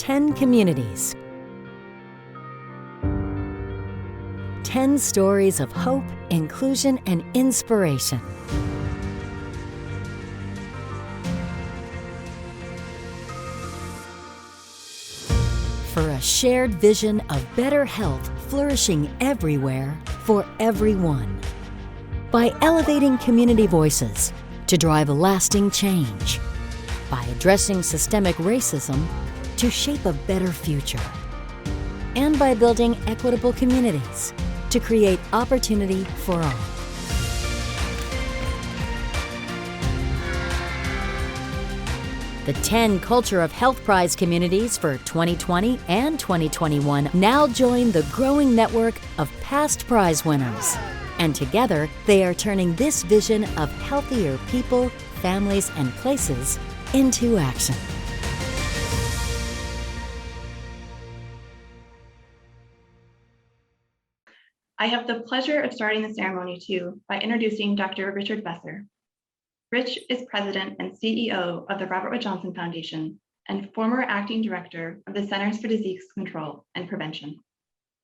10 communities. 10 stories of hope, inclusion, and inspiration. For a shared vision of better health flourishing everywhere for everyone. By elevating community voices to drive lasting change. By addressing systemic racism to shape a better future. And by building equitable communities to create opportunity for all. The 10 Culture of Health Prize communities for 2020 and 2021 now join the growing network of past prize winners. And together, they are turning this vision of healthier people, families, and places into action. I have the pleasure of starting the ceremony too by introducing Dr. Richard Besser. Rich is President and CEO of the Robert Wood Johnson Foundation and former Acting Director of the Centers for Disease Control and Prevention.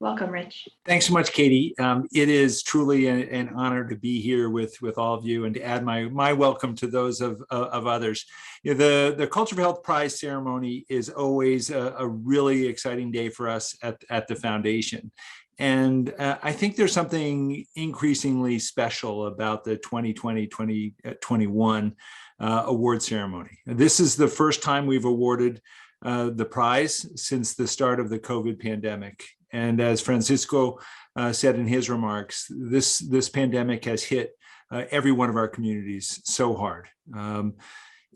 Welcome, Rich. Thanks so much, Katie. It is truly an honor to be here with all of you and to add my welcome to those of others. You know, the Culture of Health Prize ceremony is always a really exciting day for us at the foundation. And I think there's something increasingly special about the 2020-2021 award ceremony. This is the first time we've awarded the prize since the start of the COVID pandemic. And as Francisco said in his remarks, this pandemic has hit every one of our communities so hard.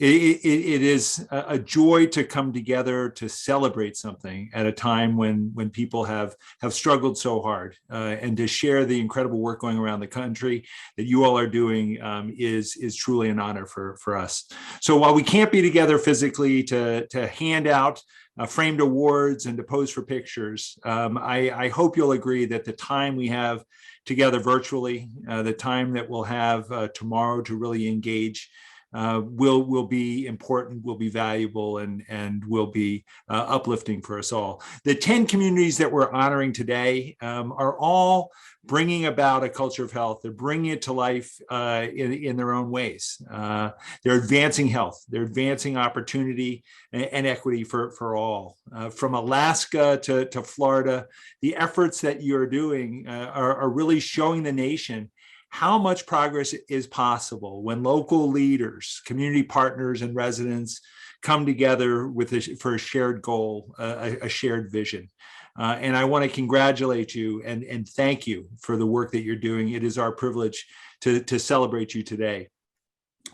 It is a joy to come together to celebrate something at a time when people have struggled so hard, and to share the incredible work going around the country that you all are doing is truly an honor for us. So while we can't be together physically to hand out framed awards and to pose for pictures, I hope you'll agree that the time we have together virtually, the time that we'll have tomorrow to really engage, will be important, will be valuable, and will be uplifting for us all. The 10 communities that we're honoring today are all bringing about a culture of health. They're bringing it to life in their own ways. They're advancing health. They're advancing opportunity and equity for all. From Alaska to Florida, the efforts that you're doing are really showing the nation how much progress is possible when local leaders, community partners, and residents come together for a shared goal, a shared vision. And I want to congratulate you and thank you for the work that you're doing. It is our privilege to celebrate you today.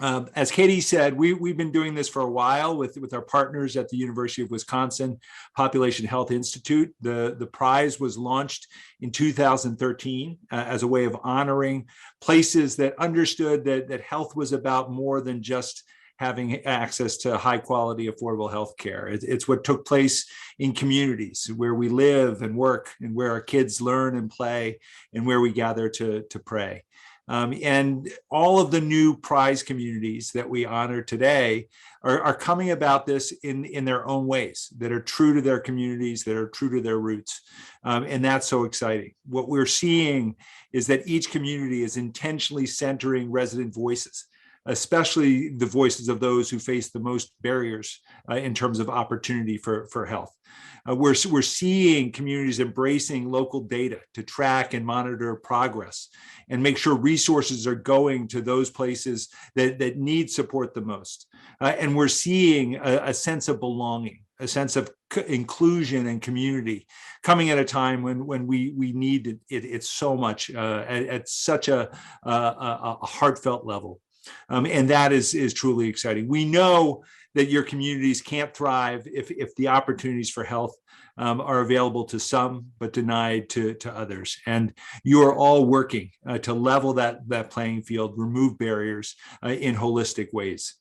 As Katie said, we've been doing this for a while with our partners at the University of Wisconsin Population Health Institute. The prize was launched in 2013 as a way of honoring places that understood that health was about more than just having access to high quality, affordable health care. It's what took place in communities where we live and work and where our kids learn and play and where we gather to pray. And all of the new prize communities that we honor today are coming about this in their own ways that are true to their communities, that are true to their roots. And that's so exciting. What we're seeing is that each community is intentionally centering resident voices, especially the voices of those who face the most barriers in terms of opportunity for health. We're seeing communities embracing local data to track and monitor progress and make sure resources are going to those places that need support the most. And we're seeing a sense of belonging, a sense of inclusion and community coming at a time when we need it so much at such a heartfelt level. And that is truly exciting. We know that your communities can't thrive if the opportunities for health are available to some, but denied to others. And you are all working to level that playing field, remove barriers in holistic ways.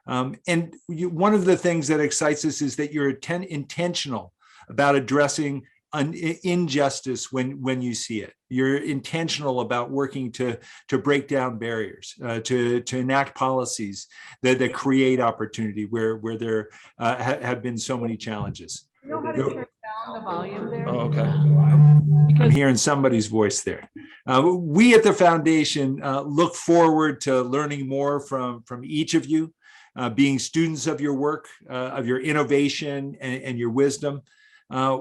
And one of the things that excites us is that you're intentional about addressing injustice when you see it. You're intentional about working to break down barriers, to enact policies that create opportunity where there have been so many challenges. You know how to turn down the volume there? Oh, okay. I'm hearing somebody's voice there. We at the foundation look forward to learning more from each of you, being students of your work, of your innovation and your wisdom.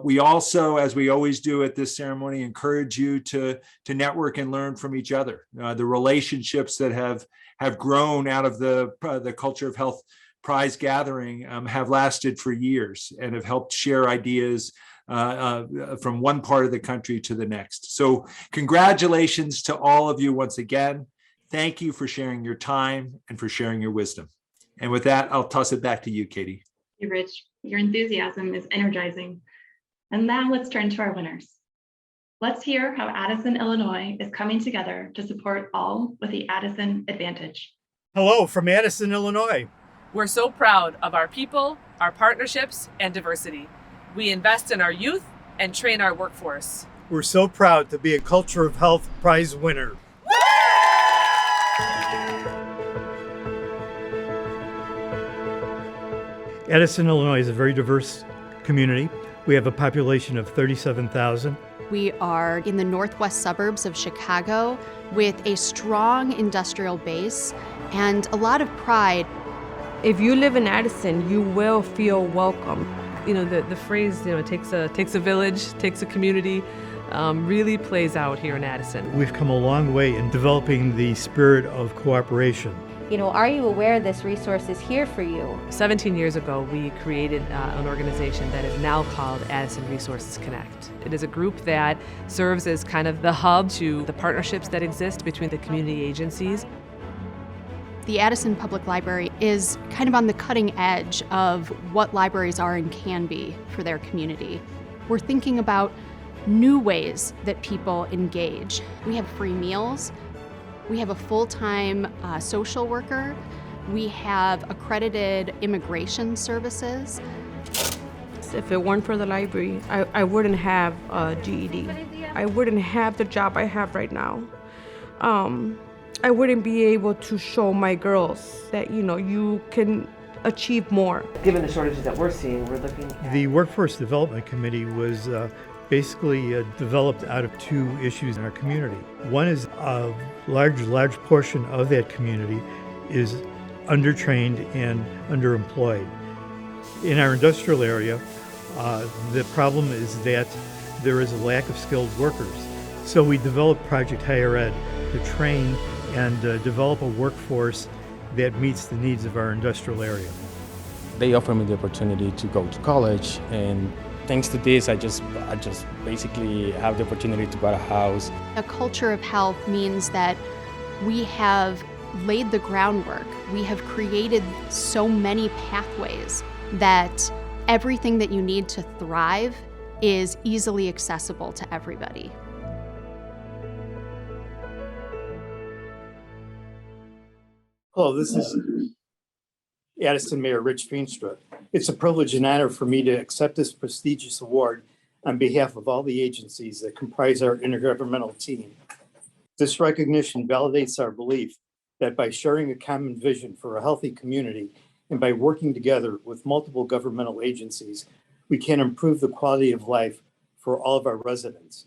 We also, as we always do at this ceremony, encourage you to network and learn from each other. The relationships that have grown out of the Culture of Health prize gathering have lasted for years and have helped share ideas from one part of the country to the next. So congratulations to all of you once again. Thank you for sharing your time and for sharing your wisdom. And with that, I'll toss it back to you, Katie. Thank you, Rich. Your enthusiasm is energizing. And now let's turn to our winners. Let's hear how Addison, Illinois is coming together to support all with the Addison Advantage. Hello from Addison, Illinois. We're so proud of our people, our partnerships, and diversity. We invest in our youth and train our workforce. We're so proud to be a Culture of Health prize winner. Addison, Illinois is a very diverse community. We have a population of 37,000. We are in the northwest suburbs of Chicago with a strong industrial base and a lot of pride. If you live in Addison, you will feel welcome. You know, the phrase, it takes a village, takes a community, really plays out here in Addison. We've come a long way in developing the spirit of cooperation. Are you aware this resource is here for you? 17 years ago, we created an organization that is now called Addison Resources Connect. It is a group that serves as kind of the hub to the partnerships that exist between the community agencies. The Addison Public Library is kind of on the cutting edge of what libraries are and can be for their community. We're thinking about new ways that people engage. We have free meals. We have a full-time social worker. We have accredited immigration services. If it weren't for the library, I wouldn't have a GED. I wouldn't have the job I have right now. I wouldn't be able to show my girls that, you can achieve more. Given the shortages that we're seeing, we're looking at... The Workforce Development Committee was basically developed out of two issues in our community. One is a large portion of that community is undertrained and underemployed. In our industrial area, the problem is that there is a lack of skilled workers. So we developed Project Higher Ed to train and develop a workforce that meets the needs of our industrial area. They offered me the opportunity to go to college, and thanks to this, I just basically have the opportunity to buy a house. A culture of health means that we have laid the groundwork. We have created so many pathways that everything that you need to thrive is easily accessible to everybody. Hello, this is Addison Mayor Rich Feenstra. It's a privilege and honor for me to accept this prestigious award on behalf of all the agencies that comprise our intergovernmental team. This recognition validates our belief that by sharing a common vision for a healthy community and by working together with multiple governmental agencies, we can improve the quality of life for all of our residents.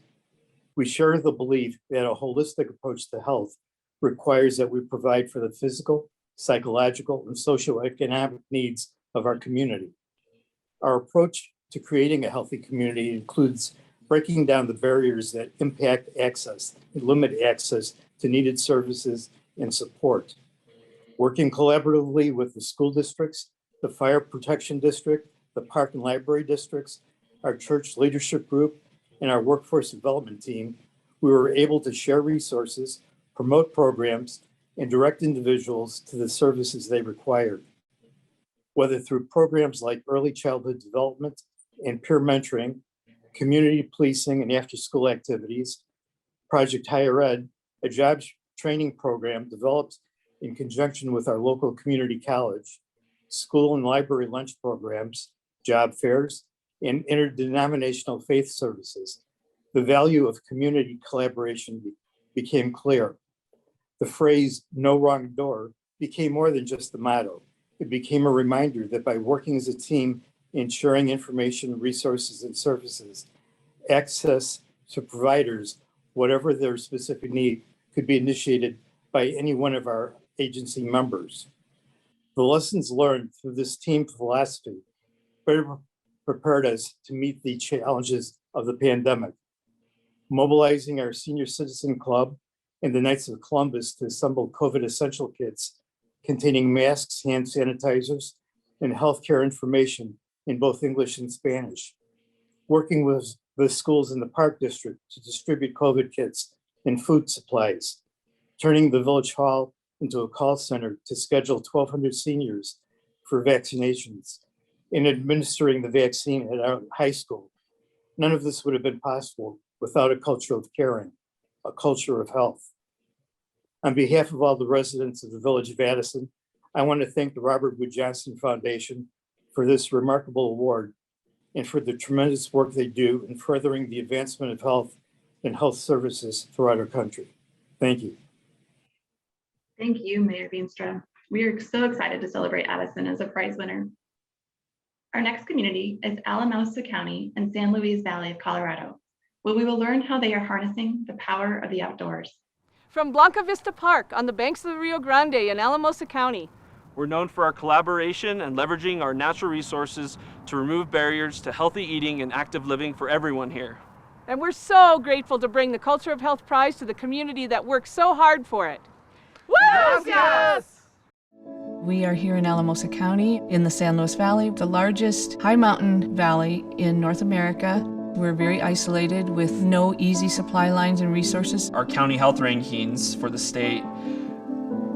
We share the belief that a holistic approach to health requires that we provide for the physical, psychological, and socioeconomic needs of our community. Our approach to creating a healthy community includes breaking down the barriers that impact access and limit access to needed services and support. Working collaboratively with the school districts, the fire protection district, the park and library districts, our church leadership group, and our workforce development team, we were able to share resources, promote programs, and direct individuals to the services they required. Whether through programs like early childhood development and peer mentoring, community policing and after-school activities, Project Higher Ed, a jobs training program developed in conjunction with our local community college, school and library lunch programs, job fairs, and interdenominational faith services, the value of community collaboration became clear. The phrase, "no wrong door," became more than just the motto. It became a reminder that by working as a team ensuring information, resources, and services, access to providers, whatever their specific need, could be initiated by any one of our agency members. The lessons learned through this team philosophy better prepared us to meet the challenges of the pandemic. Mobilizing our Senior Citizen Club and the Knights of Columbus to assemble COVID essential kits containing masks, hand sanitizers, and healthcare information in both English and Spanish. Working with the schools in the Park District to distribute COVID kits and food supplies. Turning the Village Hall into a call center to schedule 1,200 seniors for vaccinations and administering the vaccine at our high school. None of this would have been possible without a culture of caring, a culture of health. On behalf of all the residents of the Village of Addison, I want to thank the Robert Wood Johnson Foundation for this remarkable award and for the tremendous work they do in furthering the advancement of health and health services throughout our country. Thank you. Thank you, Mayor Veenstra. We are so excited to celebrate Addison as a prize winner. Our next community is Alamosa County in San Luis Valley of Colorado, where we will learn how they are harnessing the power of the outdoors. From Blanca Vista Park on the banks of the Rio Grande in Alamosa County. We're known for our collaboration and leveraging our natural resources to remove barriers to healthy eating and active living for everyone here. And we're so grateful to bring the Culture of Health Prize to the community that works so hard for it. Gracias! We are here in Alamosa County in the San Luis Valley, the largest high mountain valley in North America. We're very isolated with no easy supply lines and resources. Our county health rankings for the state,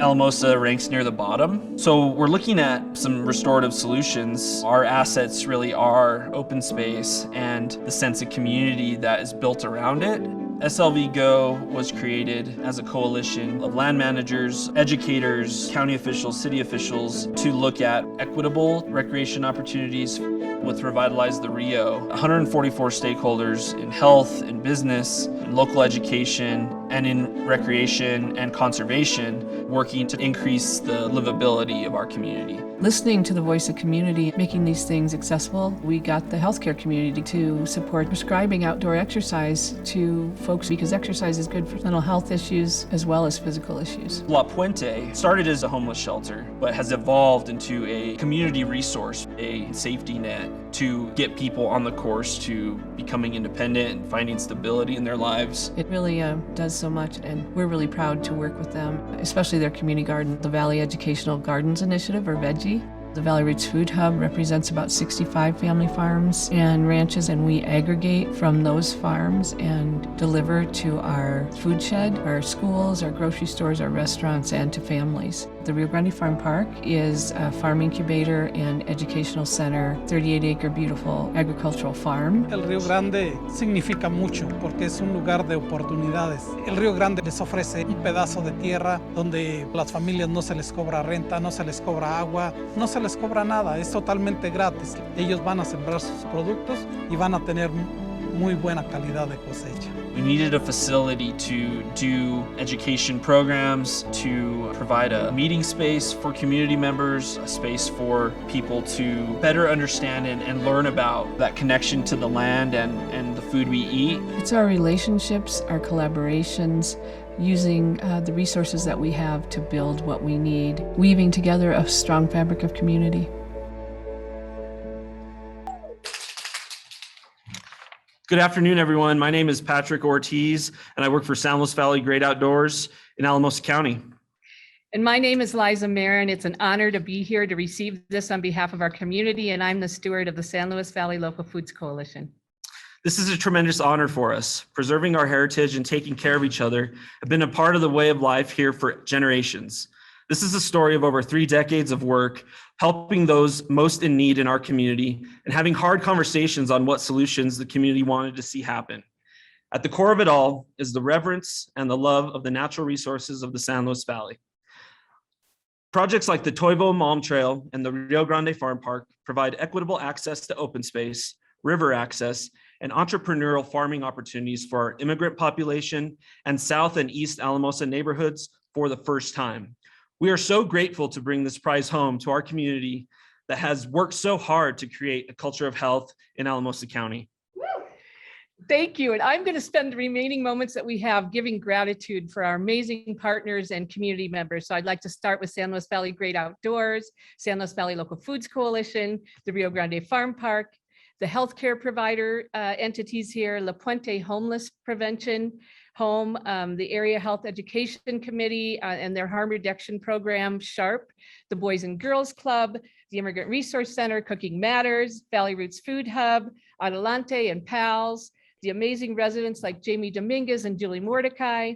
Alamosa ranks near the bottom. So we're looking at some restorative solutions. Our assets really are open space and the sense of community that is built around it. SLV Go was created as a coalition of land managers, educators, county officials, city officials to look at equitable recreation opportunities with Revitalize the Rio. 144 stakeholders in health, in business, in local education, and in recreation and conservation, working to increase the livability of our community. Listening to the voice of community, making these things accessible, we got the healthcare community to support prescribing outdoor exercise to folks because exercise is good for mental health issues as well as physical issues. La Puente started as a homeless shelter, but has evolved into a community resource, a safety net to get people on the course to becoming independent and finding stability in their lives. It really does so much, and we're really proud to work with them, especially their community garden, the Valley Educational Gardens Initiative, or VEGGIE. The Valley Roots Food Hub represents about 65 family farms and ranches, and we aggregate from those farms and deliver to our food shed, our schools, our grocery stores, our restaurants, and to families. The Rio Grande Farm Park is a farm incubator and educational center, 38-acre beautiful agricultural farm. El Rio Grande significa mucho porque es un lugar de oportunidades. El Rio Grande les ofrece un pedazo de tierra donde las familias no se les cobra renta, no se les cobra agua, no se les cobra nada, es totalmente gratis. Ellos van a sembrar sus productos y van a tener muy buena calidad de cosecha. We needed a facility to do education programs, to provide a meeting space for community members, a space for people to better understand and learn about that connection to the land and the food we eat. It's our relationships, our collaborations, using the resources that we have to build what we need, weaving together a strong fabric of community. Good afternoon, everyone. My name is Patrick Ortiz, and I work for San Luis Valley Great Outdoors in Alamosa County. And my name is Liza Marin. It's an honor to be here to receive this on behalf of our community, and I'm the steward of the San Luis Valley Local Foods Coalition. This is a tremendous honor for us. Preserving our heritage and taking care of each other have been a part of the way of life here for generations. This is a story of over 3 decades of work, helping those most in need in our community and having hard conversations on what solutions the community wanted to see happen. At the core of it all is the reverence and the love of the natural resources of the San Luis Valley. Projects like the Toivo Malm Trail and the Rio Grande Farm Park provide equitable access to open space, river access, and entrepreneurial farming opportunities for our immigrant population and South and East Alamosa neighborhoods for the first time. We are so grateful to bring this prize home to our community that has worked so hard to create a culture of health in Alamosa County. Thank you. And I'm going to spend the remaining moments that we have giving gratitude for our amazing partners and community members. So I'd like to start with San Luis Valley Great Outdoors, San Luis Valley Local Foods Coalition, the Rio Grande Farm Park, the healthcare provider entities here, La Puente Homeless Prevention Home, the Area Health Education Committee and their harm reduction program, SHARP, the Boys and Girls Club, the Immigrant Resource Center, Cooking Matters, Valley Roots Food Hub, Adelante and PALS, the amazing residents like Jamie Dominguez and Julie Mordecai,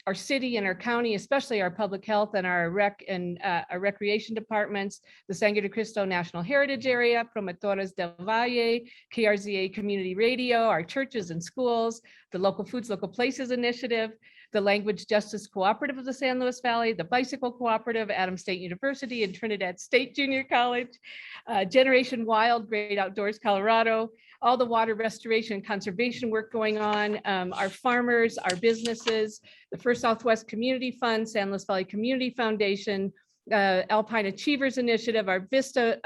our city and our county, especially our public health and our rec and our recreation departments, the Sangre de Cristo National Heritage Area, Promotores del Valle, KRZA Community Radio, our churches and schools, the Local Foods, Local Places Initiative, the Language Justice Cooperative of the San Luis Valley, the Bicycle Cooperative, Adams State University and Trinidad State Junior College, Generation Wild, Great Outdoors, Colorado, all the water restoration and conservation work going on, our farmers, our businesses, the First Southwest Community Fund, San Luis Valley Community Foundation, Alpine Achievers Initiative, our Vista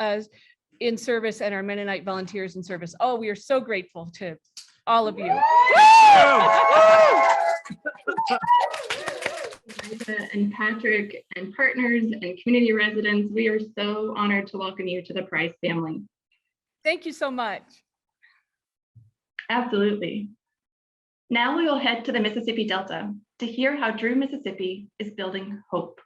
in service, and our Mennonite Volunteers in service. Oh, we are so grateful to all of you. And Patrick and partners and community residents, we are so honored to welcome you to the Price family. Thank you so much. Absolutely. Now we will head to the Mississippi Delta to hear how Drew, Mississippi is building hope.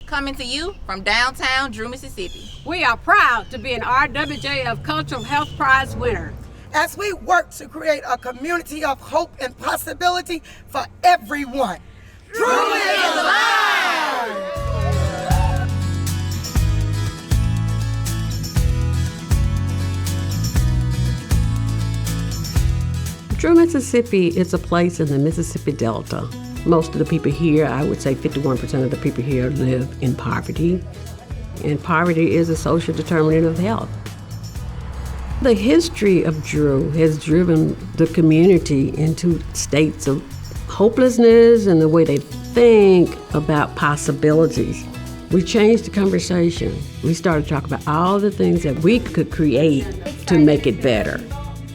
Coming to you from downtown Drew, Mississippi. We are proud to be an RWJF Cultural Health Prize winner. As we work to create a community of hope and possibility for everyone. Drew is alive! Drew, Mississippi is a place in the Mississippi Delta. Most of the people here, I would say 51% of the people here live in poverty. And poverty is a social determinant of health. The history of Drew has driven the community into states of hopelessness and the way they think about possibilities. We changed the conversation. We started talking about all the things that we could create to make it better.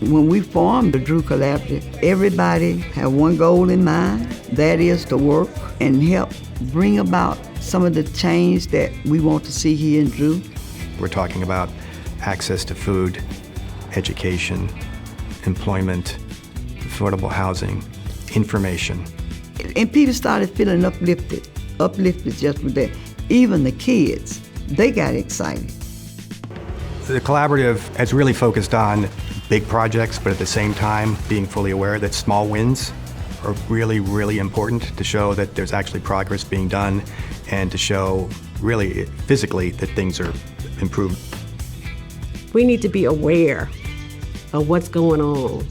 When we formed the Drew Collaborative, everybody had one goal in mind, that is to work and help bring about some of the change that we want to see here in Drew. We're talking about access to food, education, employment, affordable housing, information. And people started feeling uplifted just with that. Even the kids, they got excited. The collaborative has really focused on big projects, but at the same time being fully aware that small wins are really, really important to show that there's actually progress being done and to show really physically that things are improved. We need to be aware of what's going on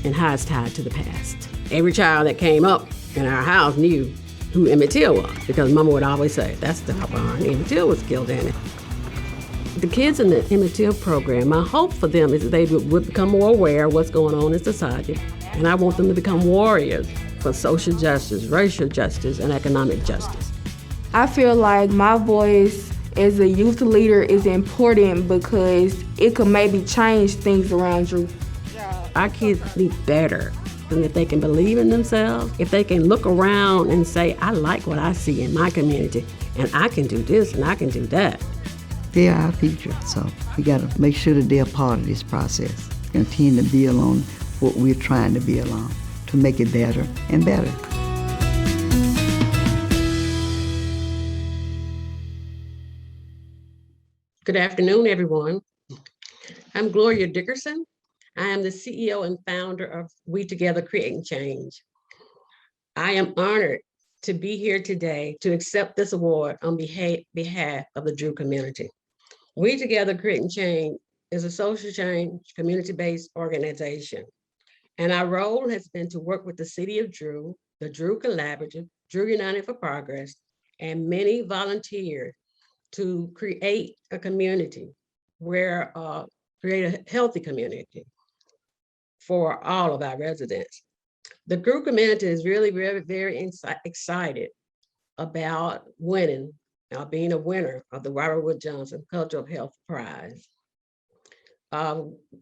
and how it's tied to the past. Every child that came up in our house knew who Emmett Till was, because Mama would always say, that's the barn Emmett Till was killed in it. The kids in the Emmett Till program, my hope for them is that they would become more aware of what's going on in society. And I want them to become warriors for social justice, racial justice, and economic justice. I feel like my voice as a youth leader is important because it could maybe change things around Drew. Our kids need better. And if they can believe in themselves, if they can look around and say, I like what I see in my community, and I can do this and I can do that. They're our future, so we got to make sure that they're part of this process. Continue to build on what we're trying to build on to make it better and better. Good afternoon, everyone. I'm Gloria Dickerson. I am the CEO and founder of We Together Creating Change. I am honored to be here today to accept this award on behalf of the Drew community. We Together Creating Change is a social change, community-based organization. And our role has been to work with the City of Drew, the Drew Collaborative, Drew United for Progress, and many volunteers to create a community where, create a healthy community for all of our residents. The Drew community is really very, very excited about winning being a winner of the Robert Wood Johnson Culture of Health Prize.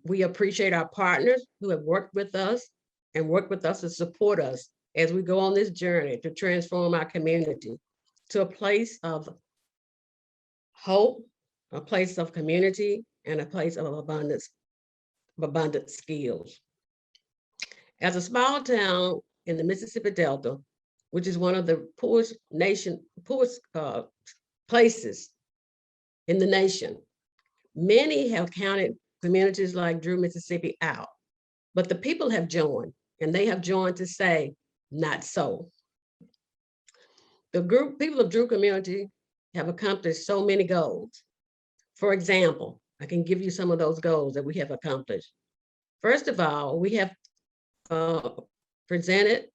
We appreciate our partners who have worked with us to support us as we go on this journey to transform our community to a place of hope, a place of community, and a place of abundant skills. As a small town in the Mississippi Delta, which is one of the poorest places in the nation, many have counted communities like Drew, Mississippi out, but the people have joined, and they have joined to say, not so. The people of Drew community have accomplished so many goals. For example, I can give you some of those goals that we have accomplished. First of all, we have presented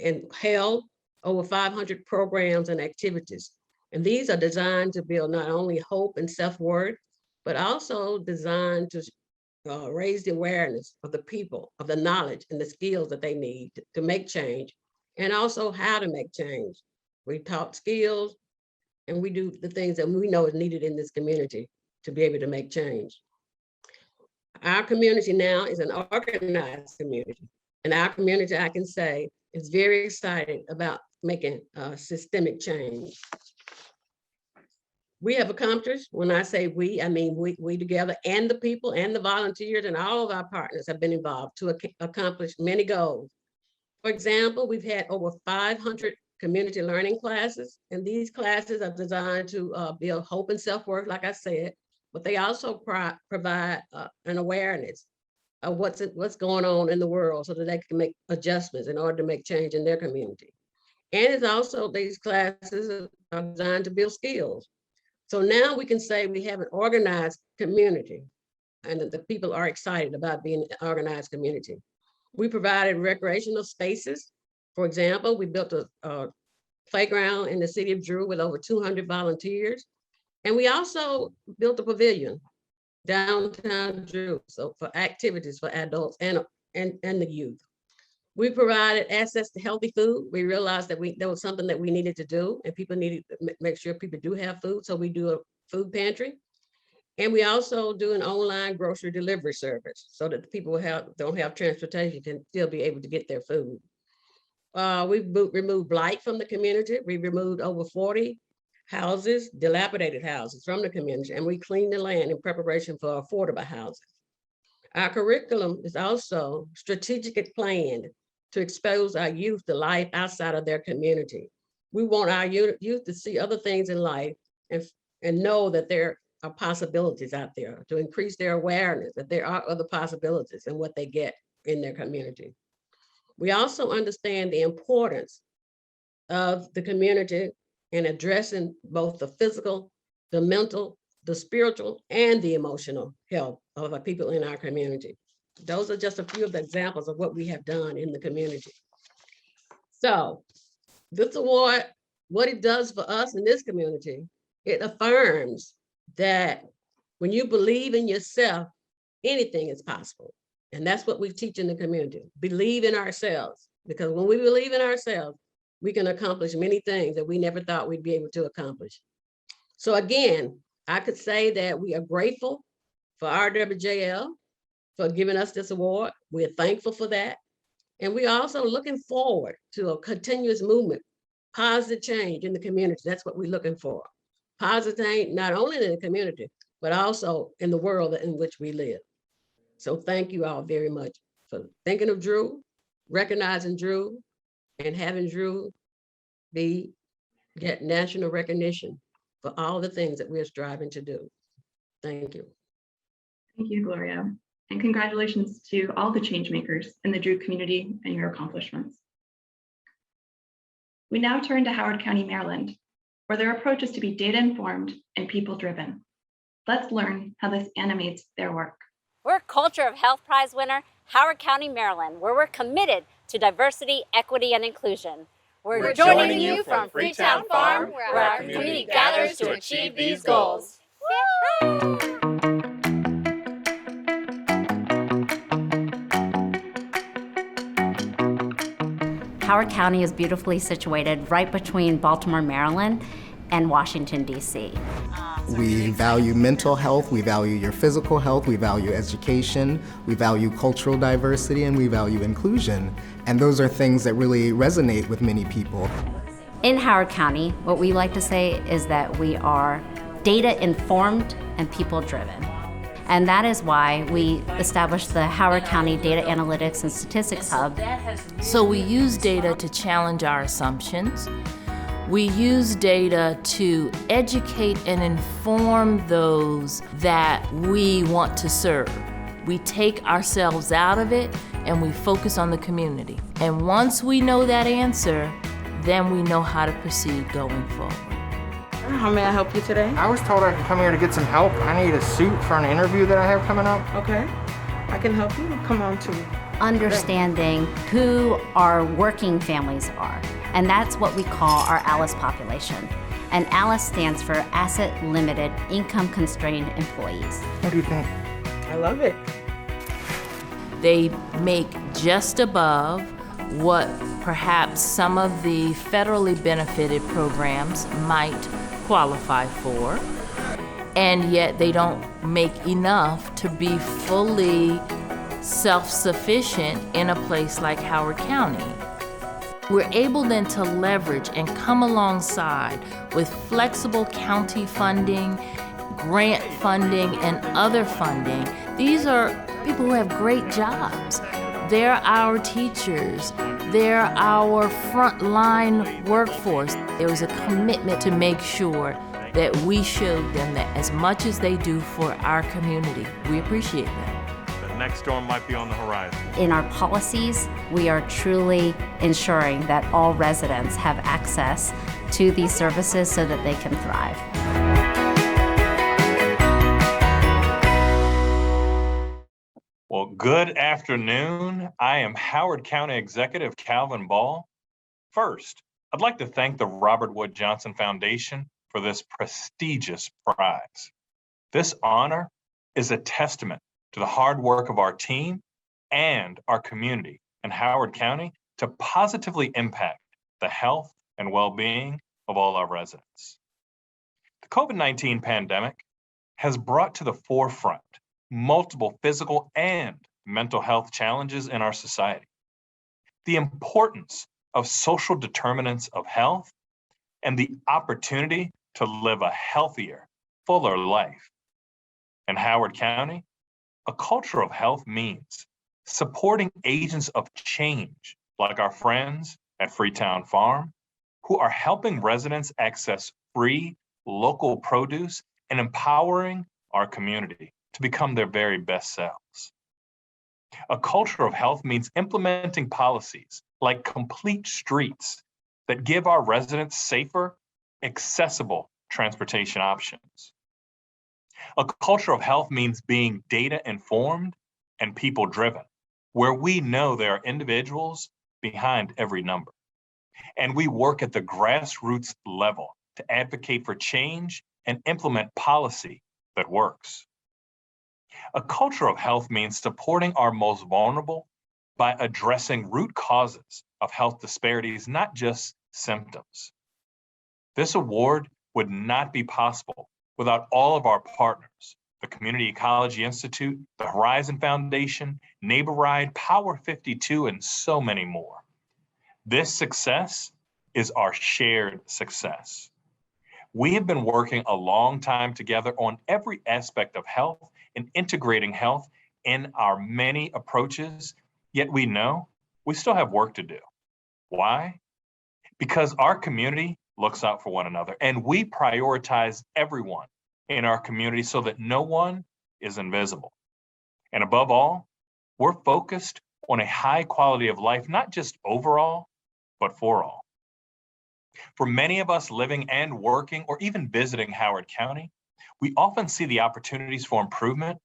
and held over 500 programs and activities. And these are designed to build not only hope and self-worth, but also designed to raise the awareness of the people, of the knowledge and the skills that they need to make change, and also how to make change. We taught skills, and we do the things that we know is needed in this community to be able to make change. Our community now is an organized community, and our community, I can say, is very excited about making systemic change. We have accomplished, when I say we, I mean we together, and the people and the volunteers and all of our partners have been involved to accomplish many goals. For example, we've had over 500 community learning classes, and these classes are designed to build hope and self-worth, like I said, but they also provide an awareness of what's going on in the world so that they can make adjustments in order to make change in their community. And it's also, these classes are designed to build skills. So now we can say we have an organized community, and that the people are excited about being an organized community. We provided recreational spaces. For example, we built a playground in the city of Drew with over 200 volunteers. And we also built a pavilion downtown Drew, so for activities for adults and the youth. We provided access to healthy food. We realized that there was something that we needed to do, and people needed to make sure people do have food. So we do a food pantry. And we also do an online grocery delivery service so that the people who don't have transportation can still be able to get their food. We removed blight from the community. We removed over 40 houses, dilapidated houses from the community, and we cleaned the land in preparation for affordable housing. Our curriculum is also strategically planned to expose our youth to life outside of their community. We want our youth to see other things in life and know that there are possibilities out there, to increase their awareness that there are other possibilities in what they get in their community. We also understand the importance of the community in addressing both the physical, the mental, the spiritual, and the emotional health of the people in our community. Those are just a few of the examples of what we have done in the community. So this award, what it does for us in this community, it affirms that when you believe in yourself, anything is possible. And that's what we teach in the community. Believe in ourselves, because when we believe in ourselves, we can accomplish many things that we never thought we'd be able to accomplish. So again, I could say that we are grateful for RWJF for giving us this award. We're thankful for that. And we're also looking forward to a continuous movement, positive change in the community. That's what we're looking for. Positive change, not only in the community, but also in the world in which we live. So thank you all very much for thinking of Drew, recognizing Drew, and having Drew get national recognition for all the things that we're striving to do. Thank you. Thank you, Gloria. And congratulations to all the change makers in the Drew community and your accomplishments. We now turn to Howard County, Maryland, where their approach is to be data-informed and people-driven. Let's learn how this animates their work. We're Culture of Health Prize winner, Howard County, Maryland, where we're committed to diversity, equity, and inclusion. We're joining you from Freetown Farm, where our community gathers to achieve these goals. Howard County is beautifully situated right between Baltimore, Maryland, and Washington, D.C. We value mental health, we value your physical health, we value education, we value cultural diversity, and we value inclusion. And those are things that really resonate with many people. In Howard County, what we like to say is that we are data-informed and people-driven. And that is why we established the Howard County Data Analytics and Statistics Hub. So we use data to challenge our assumptions. We use data to educate and inform those that we want to serve. We take ourselves out of it and we focus on the community. And once we know that answer, then we know how to proceed going forward. How may I help you today? I was told I could come here to get some help. I need a suit for an interview that I have coming up. Okay, I can help you. Come on to Understanding who our working families are. And that's what we call our ALICE population. And ALICE stands for Asset Limited Income Constrained Employees. What do you think? I love it. They make just above what perhaps some of the federally benefited programs might qualify for, and yet they don't make enough to be fully self-sufficient in a place like Howard County. We're able then to leverage and come alongside with flexible county funding, grant funding, and other funding. These are people who have great jobs. They're our teachers. They're our frontline workforce. There was a commitment to make sure that we showed them that as much as they do for our community, we appreciate them. The next storm might be on the horizon. In our policies, we are truly ensuring that all residents have access to these services so that they can thrive. Well, good afternoon. I am Howard County Executive Calvin Ball. First, I'd like to thank the Robert Wood Johnson Foundation for this prestigious prize. This honor is a testament to the hard work of our team and our community in Howard County to positively impact the health and well-being of all our residents. The COVID-19 pandemic has brought to the forefront multiple physical and mental health challenges in our society. The importance of social determinants of health and the opportunity to live a healthier, fuller life. In Howard County, a culture of health means supporting agents of change like our friends at Freetown Farm, who are helping residents access free local produce and empowering our community to become their very best selves. A culture of health means implementing policies like complete streets that give our residents safer, accessible transportation options. A culture of health means being data-informed and people-driven, where we know there are individuals behind every number. And we work at the grassroots level to advocate for change and implement policy that works. A culture of health means supporting our most vulnerable by addressing root causes of health disparities, not just symptoms. This award would not be possible without all of our partners, the Community Ecology Institute, the Horizon Foundation, Neighbor Ride, Power 52, and so many more. This success is our shared success. We have been working a long time together on every aspect of health and integrating health in our many approaches, yet we know we still have work to do. Why? Because our community looks out for one another and we prioritize everyone in our community so that no one is invisible. And above all, we're focused on a high quality of life, not just overall, but for all. For many of us living and working or even visiting Howard County, we often see the opportunities for improvement.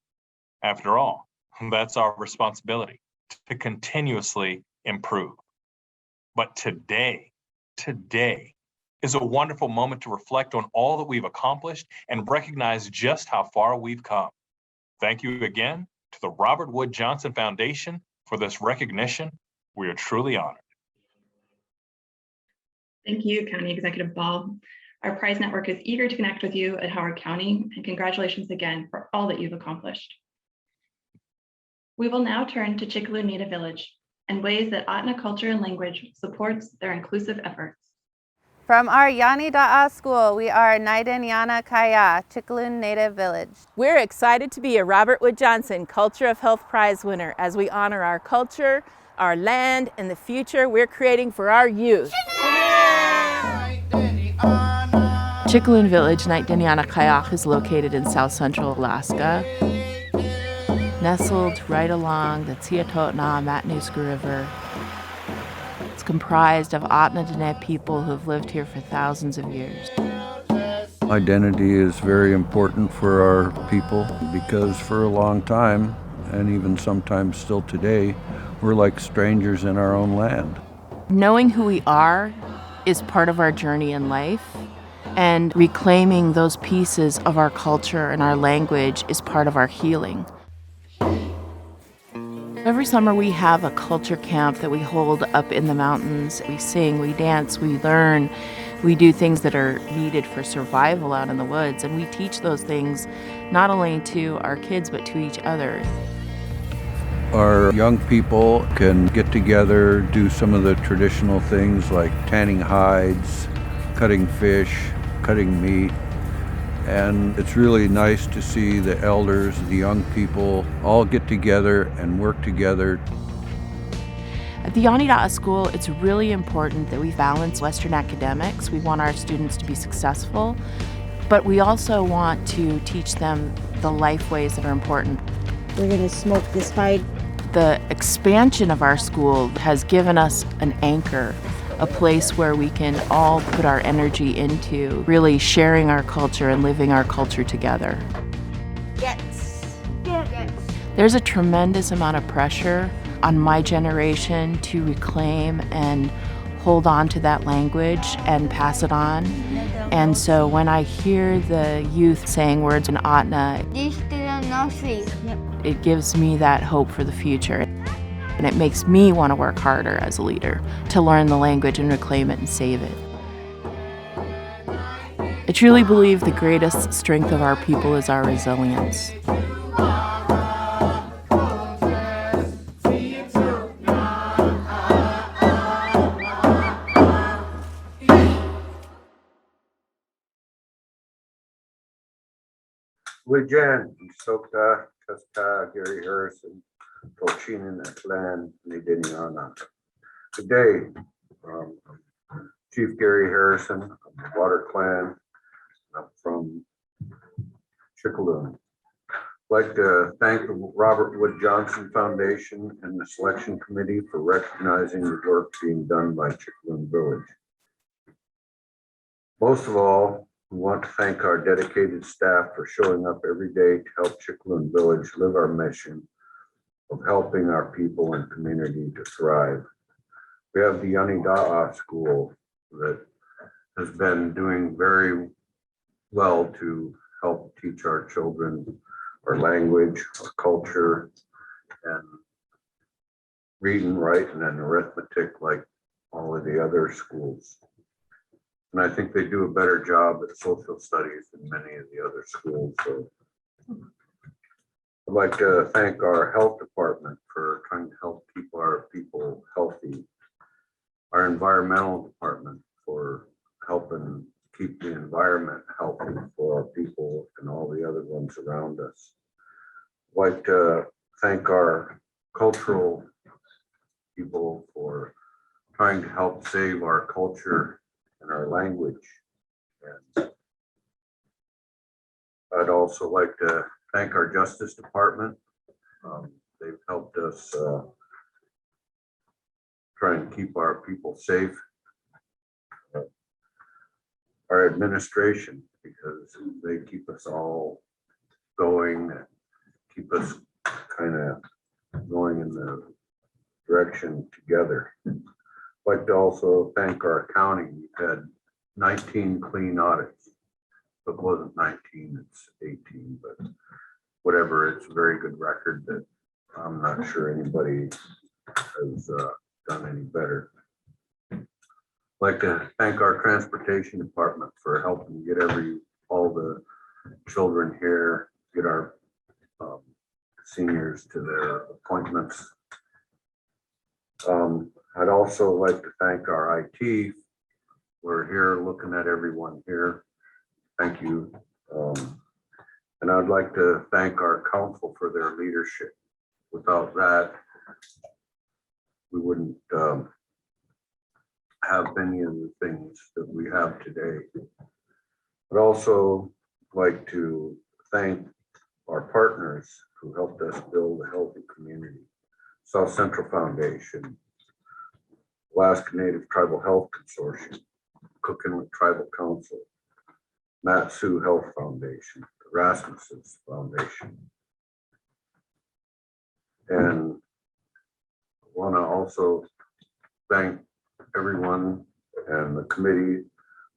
After all, that's our responsibility to continuously improve. But today is a wonderful moment to reflect on all that we've accomplished and recognize just how far we've come. Thank you again to the Robert Wood Johnson Foundation for this recognition. We are truly honored. Thank you, County Executive Ball. Our prize network is eager to connect with you at Howard County, and congratulations again for all that you've accomplished. We will now turn to Chickaloon Native Village and ways that Ahtna culture and language supports their inclusive efforts. From our Yani Da'a school, we are Naiden Yana Kaya, Chickaloon Native Village. We're excited to be a Robert Wood Johnson Culture of Health Prize winner as we honor our culture, our land, and the future we're creating for our youth. Chickaloon Village, Naiden Kaya, is located in south central Alaska, nestled right along the Tsiatotna-Matanuska River. It's comprised of Ahtna Dene people who've lived here for thousands of years. Identity is very important for our people because for a long time, and even sometimes still today, we're like strangers in our own land. Knowing who we are is part of our journey in life, and reclaiming those pieces of our culture and our language is part of our healing. Every summer we have a culture camp that we hold up in the mountains. We sing, we dance, we learn, we do things that are needed for survival out in the woods, and we teach those things not only to our kids but to each other. Our young people can get together, do some of the traditional things like tanning hides, cutting fish, cutting meat. And it's really nice to see the elders, the young people, all get together and work together. At the Yani Da'a school, it's really important that we balance Western academics. We want our students to be successful, but we also want to teach them the life ways that are important. We're gonna smoke this hide. The expansion of our school has given us an anchor, a place where we can all put our energy into really sharing our culture and living our culture together. Yes. There's a tremendous amount of pressure on my generation to reclaim and hold on to that language and pass it on. And so when I hear the youth saying words in Ahtna, it gives me that hope for the future. And it makes me want to work harder as a leader to learn the language and reclaim it and save it. I truly believe the greatest strength of our people is our resilience. Wijan, Soka, Kasta, Gary Harrison, Tolchinin, Atlan, Nidiniana. Today, Chief Gary Harrison of the Water Clan from Chickaloon. I'd like to thank the Robert Wood Johnson Foundation and the Selection Committee for recognizing the work being done by Chickaloon Village. Most of all, we want to thank our dedicated staff for showing up every day to help Chickaloon Village live our mission of helping our people and community to thrive. We have the Yani Da'a school that has been doing very well to help teach our children our language, our culture, and read and write and then arithmetic like all of the other schools. And I think they do a better job at social studies than many of the other schools. So I'd like to thank our health department for trying to help keep our people healthy. Our environmental department for helping keep the environment healthy for our people and all the other ones around us. I'd like to thank our cultural people for trying to help save our culture and our language. And I'd also like to thank our Justice Department. They've helped us try and keep our people safe. Our administration, because they keep us all going, and keep us kind of going in the direction together. I'd like to also thank our county. We've had 19 clean audits. It wasn't 19, it's 18, but whatever, it's a very good record that I'm not sure anybody has done any better. I'd I'd like to thank our transportation department for helping get all the children here, get our seniors to their appointments. I'd also like to thank our IT. We're here looking at everyone here. Thank you. And I'd like to thank our council for their leadership. Without that, we wouldn't have many of the things that we have today. I'd also like to thank our partners who helped us build a healthy community. South Central Foundation, Alaska Native Tribal Health Consortium, Cook Inlet Tribal Council, Matsu Health Foundation, Rasmussen's Foundation. And I want to also thank everyone and the committee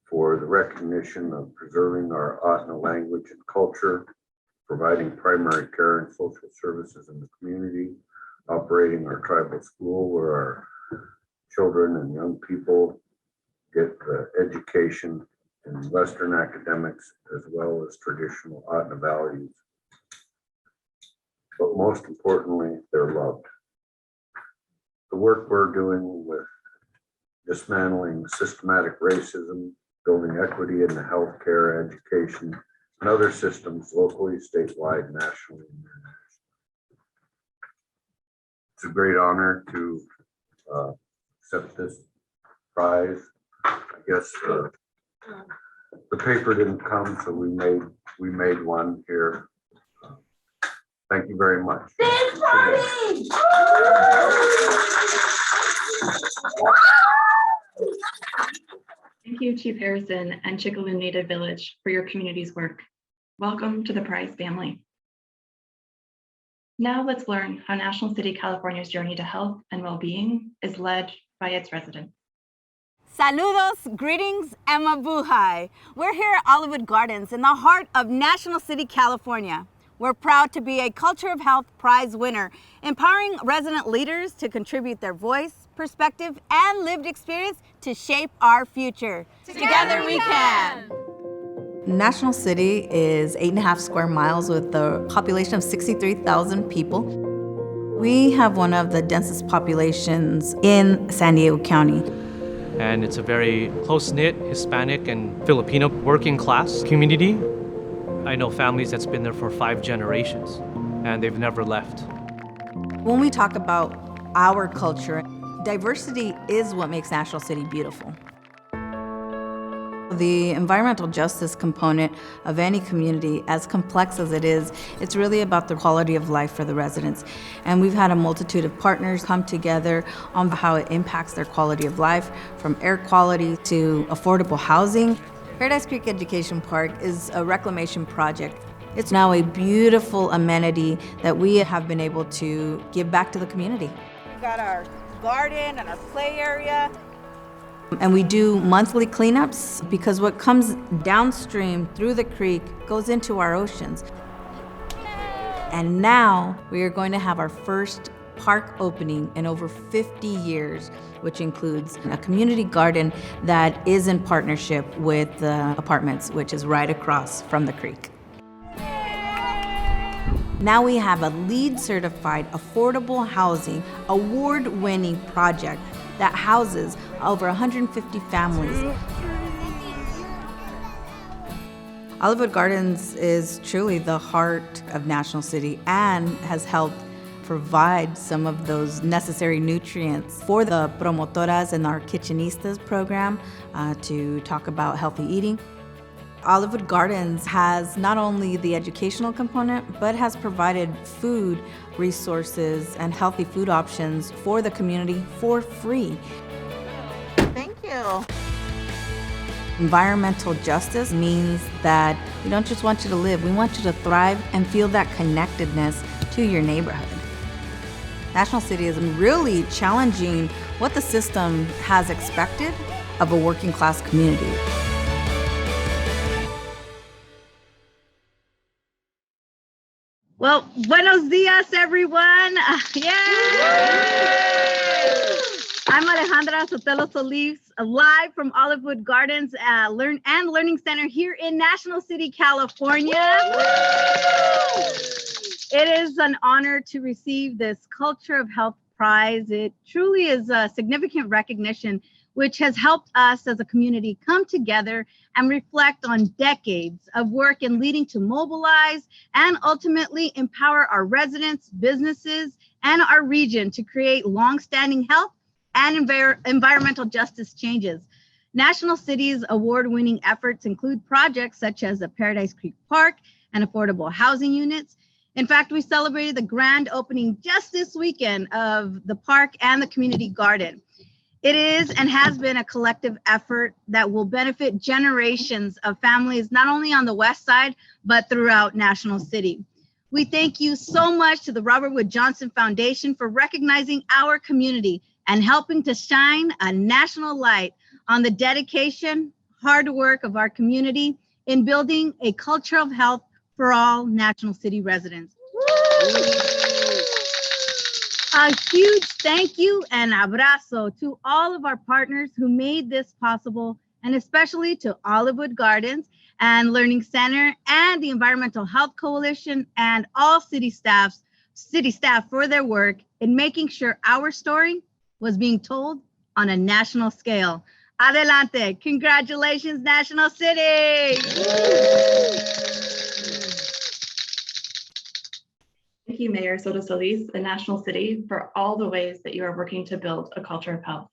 for the recognition of preserving our Ahtna language and culture, providing primary care and social services in the community, operating our tribal school where our children and young people get the education in Western academics as well as traditional Ahtna values. But most importantly, they're loved. The work we're doing with dismantling systematic racism, building equity in the healthcare, education, and other systems locally, statewide, nationally, and internationally. It's a great honor to accept this prize. I guess the paper didn't come, so we made one here. Thank you very much. Thank you, Chief Harrison and Chickaloon Native Village for your community's work. Welcome to the Prize family. Now let's learn how National City California's journey to health and well-being is led by its residents. Saludos, greetings, and mabuhay. We're here at Olivewood Gardens in the heart of National City, California. We're proud to be a Culture of Health Prize winner, empowering resident leaders to contribute their voice, perspective, and lived experience to shape our future. Together we can. National City is 8.5 square miles with a population of 63,000 people. We have one of the densest populations in San Diego County. And it's a very close-knit Hispanic and Filipino working class community. I know families that's been there for 5 generations, and they've never left. When we talk about our culture, diversity is what makes National City beautiful. The environmental justice component of any community, as complex as it is, it's really about the quality of life for the residents. And we've had a multitude of partners come together on how it impacts their quality of life, from air quality to affordable housing. Paradise Creek Education Park is a reclamation project. It's now a beautiful amenity that we have been able to give back to the community. We've got our garden and our play area. And we do monthly cleanups because what comes downstream through the creek goes into our oceans. And now we are going to have our first park opening in over 50 years, which includes a community garden that is in partnership with the apartments, which is right across from the creek. Now we have a LEED certified affordable housing award-winning project that houses over 150 families. Olivewood Gardens is truly the heart of National City and has helped provide some of those necessary nutrients for the promotoras and our kitchenistas program to talk about healthy eating. Olivewood Gardens has not only the educational component, but has provided food resources and healthy food options for the community for free. Thank you. Environmental justice means that we don't just want you to live, we want you to thrive and feel that connectedness to your neighborhood. National City is really challenging what the system has expected of a working class community. Well, buenos dias, everyone. Yay! I'm Alejandra Sotelo Solis, live from Olivewood Gardens Learning Center here in National City, California. It is an honor to receive this Culture of Health Prize. It truly is a significant recognition which has helped us as a community come together and reflect on decades of work in leading to mobilize and ultimately empower our residents, businesses, and our region to create longstanding health and environmental justice changes. National City's award-winning efforts include projects such as the Paradise Creek Park and affordable housing units. In fact, we celebrated the grand opening just this weekend of the park and the community garden. It is and has been a collective effort that will benefit generations of families, not only on the West Side, but throughout National City. We thank you so much to the Robert Wood Johnson Foundation for recognizing our community and helping to shine a national light on the dedication, hard work of our community in building a culture of health for all National City residents. A huge thank you and abrazo to all of our partners who made this possible, and especially to Olivewood Gardens and Learning Center and the Environmental Health Coalition and all city staff for their work in making sure our story was being told on a national scale. Adelante. Congratulations, National City. Thank you, Mayor Soto Solis and National City, for all the ways that you are working to build a culture of health.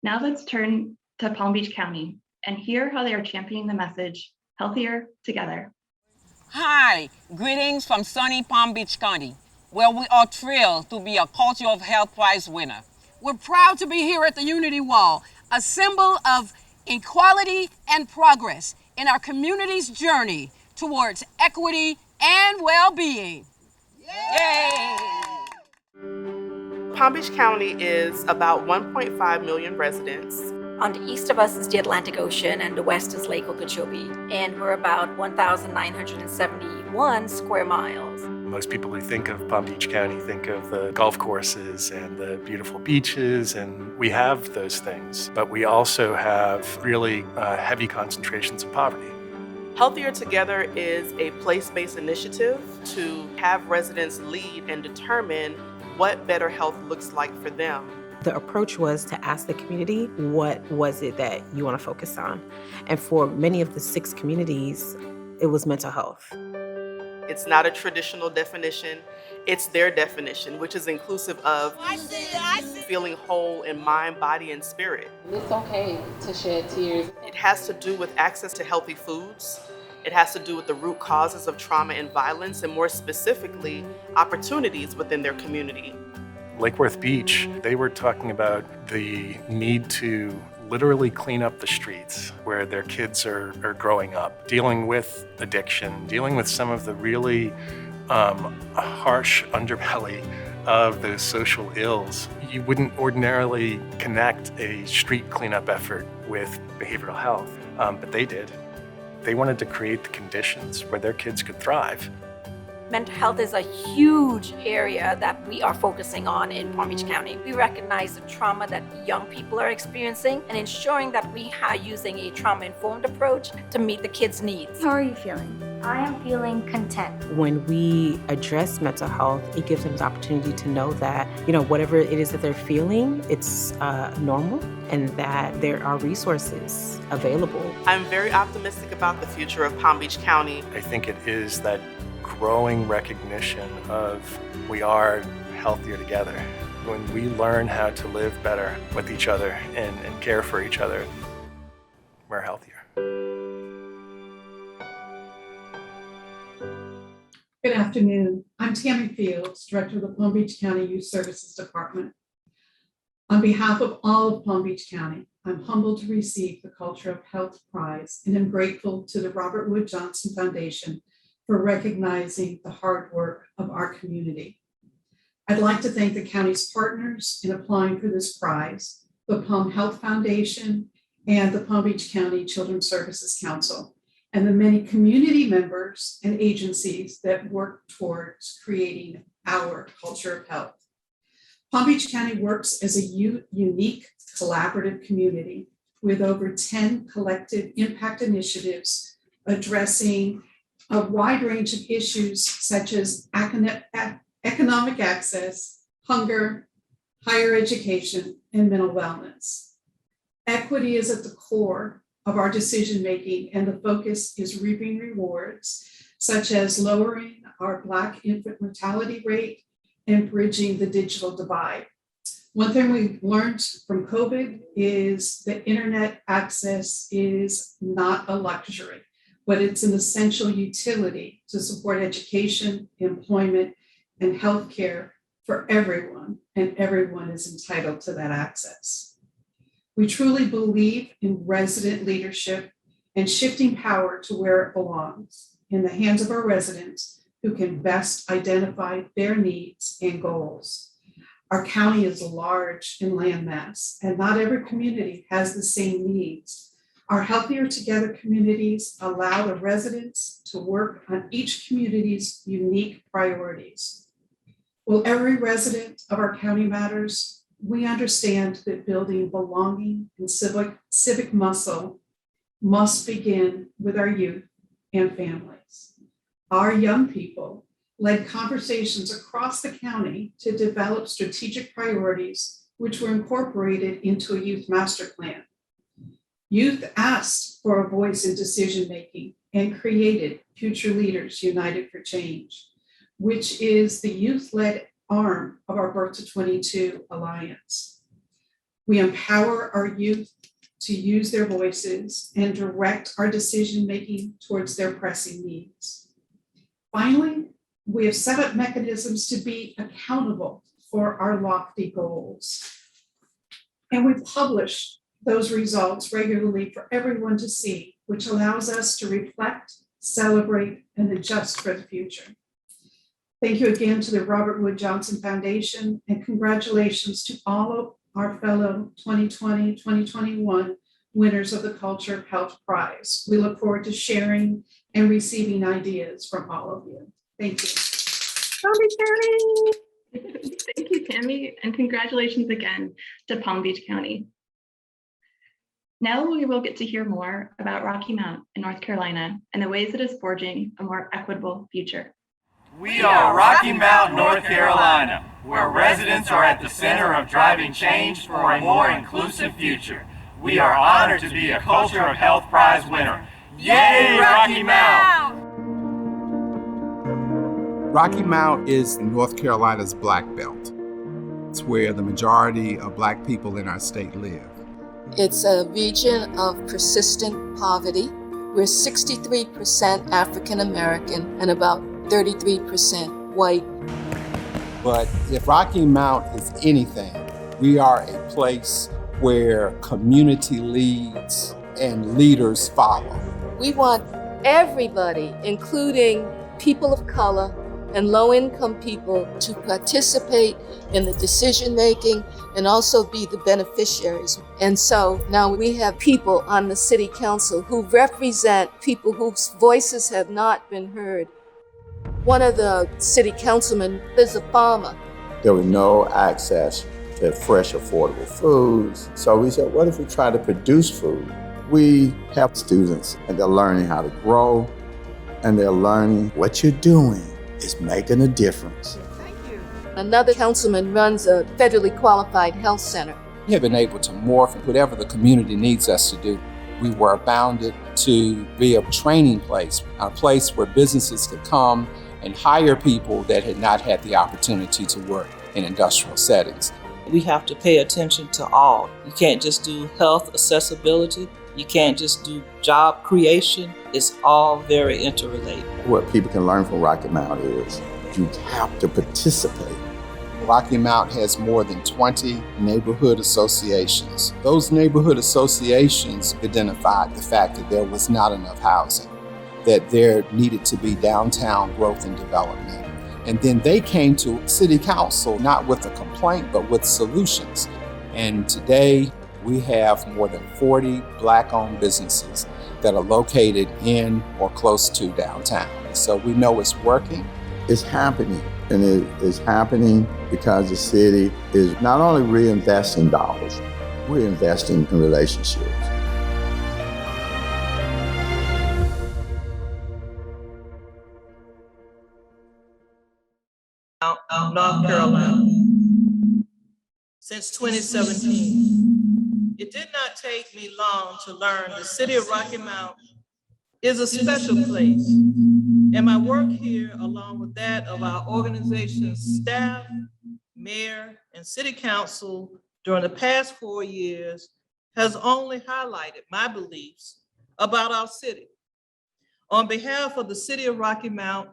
Now let's turn to Palm Beach County and hear how they are championing the message, healthier together. Hi, greetings from sunny Palm Beach County, where we are thrilled to be a Culture of Health Prize winner. We're proud to be here at the Unity Wall, a symbol of equality and progress in our community's journey towards equity and well-being. Yay! Palm Beach County is about 1.5 million residents. On the east of us is the Atlantic Ocean and the west is Lake Okeechobee. And we're about 1,971 square miles. Most people who think of Palm Beach County think of the golf courses and the beautiful beaches, and we have those things. But we also have really heavy concentrations of poverty. Healthier Together is a place-based initiative to have residents lead and determine what better health looks like for them. The approach was to ask the community, what was it that you want to focus on? And for many of the 6 communities, it was mental health. It's not a traditional definition, it's their definition, which is inclusive of feeling whole in mind, body, and spirit. It's okay to shed tears. It has to do with access to healthy foods. It has to do with the root causes of trauma and violence, and more specifically, opportunities within their community. Lake Worth Beach, they were talking about the need to literally clean up the streets where their kids are growing up, dealing with addiction, dealing with some of the really harsh underbelly of those social ills. You wouldn't ordinarily connect a street cleanup effort with behavioral health, but they did. They wanted to create the conditions where their kids could thrive. Mental health is a huge area that we are focusing on in Palm Beach County. We recognize the trauma that young people are experiencing and ensuring that we are using a trauma-informed approach to meet the kids' needs. How are you feeling? I am feeling content. When we address mental health, it gives them the opportunity to know that, whatever it is that they're feeling, it's normal and that there are resources available. I'm very optimistic about the future of Palm Beach County. I think it is that growing recognition of we are healthier together. When we learn how to live better with each other and care for each other, we're healthier. Good afternoon. I'm Tammy Fields, Director of the Palm Beach County Youth Services Department. On behalf of all of Palm Beach County, I'm humbled to receive the Culture of Health Prize and am grateful to the Robert Wood Johnson Foundation for recognizing the hard work of our community. I'd like to thank the county's partners in applying for this prize, the Palm Health Foundation and the Palm Beach County Children's Services Council, and the many community members and agencies that work towards creating our culture of health. Palm Beach County works as a unique collaborative community with over 10 collective impact initiatives addressing a wide range of issues such as economic access, hunger, higher education, and mental wellness. Equity is at the core of our decision-making, and the focus is reaping rewards, such as lowering our Black infant mortality rate and bridging the digital divide. One thing we learned from COVID is that internet access is not a luxury, but it's an essential utility to support education, employment, and healthcare for everyone, and everyone is entitled to that access. We truly believe in resident leadership and shifting power to where it belongs, in the hands of our residents who can best identify their needs and goals. Our county is large in landmass, and not every community has the same needs. Our Healthier Together communities allow the residents to work on each community's unique priorities. While every resident of our county matters, we understand that building belonging and civic muscle must begin with our youth and families. Our young people led conversations across the county to develop strategic priorities, which were incorporated into a youth master plan. Youth asked for a voice in decision-making and created Future Leaders United for Change, which is the youth-led arm of our Birth to 22 Alliance. We empower our youth to use their voices and direct our decision-making towards their pressing needs. Finally, we have set up mechanisms to be accountable for our lofty goals. And we publish those results regularly for everyone to see, which allows us to reflect, celebrate, and adjust for the future. Thank you again to the Robert Wood Johnson Foundation, and congratulations to all of our fellow 2020-2021 winners of the Culture of Health Prize. We look forward to sharing and receiving ideas from all of you. Thank you. Palm Beach County! Thank you, Tammy, and congratulations again to Palm Beach County. Now we will get to hear more about Rocky Mount in North Carolina and the ways it is forging a more equitable future. We are Rocky Mount, North Carolina, where residents are at the center of driving change for a more inclusive future. We are honored to be a Culture of Health Prize winner. Yay, Rocky Mount! Rocky Mount is North Carolina's Black Belt. It's where the majority of Black people in our state live. It's a region of persistent poverty. We're 63% African American and about 33% white. But if Rocky Mount is anything, we are a place where community leads and leaders follow. We want everybody, including people of color and low-income people, to participate in the decision-making and also be the beneficiaries. And so now we have people on the city council who represent people whose voices have not been heard. One of the city councilmen is a farmer. There was no access to fresh, affordable foods. So we said, what if we try to produce food? We help students, and they're learning how to grow, and they're learning what you're doing is making a difference. Another councilman runs a federally qualified health center. We have been able to morph whatever the community needs us to do. We were bounded to be a training place, a place where businesses could come and hire people that had not had the opportunity to work in industrial settings. We have to pay attention to all. You can't just do health accessibility. You can't just do job creation. It's all very interrelated. What people can learn from Rocky Mount is you have to participate. Rocky Mount has more than 20 neighborhood associations. Those neighborhood associations identified the fact that there was not enough housing, that there needed to be downtown growth and development. And then they came to City Council not with a complaint, but with solutions. And today we have more than 40 Black-owned businesses that are located in or close to downtown. So we know it's working. It's happening. And it is happening because the city is not only reinvesting dollars, we're investing in relationships. North Carolina. Since 2017, it did not take me long to learn the city of Rocky Mount is a special place. And my work here, along with that of our organization's staff, mayor, and city council during the past 4 years has only highlighted my beliefs about our city. On behalf of the city of Rocky Mount,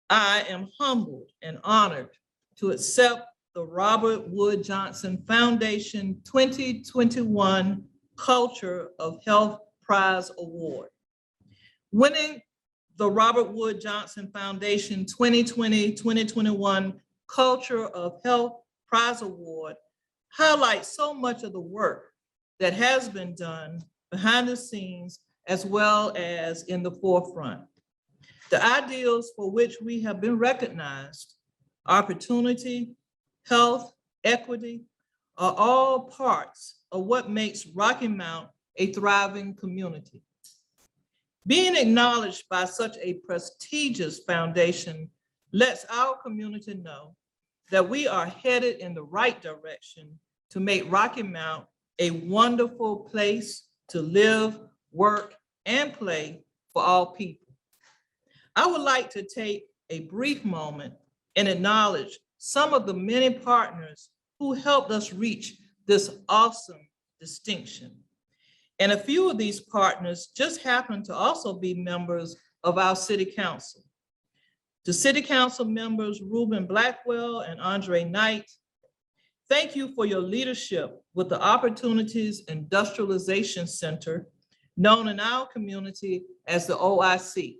I am humbled and honored to accept the Robert Wood Johnson Foundation 2021 Culture of Health Prize Award. Winning the Robert Wood Johnson Foundation 2020-2021 Culture of Health Prize Award highlights so much of the work that has been done behind the scenes as well as in the forefront. The ideals for which we have been recognized, opportunity, health, equity, are all parts of what makes Rocky Mount a thriving community. Being acknowledged by such a prestigious foundation lets our community know that we are headed in the right direction to make Rocky Mount a wonderful place to live, work, and play for all people. I would like to take a brief moment and acknowledge some of the many partners who helped us reach this awesome distinction. And a few of these partners just happen to also be members of our city council. To city council members Ruben Blackwell and Andre Knight, thank you for your leadership with the Opportunities Industrialization Center, known in our community as the OIC.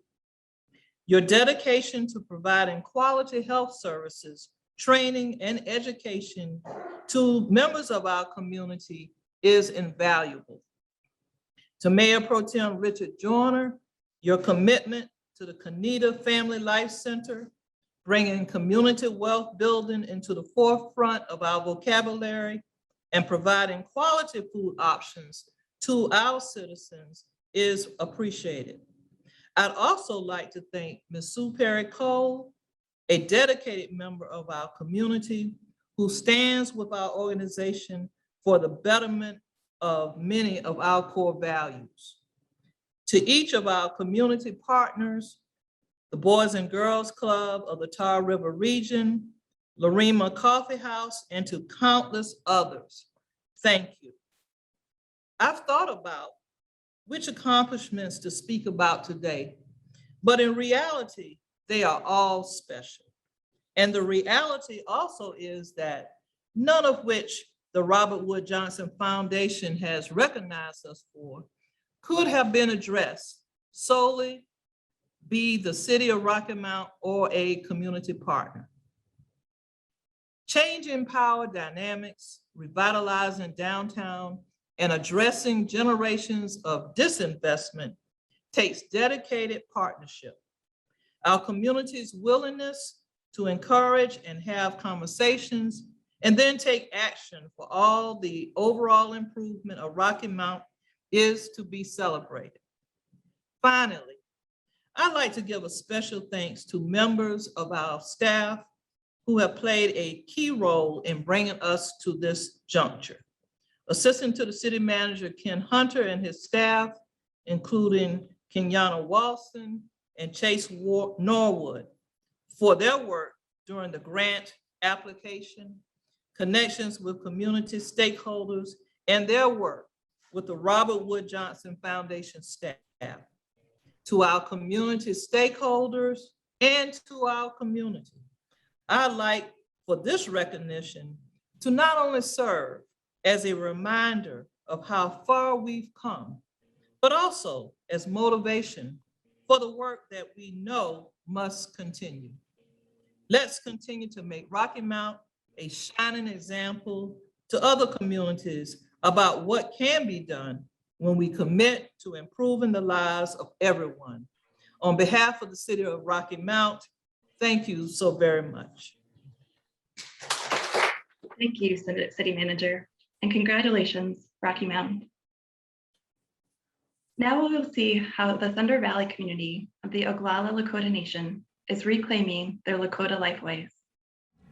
Your dedication to providing quality health services, training, and education to members of our community is invaluable. To Mayor Pro Tem Richard Joyner, your commitment to the Conita Family Life Center, bringing community wealth building into the forefront of our vocabulary and providing quality food options to our citizens is appreciated. I'd also like to thank Ms. Sue Perry Cole, a dedicated member of our community who stands with our organization for the betterment of many of our core values. To each of our community partners, the Boys and Girls Club of the Tar River region, Lorima Coffee House, and to countless others, thank you. I've thought about which accomplishments to speak about today, but in reality, they are all special. And the reality also is that none of which the Robert Wood Johnson Foundation has recognized us for could have been addressed solely be the city of Rocky Mount or a community partner. Changing power dynamics, revitalizing downtown, and addressing generations of disinvestment takes dedicated partnership. Our community's willingness to encourage and have conversations and then take action for all the overall improvement of Rocky Mount is to be celebrated. Finally, I'd like to give a special thanks to members of our staff who have played a key role in bringing us to this juncture. Assistant to the city manager, Ken Hunter, and his staff, including Kenyana Walson and Chase Norwood, for their work during the grant application, connections with community stakeholders, and their work with the Robert Wood Johnson Foundation staff. To our community stakeholders and to our community, I'd like for this recognition to not only serve as a reminder of how far we've come, but also as motivation for the work that we know must continue. Let's continue to make Rocky Mount a shining example to other communities about what can be done when we commit to improving the lives of everyone. On behalf of the city of Rocky Mount, Thank you so very much. Thank you, City Manager, and congratulations, Rocky Mountain. Now we will see how the Thunder Valley community of the Oglala Lakota Nation is reclaiming their Lakota lifeways.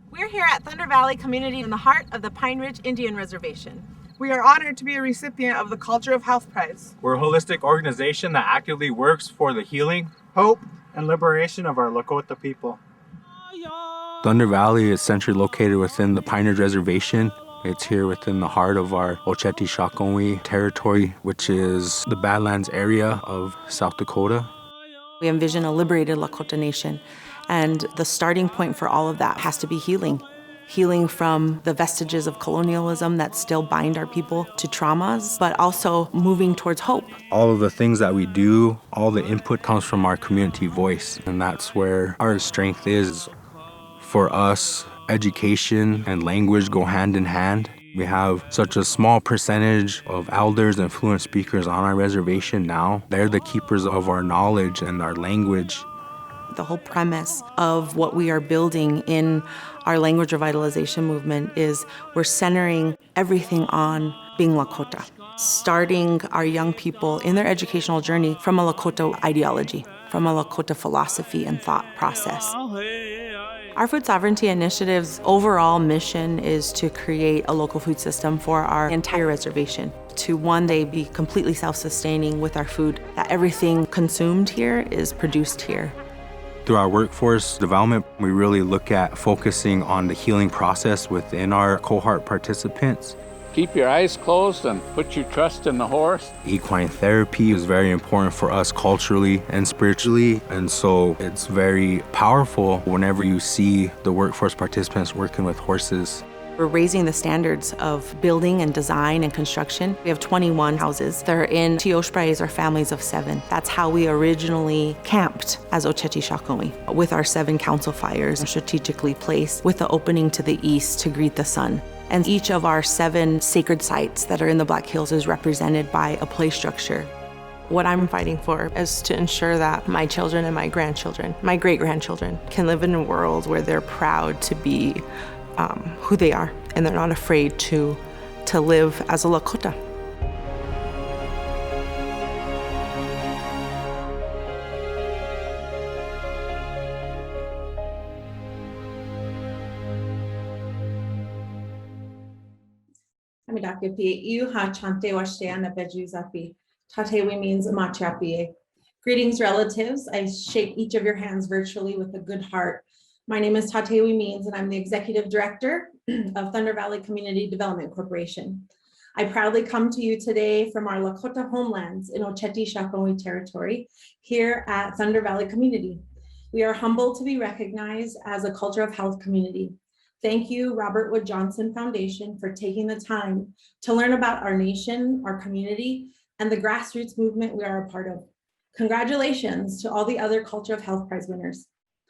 We're here at Thunder Valley Community in the heart of the Pine Ridge Indian Reservation. We are honored to be a recipient of the Culture of Health Prize. We're a holistic organization that actively works for the healing, hope, and liberation of our Lakota people. Thunder Valley is centrally located within the Pine Ridge Reservation. It's here within the heart of our Oceti-Sakowin territory, which is the Badlands area of South Dakota. We envision a liberated Lakota nation, and the starting point for all of that has to be healing. Healing from the vestiges of colonialism that still bind our people to traumas, but also moving towards hope. All of the things that we do, all the input comes from our community voice, and that's where our strength is. For us, education and language go hand in hand. We have such a small percentage of elders and fluent speakers on our reservation now. They're the keepers of our knowledge and our language. The whole premise of what we are building in our language revitalization movement is we're centering everything on being Lakota, starting our young people in their educational journey from a Lakota ideology, from a Lakota philosophy and thought process. Our Food Sovereignty Initiative's overall mission is to create a local food system for our entire reservation. To one day be completely self-sustaining with our food, that everything consumed here is produced here. Through our workforce development, we really look at focusing on the healing process within our cohort participants. Keep your eyes closed and put your trust in the horse. Equine therapy is very important for us culturally and spiritually, and so it's very powerful whenever you see the workforce participants working with horses. We're raising the standards of building and design and construction. We have 21 houses. They're in Tioshpraes, or families of 7. That's how we originally camped as Oceti-Sakowin, with our 7 council fires strategically placed with the opening to the east to greet the sun. And each of our 7 sacred sites that are in the Black Hills is represented by a play structure. What I'm fighting for is to ensure that my children and my grandchildren, my great-grandchildren, can live in a world where they're proud to be who they are, and they're not afraid to live as a Lakota. Greetings, relatives. I shake each of your hands virtually with a good heart. My name is Tatewi Means, and I'm the Executive Director of Thunder Valley Community Development Corporation. I proudly come to you today from our Lakota homelands in Oceti-Sakowin territory here at Thunder Valley Community. We are humbled to be recognized as a culture of health community. Thank you, Robert Wood Johnson Foundation, for taking the time to learn about our nation, our community, and the grassroots movement we are a part of. Congratulations to all the other Culture of Health Prize winners.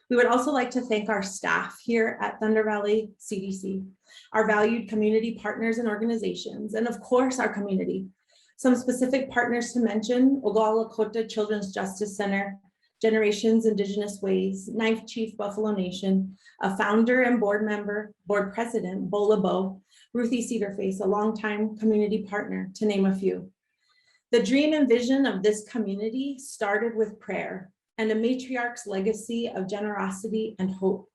We would also like to thank our staff here at Thunder Valley CDC, our valued community partners and organizations, and of course, our community. Some specific partners to mention: Oglala Lakota Children's Justice Center, Generations Indigenous Ways, Knife Chief Buffalo Nation, a founder and board member, board president, Bola Bo, Ruthie Cedarface, a longtime community partner, to name a few. The dream and vision of this community started with prayer and a matriarch's legacy of generosity and hope.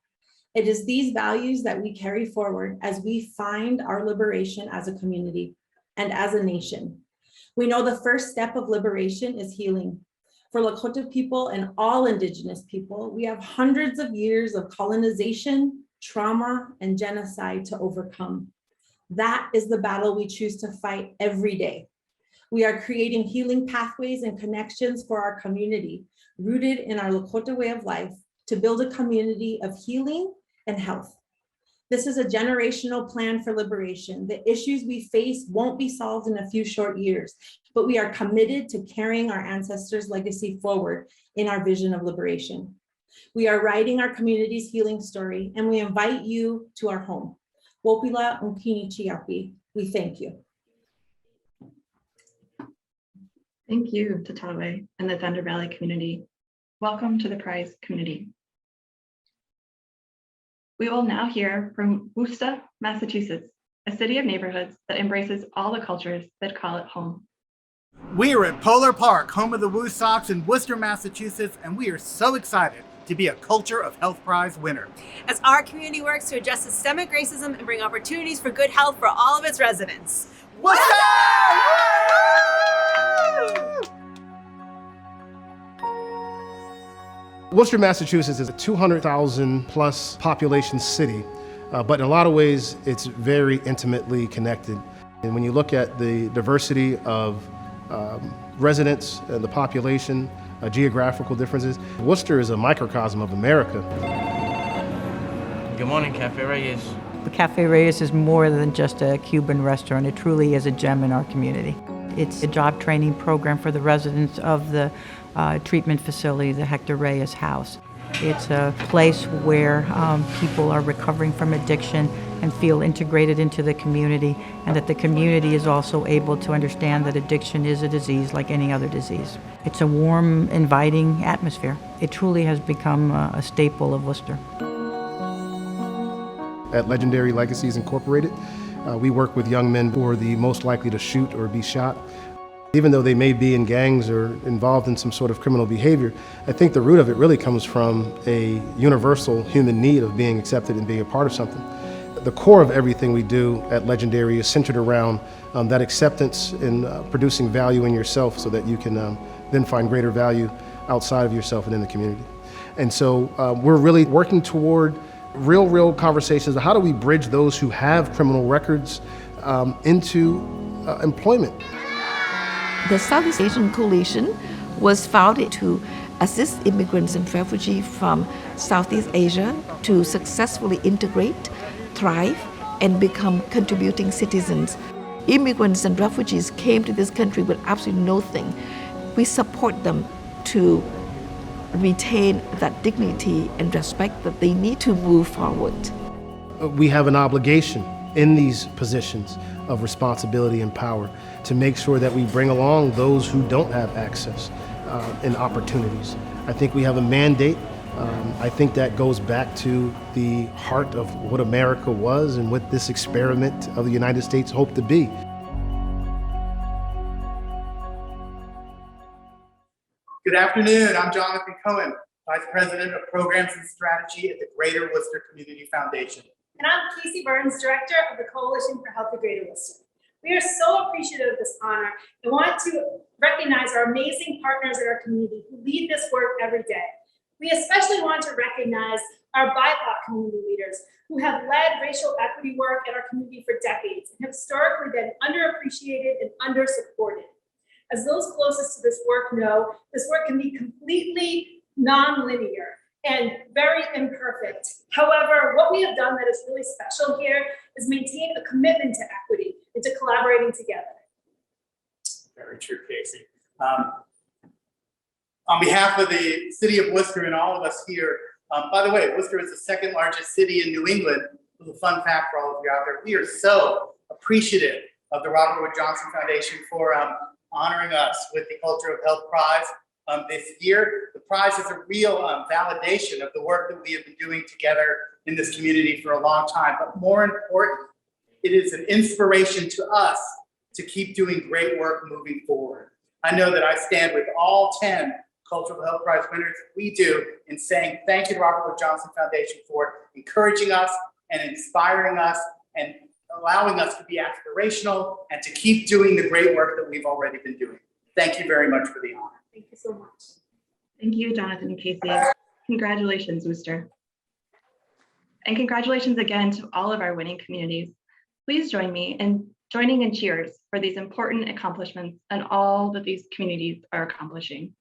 It is these values that we carry forward as we find our liberation as a community and as a nation. We know the first step of liberation is healing. For Lakota people and all Indigenous people, we have hundreds of years of colonization, trauma, and genocide to overcome. That is the battle we choose to fight every day. We are creating healing pathways and connections for our community, rooted in our Lakota way of life, to build a community of healing and health. This is a generational plan for liberation. The issues we face won't be solved in a few short years, but we are committed to carrying our ancestors' legacy forward in our vision of liberation. We are writing our community's healing story, and we invite you to our home. Wopila Unkini Chiapi, we thank you. Thank you, Tatawe and the Thunder Valley community. Welcome to the prize community. We will now hear from Worcester, Massachusetts, a city of neighborhoods that embraces all the cultures that call it home. We are at Polar Park, home of the Woo Sox in Worcester, Massachusetts, and we are so excited to be a Culture of Health Prize winner. As our community works to address systemic racism and bring opportunities for good health for all of its residents. Worcester! Worcester, Massachusetts is a 200,000 plus population city, but in a lot of ways it's very intimately connected. And when you look at the diversity of residents and the population, geographical differences, Worcester is a microcosm of America. Good morning, Cafe Reyes. The Cafe Reyes is more than just a Cuban restaurant. It truly is a gem in our community. It's a job training program for the residents of the treatment facility, the Hector Reyes House. It's a place where people are recovering from addiction and feel integrated into the community, and that the community is also able to understand that addiction is a disease like any other disease. It's a warm, inviting atmosphere. It truly has become a staple of Worcester. At Legendary Legacies Incorporated, we work with young men who are the most likely to shoot or be shot. Even though they may be in gangs or involved in some sort of criminal behavior, I think the root of it really comes from a universal human need of being accepted and being a part of something. The core of everything we do at Legendary is centered around that acceptance and producing value in yourself so that you can then find greater value outside of yourself and in the community. And so we're really working toward real conversations of how do we bridge those who have criminal records into employment. The Southeast Asian Coalition was founded to assist immigrants and refugees from Southeast Asia to successfully integrate, thrive, and become contributing citizens. Immigrants and refugees came to this country with absolutely nothing. We support them to retain that dignity and respect that they need to move forward. We have an obligation in these positions of responsibility and power to make sure that we bring along those who don't have access and opportunities. I think we have a mandate. I think that goes back to the heart of what America was and what this experiment of the United States hoped to be. Good afternoon, I'm Jonathan Cohen, Vice President of Programs and Strategy at the Greater Worcester Community Foundation. And I'm Casey Burns, Director of the Coalition for Healthy Greater Worcester. We are so appreciative of this honor and want to recognize our amazing partners in our community who lead this work every day. We especially want to recognize our BIPOC community leaders who have led racial equity work in our community for decades and have historically been underappreciated and undersupported. As those closest to this work know, this work can be completely non-linear and very imperfect. However, what we have done that is really special here is maintain a commitment to equity and to collaborating together. Very true, Casey. On behalf of the City of Worcester and all of us here, by the way, Worcester is the second largest city in New England. A little fun fact for all of you out there. We are so appreciative of the Robert Wood Johnson Foundation for honoring us with the Culture of Health Prize this year. The prize is a real validation of the work that we have been doing together in this community for a long time. But more important, it is an inspiration to us to keep doing great work moving forward. I know that I stand with all 10 Cultural Health Prize winners we do in saying thank you to Robert Wood Johnson Foundation for encouraging us and inspiring us and allowing us to be aspirational and to keep doing the great work that we've already been doing. Thank you very much for the honor. Thank you so much. Thank you, Jonathan and Casey. Congratulations, Worcester. And congratulations again to all of our winning communities. Please join me in joining in cheers for these important accomplishments and all that these communities are accomplishing.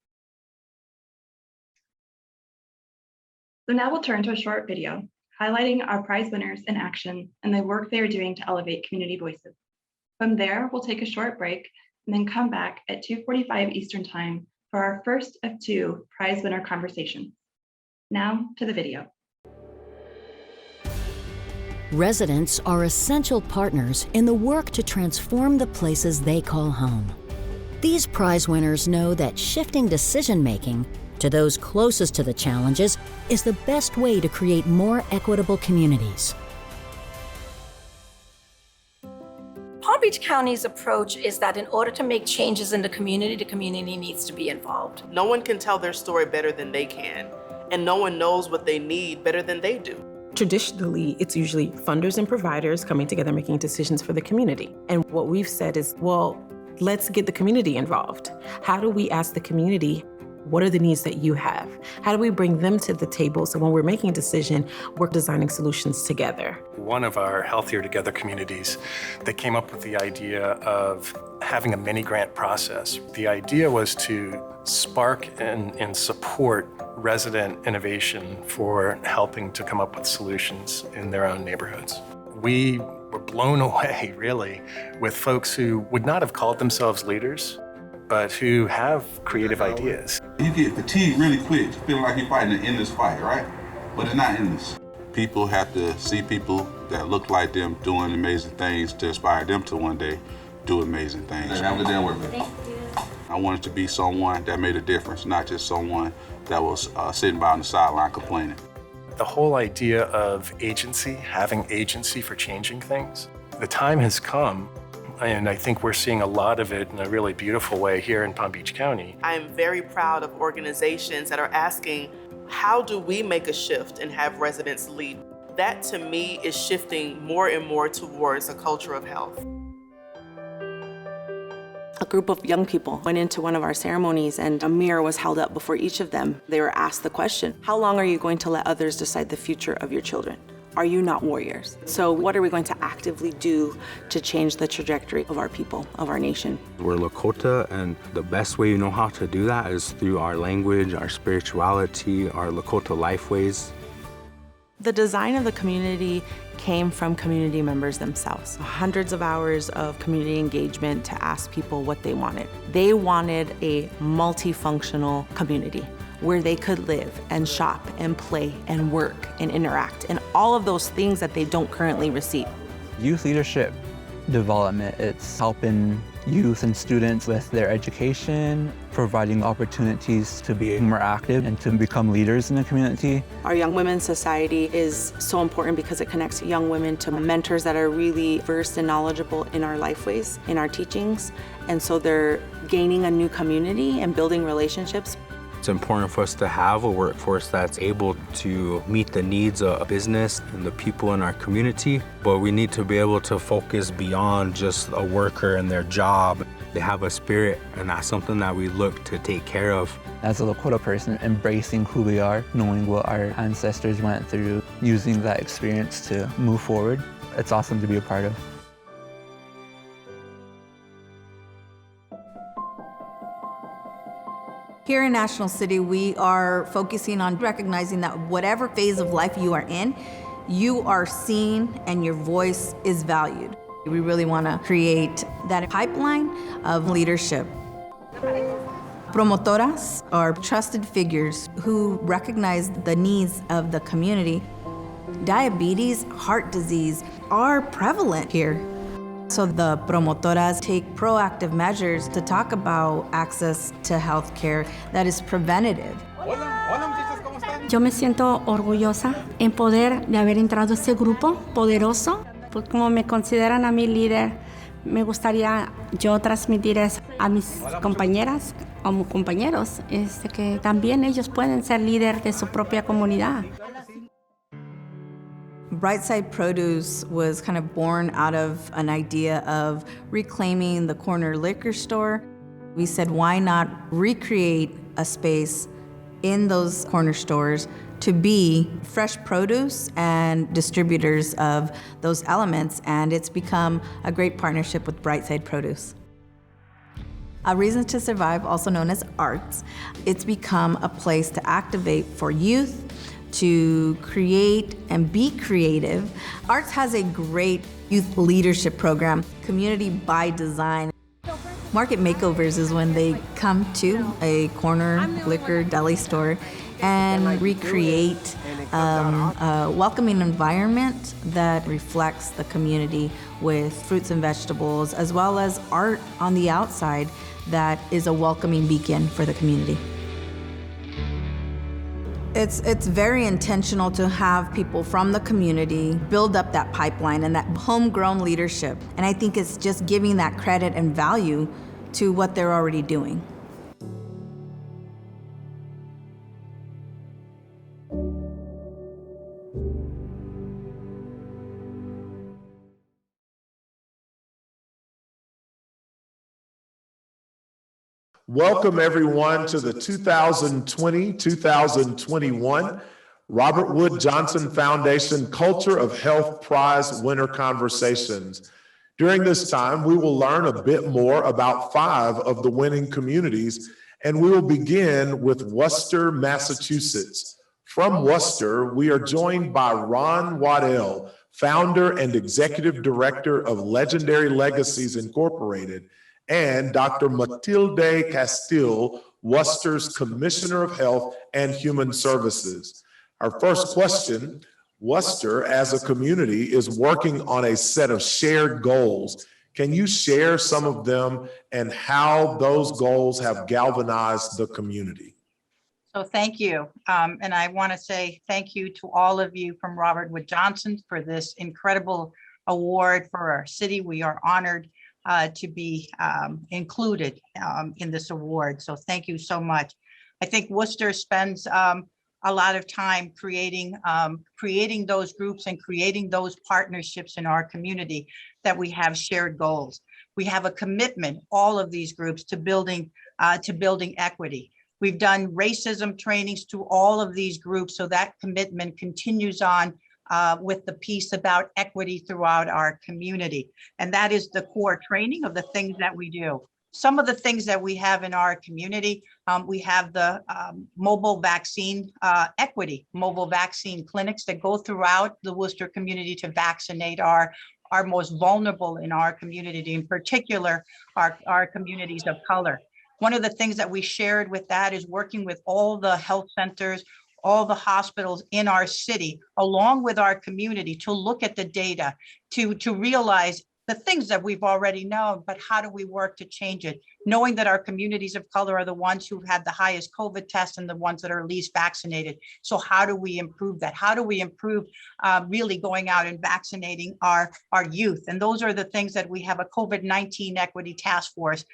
So now we'll turn to a short video highlighting our prize winners in action and the work they are doing to elevate community voices. From there, we'll take a short break and then come back at 2:45 Eastern Time for our first of two prize winner conversations. Now to the video. Residents are essential partners in the work to transform the places they call home. These prize winners know that shifting decision-making to those closest to the challenges is the best way to create more equitable communities. Palm Beach County's approach is that in order to make changes in the community needs to be involved. No one can tell their story better than they can, and no one knows what they need better than they do. Traditionally, it's usually funders and providers coming together making decisions for the community. And what we've said is, well, let's get the community involved. How do we ask the community, what are the needs that you have? How do we bring them to the table so when we're making a decision, we're designing solutions together? One of our Healthier Together communities, they came up with the idea of having a mini grant process. The idea was to spark and support resident innovation for helping to come up with solutions in their own neighborhoods. We were blown away, really, with folks who would not have called themselves leaders, but who have creative ideas. You get fatigued really quick, feeling like you're fighting an endless fight, right? But it's not endless. People have to see people that look like them doing amazing things to inspire them to one day do amazing things. Have a good day, work. Thank you. I wanted to be someone that made a difference, not just someone that was sitting by on the sideline complaining. The whole idea of agency, having agency for changing things, the time has come, and I think we're seeing a lot of it in a really beautiful way here in Palm Beach County. I am very proud of organizations that are asking, how do we make a shift and have residents lead? That to me is shifting more and more towards a culture of health. A group of young people went into one of our ceremonies and a mirror was held up before each of them. They were asked the question, how long are you going to let others decide the future of your children? Are you not warriors? So what are we going to actively do to change the trajectory of our people, of our nation? We're Lakota, and the best way you know how to do that is through our language, our spirituality, our Lakota lifeways. The design of the community came from community members themselves. Hundreds of hours of community engagement to ask people what they wanted. They wanted a multifunctional community where they could live and shop and play and work and interact and all of those things that they don't currently receive. Youth leadership development, it's helping youth and students with their education, providing opportunities to be more active and to become leaders in the community. Our Young Women's Society is so important because it connects young women to mentors that are really versed and knowledgeable in our lifeways, in our teachings, and so they're gaining a new community and building relationships. It's important for us to have a workforce that's able to meet the needs of business and the people in our community, but we need to be able to focus beyond just a worker and their job. They have a spirit, and that's something that we look to take care of. As a Lakota person, embracing who we are, knowing what our ancestors went through, using that experience to move forward, it's awesome to be a part of. Here in National City, we are focusing on recognizing that whatever phase of life you are in, you are seen and your voice is valued. We really want to create that pipeline of leadership. Promotoras are trusted figures who recognize the needs of the community. Diabetes, heart disease are prevalent here. So the promotoras take proactive measures to talk about access to health care that is preventative. Yo me siento orgullosa en poder de haber entrado a este grupo poderoso, pues como me consideran a mi líder, me gustaría yo transmitir eso a mis compañeras o compañeros, que también ellos pueden ser líder de su propia comunidad. Brightside Produce was kind of born out of an idea of reclaiming the corner liquor store. We said, why not recreate a space in those corner stores to be fresh produce and distributors of those elements, and it's become a great partnership with Brightside Produce. Reasons to Survive, also known as ARTS, it's become a place to activate for youth, to create and be creative. ARTS has a great youth leadership program, Community by Design. Market makeovers is when they come to a corner liquor deli store and recreate a welcoming environment that reflects the community with fruits and vegetables, as well as art on the outside that is a welcoming beacon for the community. It's very intentional to have people from the community build up that pipeline and that homegrown leadership. And I think it's just giving that credit and value to what they're already doing. Welcome everyone to the 2020-2021 Robert Wood Johnson Foundation Culture of Health Prize Winner Conversations. During this time, we will learn a bit more about 5 of the winning communities, and we will begin with Worcester, Massachusetts. From Worcester, we are joined by Ron Waddell, founder and executive director of Legendary Legacies Incorporated, and Dr. Matilde Castile, Worcester's Commissioner of Health and Human Services. Our first question, Worcester as a community is working on a set of shared goals. Can you share some of them and how those goals have galvanized the community? So thank you. And I want to say thank you to all of you from Robert Wood Johnson for this incredible award for our city. We are honored to be included in this award. So thank you so much. I think Worcester spends a lot of time creating those groups and creating those partnerships in our community that we have shared goals. We have a commitment, all of these groups, to building equity. We've done racism trainings to all of these groups, so that commitment continues on with the piece about equity throughout our community. And that is the core training of the things that we do. Some of the things that we have in our community, we have the mobile vaccine equity, mobile vaccine clinics that go throughout the Worcester community to vaccinate our most vulnerable in our community, in particular, our communities of color. One of the things that we shared with that is working with all the health centers, all the hospitals in our city, along with our community, to look at the data, to realize the things that we've already known, but how do we work to change it? Knowing that our communities of color are the ones who had the highest COVID tests and the ones that are least vaccinated. So how do we improve that? How do we improve really going out and vaccinating our youth? And those are the things that we have a COVID-19 equity task force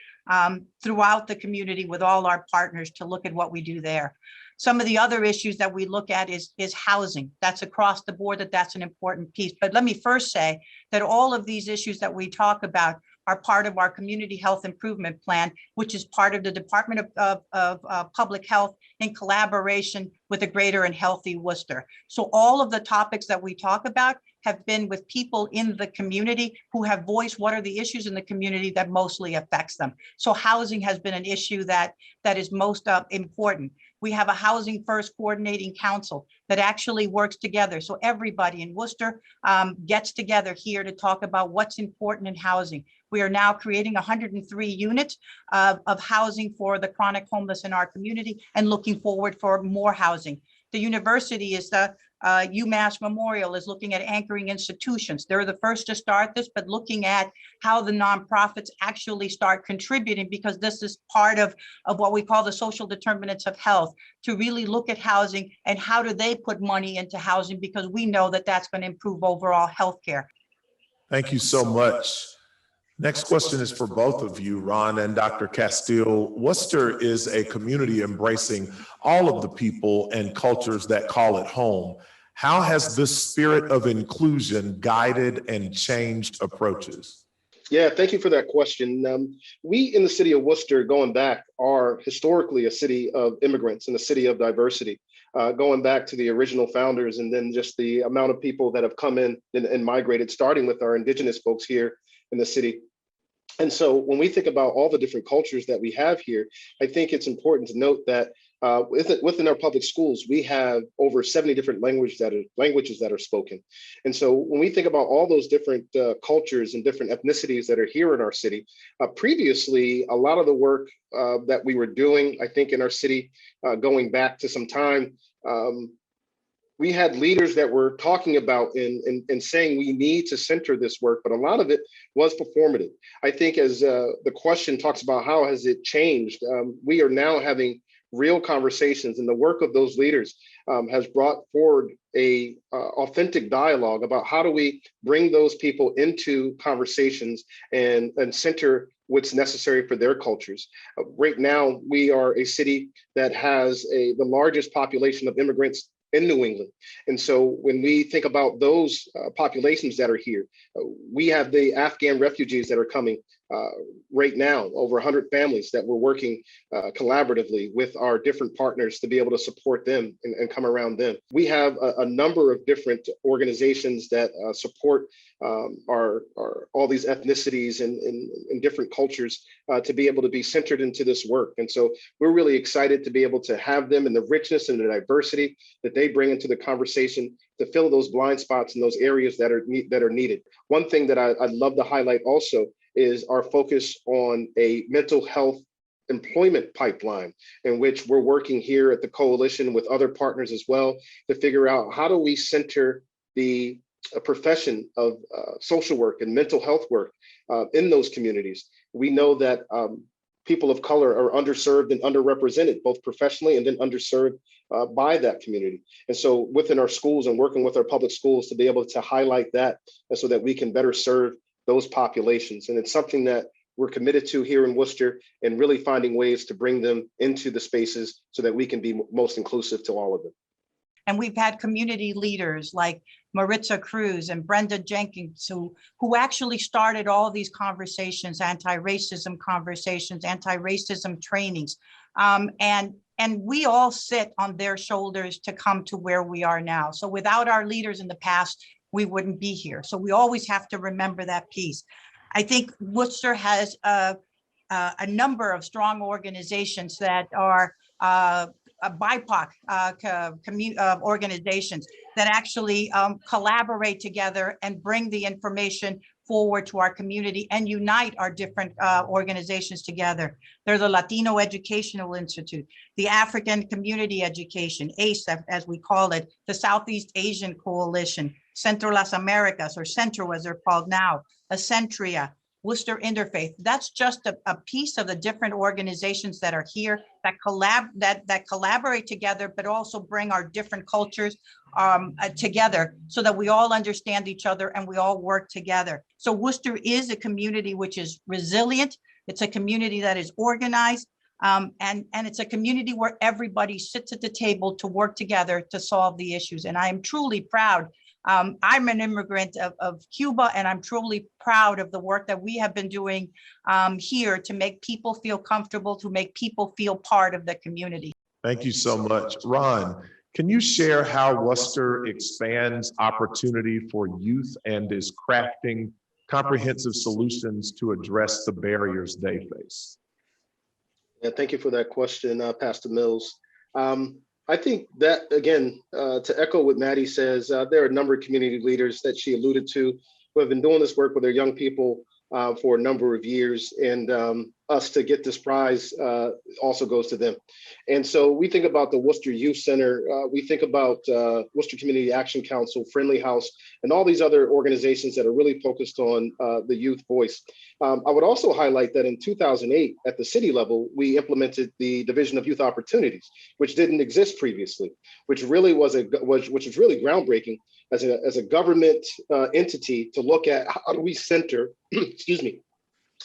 throughout the community with all our partners to look at what we do there. Some of the other issues that we look at is housing. That's across the board, that's an important piece. But let me first say that all of these issues that we talk about are part of our community health improvement plan, which is part of the Department of Public Health in collaboration with the Greater and Healthy Worcester. So all of the topics that we talk about have been with people in the community who have voiced what are the issues in the community that mostly affects them. So housing has been an issue that is most important. We have a Housing First Coordinating Council that actually works together. So everybody in Worcester gets together here to talk about what's important in housing. We are now creating 103 units of housing for the chronic homeless in our community and looking forward for more housing. The university is the UMass Memorial is looking at anchoring institutions. They're the first to start this, but looking at how the nonprofits actually start contributing, because this is part of what we call the social determinants of health, to really look at housing and how do they put money into housing, because we know that that's going to improve overall health care. Thank you so much. Next question is for both of you, Ron and Dr. Castile. Worcester is a community embracing all of the people and cultures that call it home. How has this spirit of inclusion guided and changed approaches? Yeah, thank you for that question. We in the city of Worcester, going back, are historically a city of immigrants and a city of diversity. Going back to the original founders, and then just the amount of people that have come in and migrated, starting with our indigenous folks here in the city. And so when we think about all the different cultures that we have here, I think it's important to note that within our public schools, we have over 70 different languages that are spoken. And so when we think about all those different cultures and different ethnicities that are here in our city, previously, a lot of the work that we were doing, I think, in our city, going back to some time, we had leaders that were talking about and saying we need to center this work, but a lot of it was performative. I think as the question talks about how has it changed, we are now having real conversations, and the work of those leaders has brought forward a authentic dialogue about how do we bring those people into conversations and center what's necessary for their cultures. Right now, we are a city that has the largest population of immigrants in New England. And so when we think about those populations that are here, we have the Afghan refugees that are coming right now, over 100 families that we're working collaboratively with our different partners to be able to support them and come around them. We have a number of different organizations that support all these ethnicities and different cultures to be able to be centered into this work. And so we're really excited to be able to have them in the richness and the diversity that they bring into the conversation to fill those blind spots in those areas that are needed. One thing that I'd love to highlight also is our focus on a mental health employment pipeline, in which we're working here at the coalition with other partners as well to figure out how do we center the profession of social work and mental health work in those communities. We know that people of color are underserved and underrepresented, both professionally and then underserved by that community. And so within our schools and working with our public schools to be able to highlight that, and so that we can better serve those populations. And it's something that we're committed to here in Worcester, and really finding ways to bring them into the spaces so that we can be most inclusive to all of them. And we've had community leaders like Maritza Cruz and Brenda Jenkins, who actually started all of these conversations, anti-racism conversations, anti-racism trainings. And we all sit on their shoulders to come to where we are now. So without our leaders in the past, we wouldn't be here. So we always have to remember that piece. I think Worcester has a number of strong organizations that are BIPOC organizations that actually collaborate together and bring the information forward to our community and unite our different organizations together. They're the Latino Educational Institute, the African Community Education, ACE as we call it, the Southeast Asian Coalition, Centro Las Americas, or Centro as they're called now, Accentria, Worcester Interfaith. That's just a piece of the different organizations that are here that collaborate together, but also bring our different cultures together so that we all understand each other and we all work together. So Worcester is a community which is resilient. It's a community that is organized, and it's a community where everybody sits at the table to work together to solve the issues. And I am truly proud. I'm an immigrant of Cuba, and I'm truly proud of the work that we have been doing here to make people feel comfortable, to make people feel part of the community. Thank you so much. Ron, can you share how Worcester expands opportunity for youth and is crafting comprehensive solutions to address the barriers they face? Yeah, thank you for that question, Pastor Mills. I think that, again, to echo what Maddie says, there are a number of community leaders that she alluded to who have been doing this work with their young people for a number of years, and us to get this prize also goes to them. And so we think about the Worcester Youth Center, we think about Worcester Community Action Council, Friendly House, and all these other organizations that are really focused on the youth voice. I would also highlight that in 2008, at the city level, we implemented the Division of Youth Opportunities, which didn't exist previously, which really was really groundbreaking as a government entity to look at how do we center, excuse me,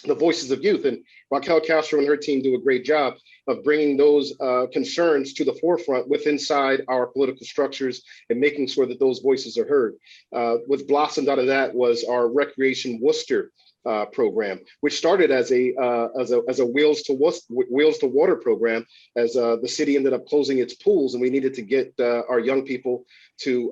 the voices of youth. And Raquel Castro and her team do a great job of bringing those concerns to the forefront inside our political structures and making sure that those voices are heard. What blossomed out of that was our Recreation Worcester program, which started as a Wheels to Water program, as the city ended up closing its pools, and we needed to get our young people to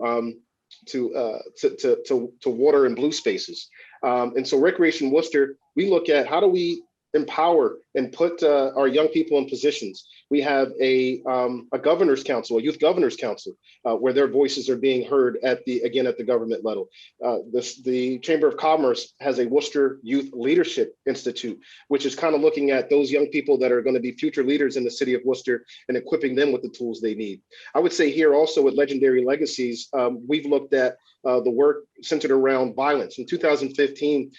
water in blue spaces. And so Recreation Worcester, we look at how do we empower and put our young people in positions. We have a governor's council, a youth governor's council, where their voices are being heard at the government level. The Chamber of Commerce has a Worcester Youth Leadership Institute, which is kind of looking at those young people that are going to be future leaders in the city of Worcester and equipping them with the tools they need. I would say here also at Legendary Legacies, we've looked at the work centered around violence. In 2015,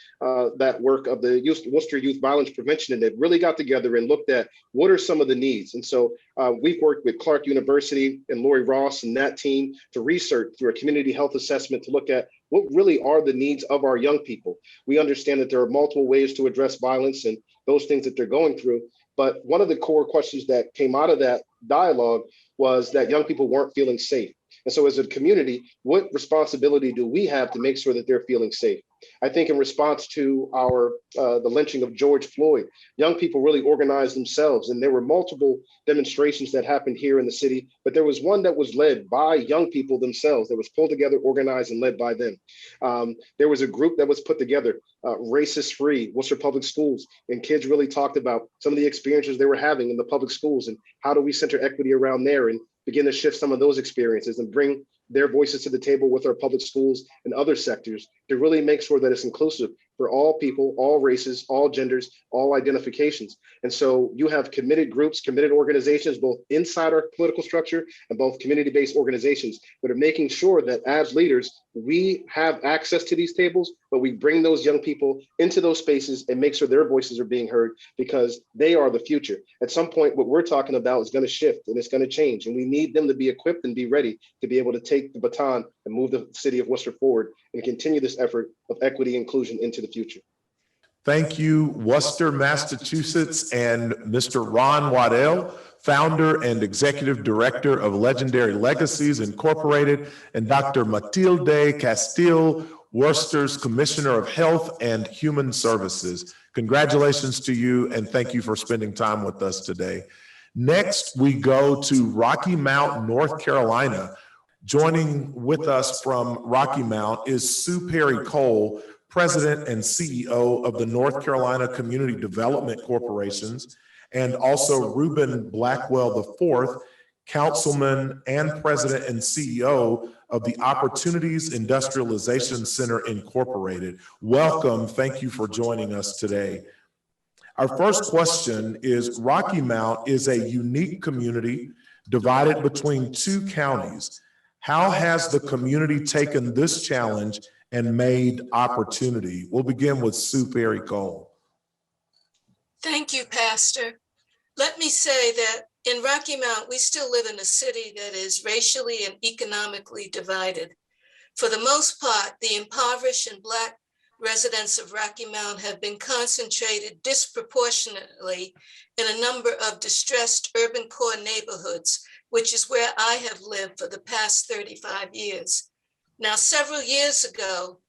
that work of the Worcester Youth Violence Prevention, and they really got together and looked at what are some of the needs. And And so we've worked with Clark University and Lori Ross and that team to research through a community health assessment to look at what really are the needs of our young people. We understand that there are multiple ways to address violence and those things that they're going through. But one of the core questions that came out of that dialogue was that young people weren't feeling safe. And so as a community, what responsibility do we have to make sure that they're feeling safe? I think in response to the lynching of George Floyd, young people really organized themselves, and there were multiple demonstrations that happened here in the city, but there was one that was led by young people themselves, that was pulled together, organized, and led by them. There was a group that was put together, Racist Free, Worcester Public Schools, and kids really talked about some of the experiences they were having in the public schools and how do we center equity around there and begin to shift some of those experiences and bring their voices to the table with our public schools and other sectors to really make sure that it's inclusive for all people, all races, all genders, all identifications. And so you have committed groups, committed organizations, both inside our political structure and both community-based organizations that are making sure that as leaders, we have access to these tables, but we bring those young people into those spaces and make sure their voices are being heard because they are the future. At some point, what we're talking about is going to shift and it's going to change. And we need them to be equipped and be ready to be able to take the baton and move the city of Worcester forward and continue this effort of equity inclusion into the future. Thank you, Worcester, Massachusetts, and Mr. Ron Waddell, founder and executive director of Legendary Legacies Incorporated, and Dr. Matilde Castile, Worcester's Commissioner of Health and Human Services. Congratulations to you, and thank you for spending time with us today. Next, we go to Rocky Mount, North Carolina. Joining with us from Rocky Mount is Sue Perry Cole, President and CEO of the North Carolina Community Development Corporations, and also Reuben Blackwell IV, Councilman and President and CEO of the Opportunities Industrialization Center Incorporated. Welcome. Thank you for joining us today. Our first question is, Rocky Mount is a unique community divided between two counties. How has the community taken this challenge and made opportunity? We'll begin with Sue Perry Cole. Thank you, Pastor. Let me say that in Rocky Mount, we still live in a city that is racially and economically divided. For the most part, the impoverished and Black residents of Rocky Mount have been concentrated disproportionately in a number of distressed urban core neighborhoods, which is where I have lived for the past 35 years. Now, several years ago,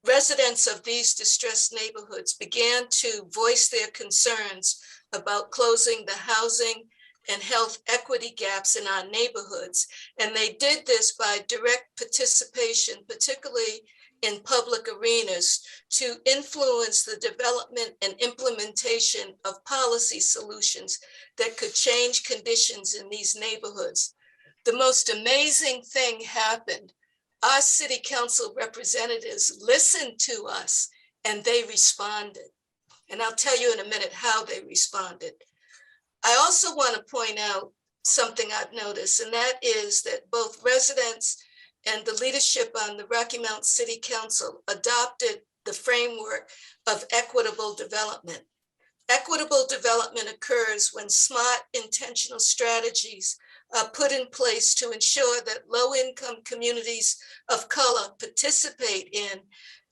residents of these distressed neighborhoods began to voice their concerns about closing the housing and health equity gaps in our neighborhoods. And they did this by direct participation, particularly in public arenas, to influence the development and implementation of policy solutions that could change conditions in these neighborhoods. The most amazing thing happened. Our city council representatives listened to us and they responded. And I'll tell you in a minute how they responded. I also want to point out something I've noticed, and that is that both residents and the leadership on the Rocky Mount City Council adopted the framework of equitable development. Equitable development occurs when smart, intentional strategies are put in place to ensure that low-income communities of color participate in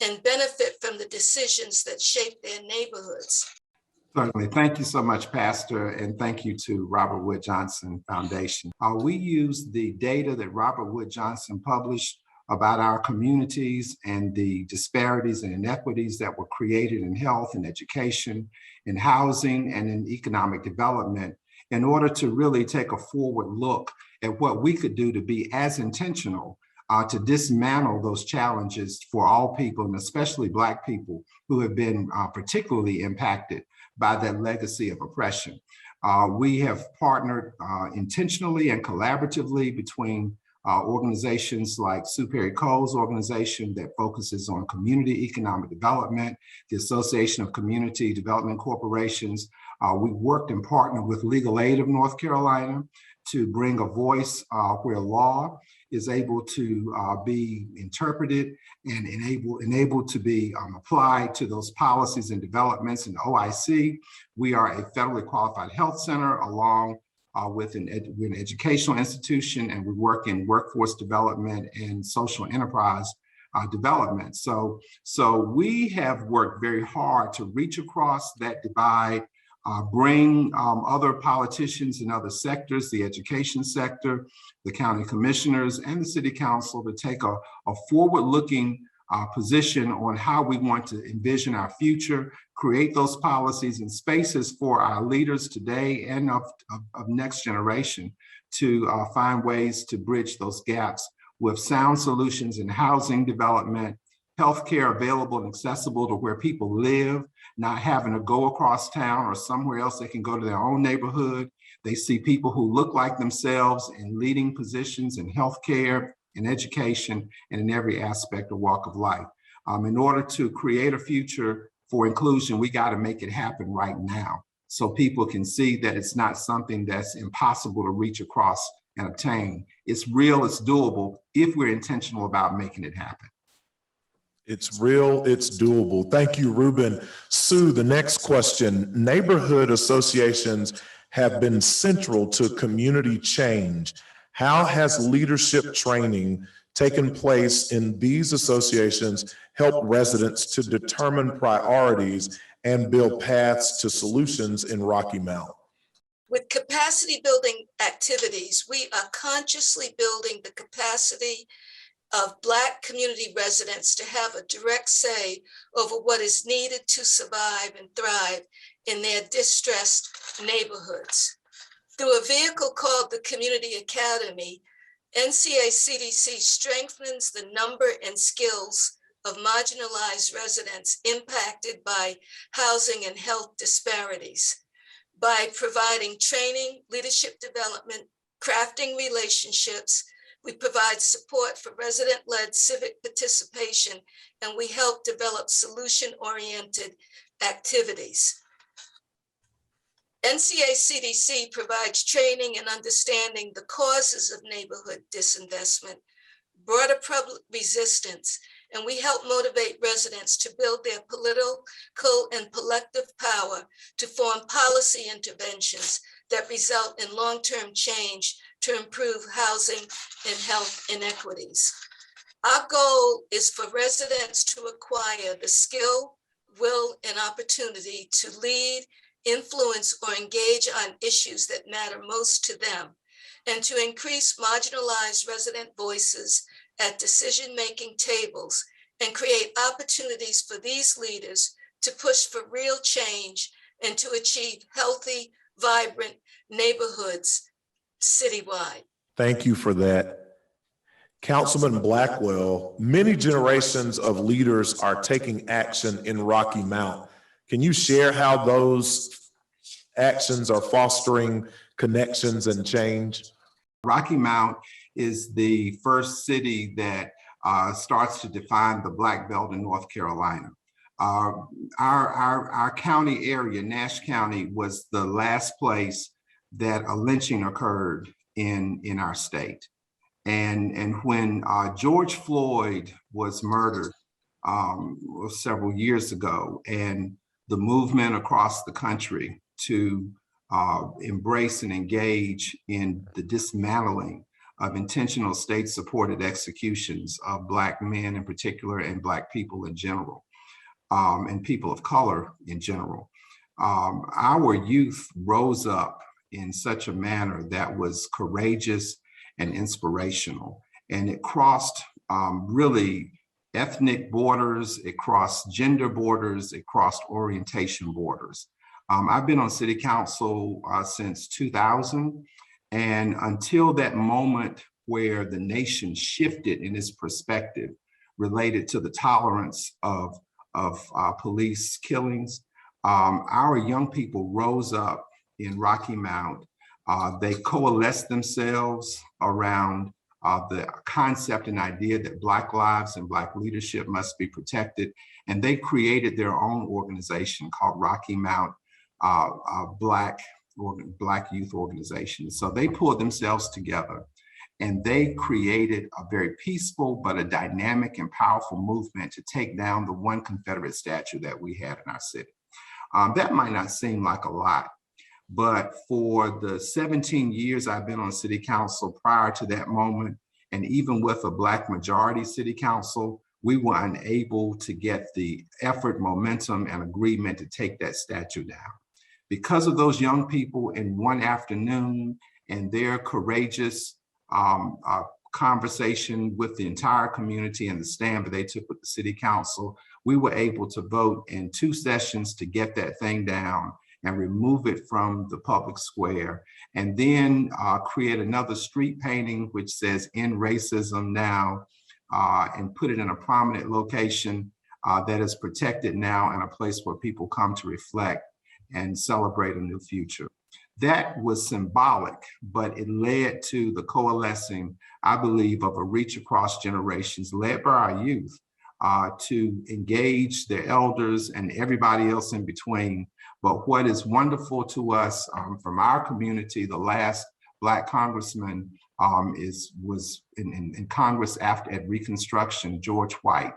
and benefit from the decisions that shape their neighborhoods. Certainly. Thank you so much, Pastor, and thank you to Robert Wood Johnson Foundation. We use the data that Robert Wood Johnson published about our communities and the disparities and inequities that were created in health and education, in housing, and in economic development in order to really take a forward look at what we could do to be as intentional to dismantle those challenges for all people, and especially Black people who have been particularly impacted by that legacy of oppression. We have partnered intentionally and collaboratively between organizations like Sue Perry Cole's organization that focuses on community economic development, the Association of Community Development Corporations. We worked and partnered with Legal Aid of North Carolina to bring a voice where law is able to be interpreted and enabled to be applied to those policies and developments. In OIC, we are a federally qualified health center along with we're an educational institution, and we work in workforce development and social enterprise development. So we have worked very hard to reach across that divide, bring other politicians in other sectors, the education sector, the county commissioners, and the city council to take a forward-looking position on how we want to envision our future, create those policies and spaces for our leaders today and of next generation to find ways to bridge those gaps with sound solutions in housing development, healthcare available and accessible to where people live, not having to go across town or somewhere else. They can go to their own neighborhood. They see people who look like themselves in leading positions in healthcare, in education, and in every aspect or walk of life. In order to create a future for inclusion, we got to make it happen right now so people can see that it's not something that's impossible to reach across and obtain. It's real, it's doable if we're intentional about making it happen. It's real, it's doable. Thank you, Ruben. Sue, the next question. Neighborhood associations have been central to community change. How has leadership training taken place in these associations help residents to determine priorities and build paths to solutions in Rocky Mount? With capacity building activities, we are consciously building the capacity of Black community residents to have a direct say over what is needed to survive and thrive in their distressed neighborhoods. Through a vehicle called the Community Academy, NCACDC strengthens the number and skills of marginalized residents impacted by housing and health disparities by providing training, leadership development, crafting relationships. We provide support for resident-led civic participation, and we help develop solution-oriented activities. NCACDC provides training and understanding the causes of neighborhood disinvestment, broader public resistance, and we help motivate residents to build their political and collective power to form policy interventions that result in long-term change to improve housing and health inequities. Our goal is for residents to acquire the skill, will, and opportunity to lead, influence, or engage on issues that matter most to them, and to increase marginalized resident voices at decision-making tables and create opportunities for these leaders to push for real change and to achieve healthy, vibrant neighborhoods citywide. Thank you for that. Councilman Blackwell, many generations of leaders are taking action in Rocky Mount. Can you share how those actions are fostering connections and change? Rocky Mount is the first city that starts to define the Black Belt in North Carolina. Our county area, Nash County, was the last place that a lynching occurred in our state. And when George Floyd was murdered several years ago, and the movement across the country to embrace and engage in the dismantling of intentional state-supported executions of Black men in particular and Black people in general, and people of color in general. Our youth rose up in such a manner that was courageous and inspirational. And it crossed really ethnic borders, it crossed gender borders, it crossed orientation borders. I've been on city council since 2000. And until that moment where the nation shifted in its perspective related to the tolerance of police killings, our young people rose up in Rocky Mount. They coalesced themselves around the concept and idea that Black lives and Black leadership must be protected. And they created their own organization called Rocky Mount Black Youth Organization. So they pulled themselves together And they created a very peaceful but a dynamic and powerful movement to take down the one Confederate statue that we had in our city. That might not seem like a lot, but for the 17 years I've been on city council prior to that moment, and even with a Black majority city council, we were unable to get the effort, momentum, and agreement to take that statue down. Because of those young people in one afternoon and their courageous conversation with the entire community and the stand that they took with the city council, we were able to vote in 2 sessions to get that thing down and remove it from the public square, and then create another street painting which says "End Racism Now," and put it in a prominent location that is protected now and a place where people come to reflect and celebrate a new future. That was symbolic, but it led to the coalescing, I believe, of a reach across generations led by our youth to engage their elders and everybody else in between. But what is wonderful to us from our community, the last Black congressman was in Congress at Reconstruction, George White,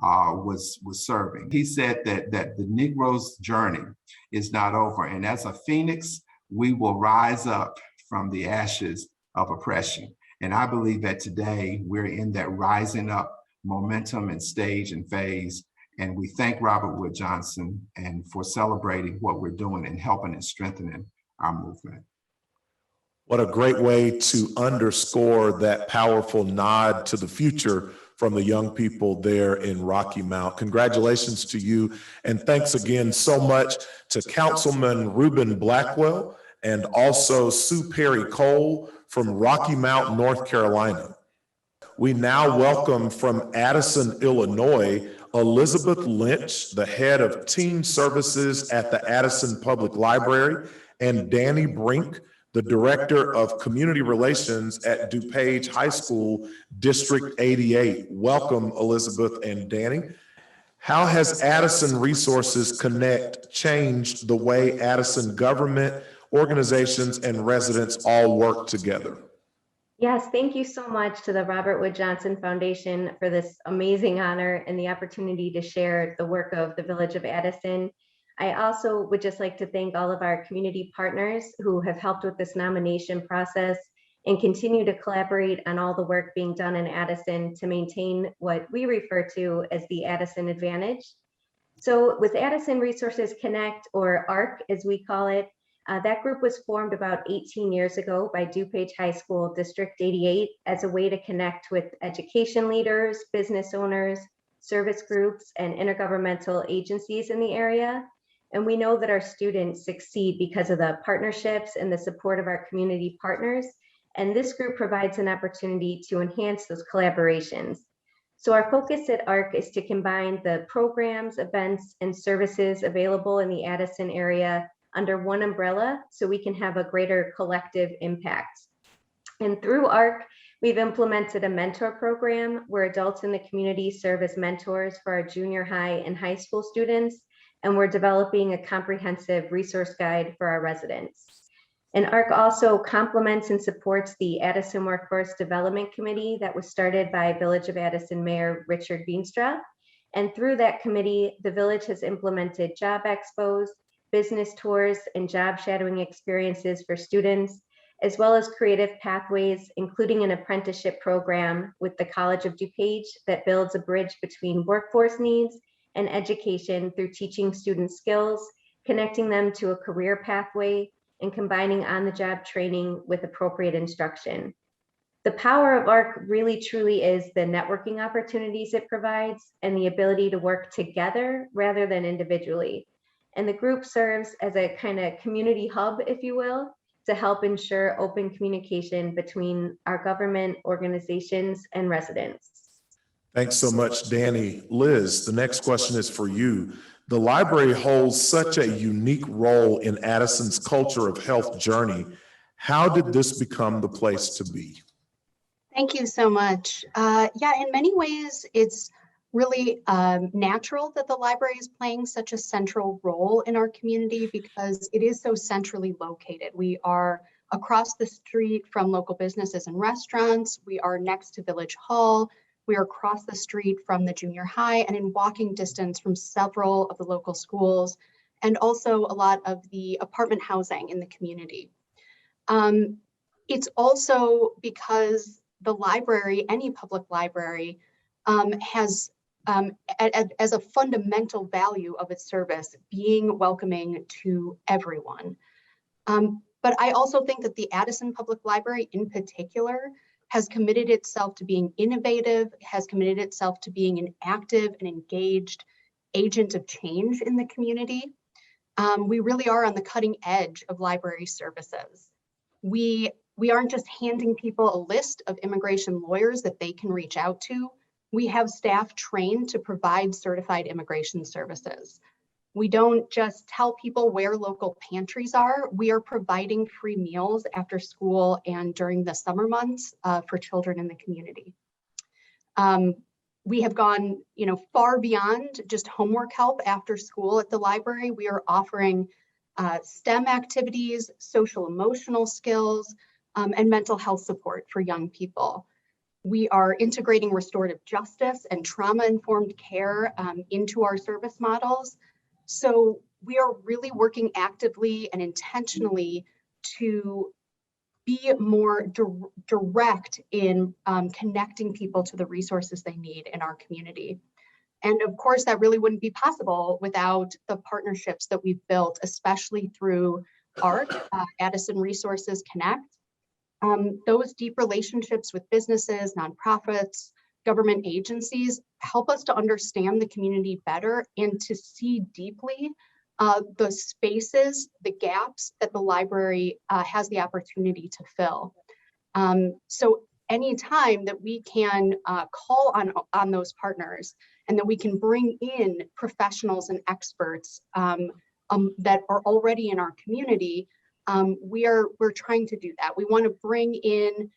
was serving. He said that the Negro's journey is not over, and as a phoenix, we will rise up from the ashes of oppression. And I believe that today we're in that rising up momentum and stage and phase. And we thank Robert Wood Johnson and for celebrating what we're doing and helping and strengthening our movement. What a great way to underscore that powerful nod to the future from the young people there in Rocky Mount. Congratulations to you. And thanks again so much to Councilman Reuben Blackwell and also Sue Perry Cole from Rocky Mount, North Carolina. We now welcome from Addison, Illinois, Elizabeth Lynch, the head of Teen Services at the Addison Public Library, and Danny Brink, the Director of Community Relations at DuPage High School, District 88. Welcome, Elizabeth and Danny. How has Addison Resources Connect changed the way Addison government, organizations, and residents all work together? Yes, thank you so much to the Robert Wood Johnson Foundation for this amazing honor and the opportunity to share the work of the Village of Addison. I also would just like to thank all of our community partners who have helped with this nomination process and continue to collaborate on all the work being done in Addison to maintain what we refer to as the Addison Advantage. So with Addison Resources Connect, or ARC as we call it, that group was formed about 18 years ago by DuPage High School, District 88, as a way to connect with education leaders, business owners, service groups, and intergovernmental agencies in the area. And we know that our students succeed because of the partnerships and the support of our community partners. And this group provides an opportunity to enhance those collaborations. So our focus at ARC is to combine the programs, events, and services available in the Addison area under one umbrella so we can have a greater collective impact. And through ARC, we've implemented a mentor program where adults in the community serve as mentors for our junior high and high school students. And we're developing a comprehensive resource guide for our residents. And ARC also complements and supports the Addison Workforce Development Committee that was started by Village of Addison Mayor Richard Veenstra. And through that committee, the village has implemented job expos, business tours, and job shadowing experiences for students, as well as creative pathways, including an apprenticeship program with the College of DuPage that builds a bridge between workforce needs and education through teaching students skills, connecting them to a career pathway, and combining on-the-job training with appropriate instruction. The power of ARC really truly is the networking opportunities it provides and the ability to work together rather than individually. And the group serves as a kind of community hub, if you will, to help ensure open communication between our government, organizations, and residents. Thanks so much, Danny. Liz, the next question is for you. The library holds such a unique role in Addison's culture of health journey. How did this become the place to be? Thank you so much. Yeah, in many ways, it's really natural that the library is playing such a central role in our community because it is so centrally located. We are across the street from local businesses and restaurants. We are next to Village Hall. We are across the street from the junior high and in walking distance from several of the local schools, and also a lot of the apartment housing in the community. It's also because the library, any public library, has as a fundamental value of its service, being welcoming to everyone. But I also think that the Addison Public Library in particular has committed itself to being innovative, has committed itself to being an active and engaged agent of change in the community. We really are on the cutting edge of library services. We aren't just handing people a list of immigration lawyers that they can reach out to. We have staff trained to provide certified immigration services. We don't just tell people where local pantries are. We are providing free meals after school and during the summer months for children in the community. We have gone, far beyond just homework help after school at the library. We are offering STEM activities, social emotional skills, and mental health support for young people. We are integrating restorative justice and trauma-informed care into our service models. So we are really working actively and intentionally to be more direct in connecting people to the resources they need in our community. And of course, that really wouldn't be possible without the partnerships that we've built, especially through ARC, Addison Resources Connect. Those deep relationships with businesses, nonprofits, government agencies help us to understand the community better and to see deeply the spaces, the gaps that the library has the opportunity to fill. So anytime that we can call on those partners and that we can bring in professionals and experts that are already in our community, we're trying to do that. We want to bring in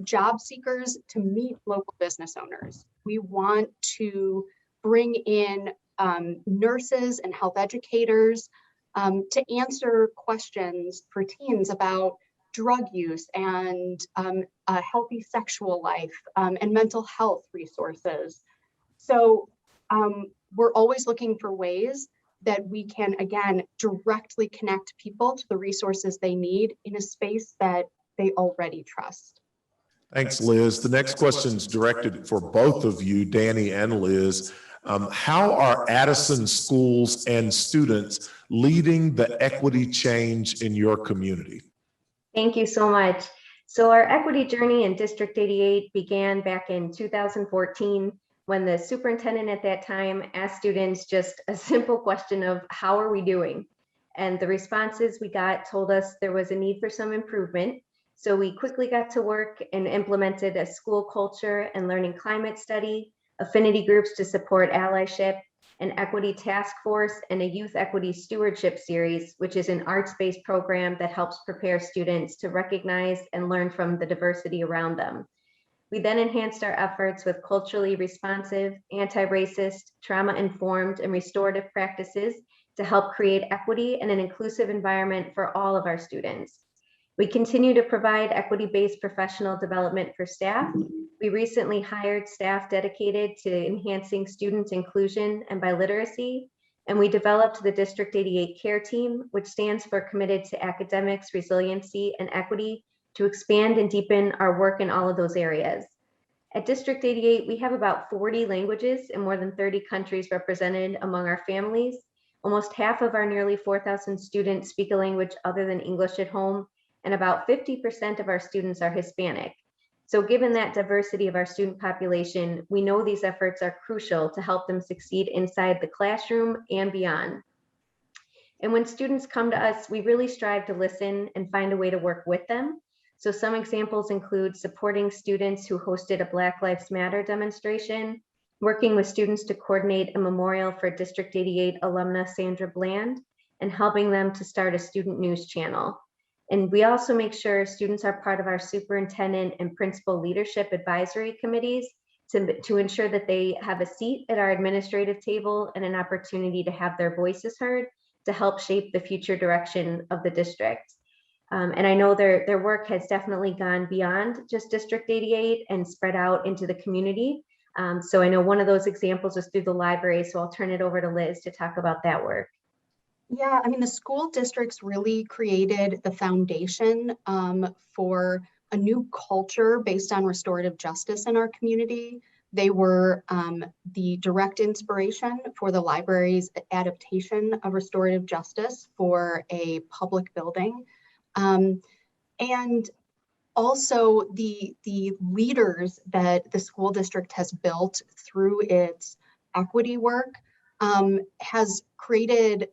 job seekers to meet local business owners. We want to bring in nurses and health educators to answer questions for teens about drug use and a healthy sexual life and mental health resources. So we're always looking for ways that we can, again, directly connect people to the resources they need in a space that they already trust. Thanks, Liz. The next question is directed for both of you, Danny and Liz. How are Addison schools and students leading the equity change in your community? Thank you so much. So our equity journey in District 88 began back in 2014 when the superintendent at that time asked students just a simple question of how are we doing? And the responses we got told us there was a need for some improvement. So we quickly got to work and implemented a school culture and learning climate study, affinity groups to support allyship, an equity task force, and a youth equity stewardship series, which is an arts-based program that helps prepare students to recognize and learn from the diversity around them. We then enhanced our efforts with culturally responsive, anti-racist, trauma-informed, and restorative practices to help create equity and an inclusive environment for all of our students. We continue to provide equity-based professional development for staff. We recently hired staff dedicated to enhancing student inclusion and biliteracy, and we developed the District 88 Care Team, which stands for Committed to Academics, Resiliency, and Equity, to expand and deepen our work in all of those areas. At District 88, we have about 40 languages and more than 30 countries represented among our families. Almost half of our nearly 4,000 students speak a language other than English at home, and about 50% of our students are Hispanic. So given that diversity of our student population, we know these efforts are crucial to help them succeed inside the classroom and beyond. And when students come to us, we really strive to listen and find a way to work with them. So some examples include supporting students who hosted a Black Lives Matter demonstration, working with students to coordinate a memorial for District 88 alumna Sandra Bland, and helping them to start a student news channel. And we also make sure students are part of our superintendent and principal leadership advisory committees to ensure that they have a seat at our administrative table and an opportunity to have their voices heard to help shape the future direction of the district. And I know their work has definitely gone beyond just District 88 and spread out into the community. So I know one of those examples is through the library. So I'll turn it over to Liz to talk about that work. Yeah, I mean, the school districts really created the foundation for a new culture based on restorative justice in our community. They were the direct inspiration for the library's adaptation of restorative justice for a public building. And also the leaders that the school district has built through its equity work has created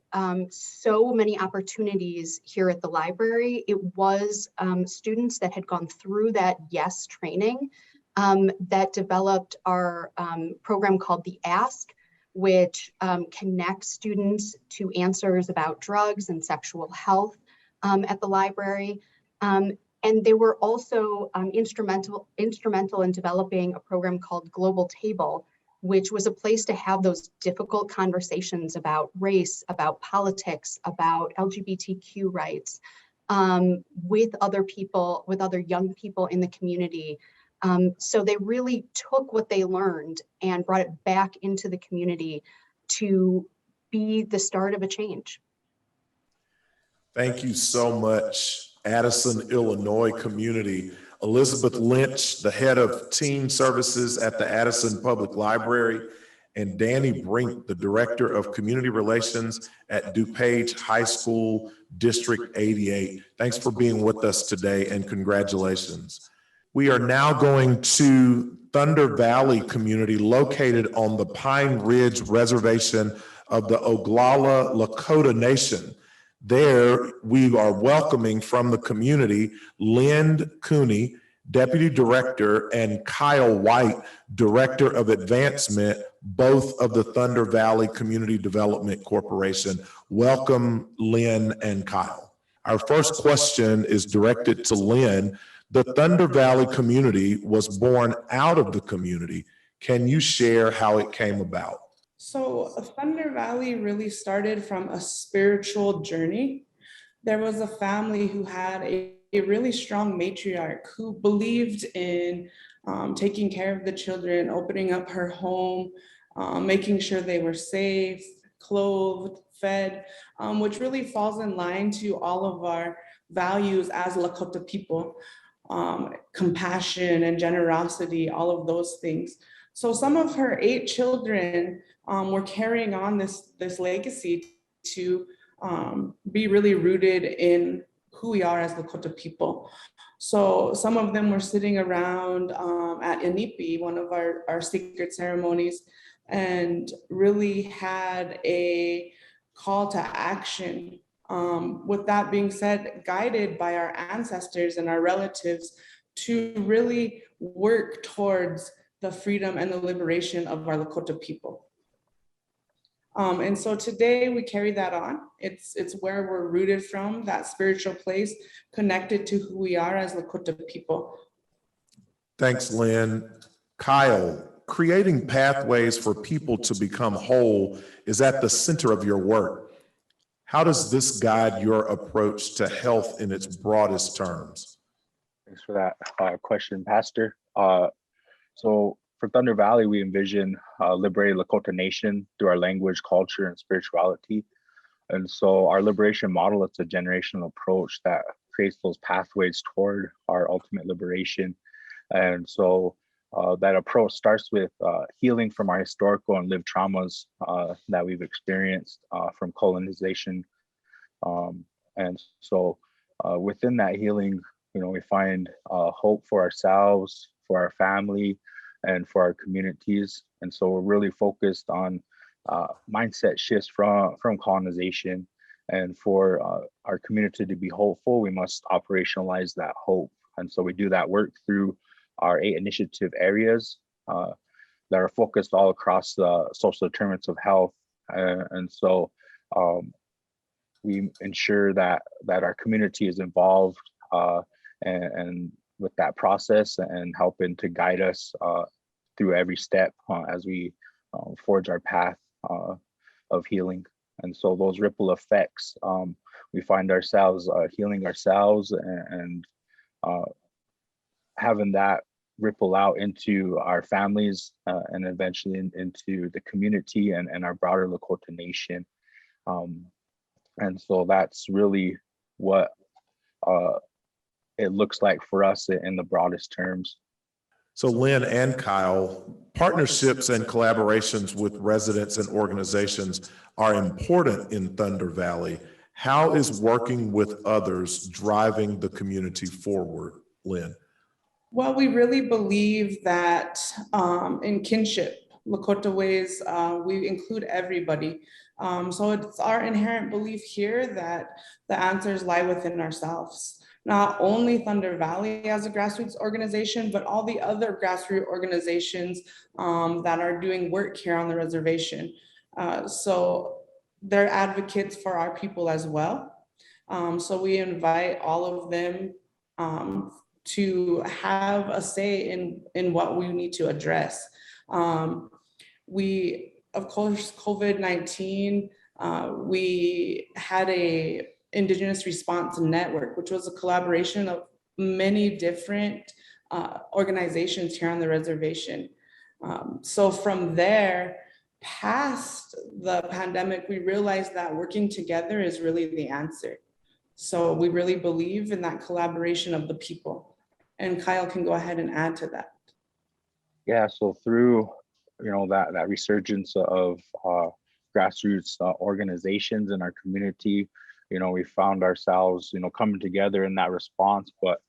so many opportunities here at the library. It was students that had gone through that YES training that developed our program called the Ask, which connects students to answers about drugs and sexual health at the library. And they were also instrumental in developing a program called Global Table, which was a place to have those difficult conversations about race, about politics, about LGBTQ rights with other people, with other young people in the community. So they really took what they learned and brought it back into the community to be the start of a change. Thank you so much, Addison, Illinois community. Elizabeth Lynch, the head of teen services at the Addison Public Library, and Danny Brink, the director of community relations at DuPage High School, District 88. Thanks for being with us today and congratulations. We are now going to Thunder Valley community located on the Pine Ridge Reservation of the Oglala Lakota Nation. There, we are welcoming from the community Lynn Cooney, Deputy Director, and Kyle White, Director of Advancement, both of the Thunder Valley Community Development Corporation. Welcome, Lynn and Kyle. Our first question is directed to Lynn. The Thunder Valley community was born out of the community. Can you share how it came about? So Thunder Valley really started from a spiritual journey. There was a family who had a really strong matriarch who believed in taking care of the children, opening up her home, making sure they were safe, clothed, fed, which really falls in line to all of our values as Lakota people, compassion and generosity, all of those things. So some of her 8 children were carrying on this legacy to be really rooted in who we are as Lakota people. So some of them were sitting around at Inipi, one of our sacred ceremonies, and really had a call to action. With that being said, guided by our ancestors and our relatives to really work towards the freedom and the liberation of our Lakota people. And so today we carry that on. It's where we're rooted from, that spiritual place connected to who we are as Lakota people. Thanks, Lynn. Kyle, creating pathways for people to become whole is at the center of your work. How does this guide your approach to health in its broadest terms? Thanks for that question, Pastor. So for Thunder Valley, we envision a liberated Lakota nation through our language, culture, and spirituality. And so our liberation model, it's a generational approach that creates those pathways toward our ultimate liberation. And so that approach starts with healing from our historical and lived traumas that we've experienced from colonization. And so within that healing, we find hope for ourselves, for our family, and for our communities. And so we're really focused on mindset shifts from colonization. And for our community to be hopeful, we must operationalize that hope. And so we do that work through our 8 initiative areas that are focused all across the social determinants of health. And so we ensure that our community is involved and with that process and helping to guide us through every step as we forge our path of healing. And so those ripple effects we find ourselves healing ourselves and having that ripple out into our families and eventually into the community and our broader Lakota Nation. And so that's really what it looks like for us in the broadest terms. So Lynn and Kyle, partnerships and collaborations with residents and organizations are important in Thunder Valley. How is working with others driving the community forward, Lynn? Well, we really believe that in kinship, Lakota ways, we include everybody. So it's our inherent belief here that the answers lie within ourselves. Not only Thunder Valley as a grassroots organization, but all the other grassroots organizations that are doing work here on the reservation. So they're advocates for our people as well. So we invite all of them to have a say in what we need to address. We, of course, COVID-19, we had a Indigenous Response Network, which was a collaboration of many different organizations here on the reservation. So from there, past the pandemic, we realized that working together is really the answer. So we really believe in that collaboration of the people. And Kyle can go ahead and add to that. Yeah, so through that resurgence of grassroots organizations in our community, we found ourselves coming together in that response. But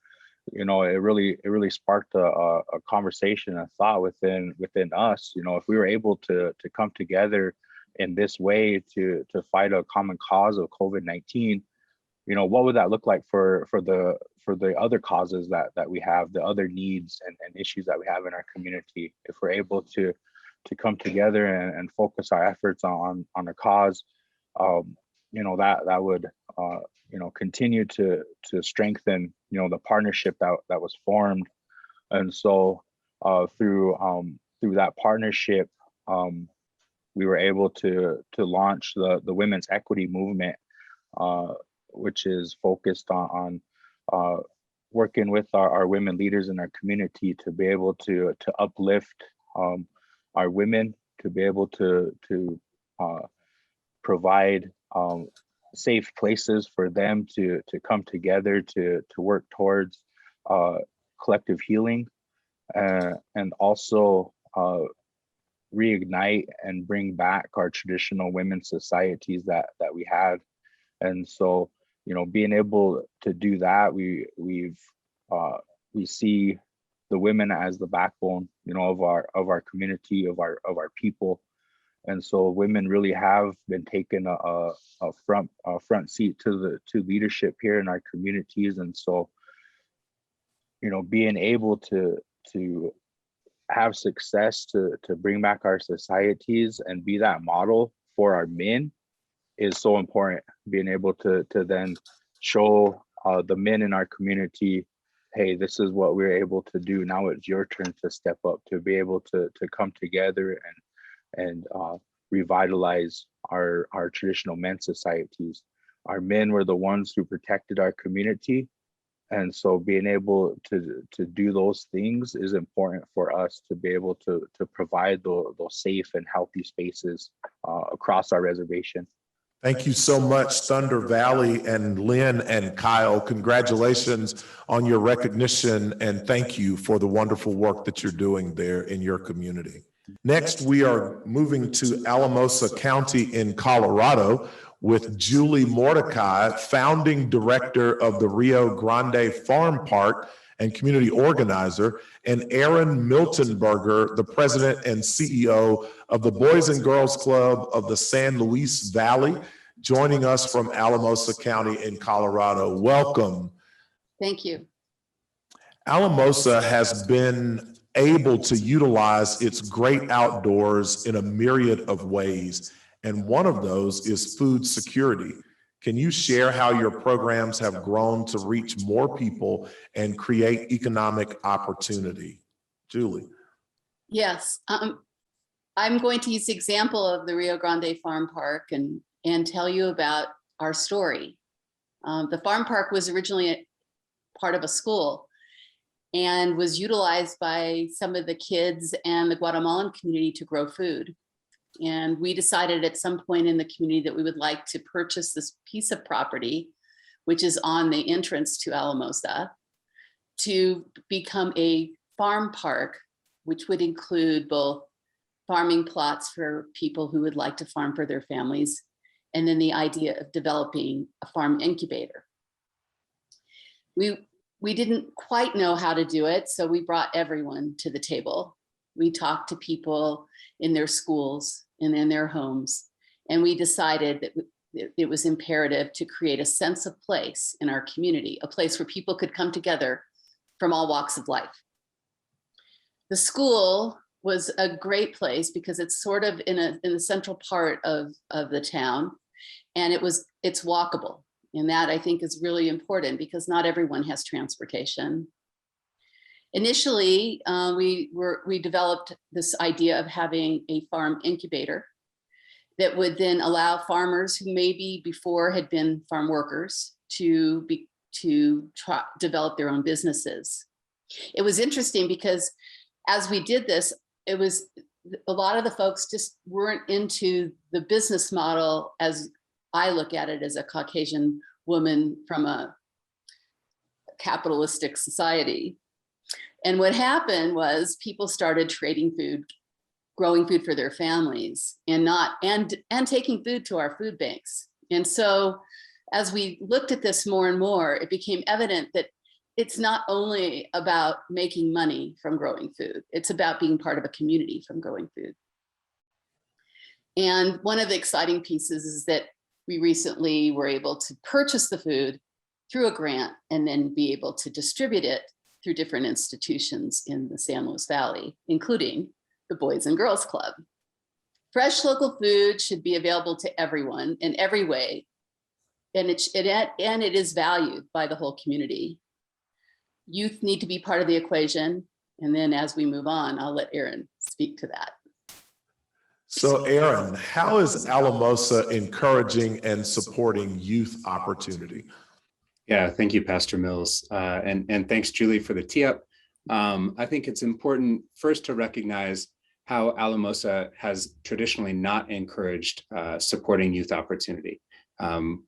it really sparked a conversation, a thought within us. If we were able to come together in this way to fight a common cause of COVID-19, what would that look like for the other causes that we have, the other needs and issues that we have in our community? If we're able to come together and focus our efforts on a cause, that would continue to strengthen the partnership that was formed. And so through that partnership, we were able to launch the women's equity movement, which is focused on working with our women leaders in our community to be able to uplift our women, to be able to provide safe places for them to come together to work towards collective healing, and also reignite and bring back our traditional women's societies that we had. And so being able to do that, we see the women as the backbone of our community, of our people. And so women really have been taking a front seat to leadership here in our communities. And so being able to have success to bring back our societies and be that model for our men is so important. Being able to then show the men in our community, hey, this is what we're able to do. Now it's your turn to step up, to be able to come together and revitalize our traditional men's societies. Our men were the ones who protected our community. And so being able to do those things is important for us to be able to provide those safe and healthy spaces across our reservation. Thank you so much, Thunder Valley and Lynn and Kyle. Congratulations on your recognition, and thank you for the wonderful work that you're doing there in your community. Next, we are moving to Alamosa County in Colorado with Julie Mordecai, founding director of the Rio Grande Farm Park and community organizer, and Aaron Miltenberger, the president and CEO of the Boys and Girls Club of the San Luis Valley, joining us from Alamosa County in Colorado. Welcome. Thank you. Alamosa has been able to utilize its great outdoors in a myriad of ways, and one of those is food security. Can you share how your programs have grown to reach more people and create economic opportunity? Julie. Yes, I'm going to use the example of the Rio Grande Farm Park and tell you about our story. The farm park was originally part of a school and was utilized by some of the kids and the Guatemalan community to grow food. And we decided at some point in the community that we would like to purchase this piece of property, which is on the entrance to Alamosa, to become a farm park, which would include both farming plots for people who would like to farm for their families, and then the idea of developing a farm incubator. We didn't quite know how to do it, so we brought everyone to the table. We talked to people in their schools and in their homes, and we decided that it was imperative to create a sense of place in our community, a place where people could come together from all walks of life. The school was a great place because it's sort of in the central part of the town, and it's walkable. And that, I think, is really important because not everyone has transportation. Initially, we developed this idea of having a farm incubator that would then allow farmers who maybe before had been farm workers to develop their own businesses. It was interesting because as we did this, it was a lot of the folks just weren't into the business model as I look at it as a Caucasian woman from a capitalistic society. And what happened was people started trading food, growing food for their families, and taking food to our food banks. And so as we looked at this more and more, it became evident that it's not only about making money from growing food, it's about being part of a community from growing food. And one of the exciting pieces is that we recently were able to purchase the food through a grant and then be able to distribute it through different institutions in the San Luis Valley, including the Boys and Girls Club. Fresh local food should be available to everyone in every way, and it is valued by the whole community. Youth need to be part of the equation, and then as we move on, I'll let Aaron speak to that. So Aaron, how is Alamosa encouraging and supporting youth opportunity? Yeah, thank you, Pastor Mills. And thanks, Julie, for the tee-up. I think it's important first to recognize how Alamosa has traditionally not encouraged supporting youth opportunity.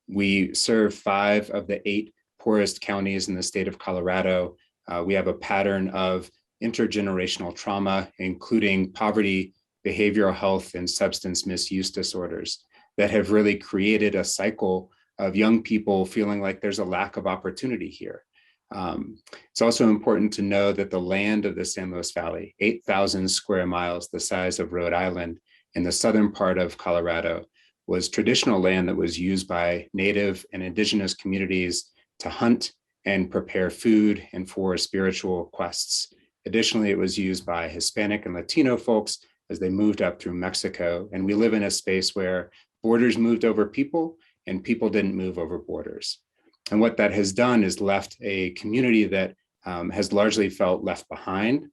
We serve 5 of the 8 poorest counties in the state of Colorado. We have a pattern of intergenerational trauma, including poverty, behavioral health, and substance misuse disorders that have really created a cycle of young people feeling like there's a lack of opportunity here. It's also important to know that the land of the San Luis Valley, 8,000 square miles, the size of Rhode Island, in the southern part of Colorado, was traditional land that was used by Native and Indigenous communities to hunt and prepare food and for spiritual quests. Additionally, it was used by Hispanic and Latino folks as they moved up through Mexico. And we live in a space where borders moved over people and people didn't move over borders. And what that has done is left a community that has largely felt left behind,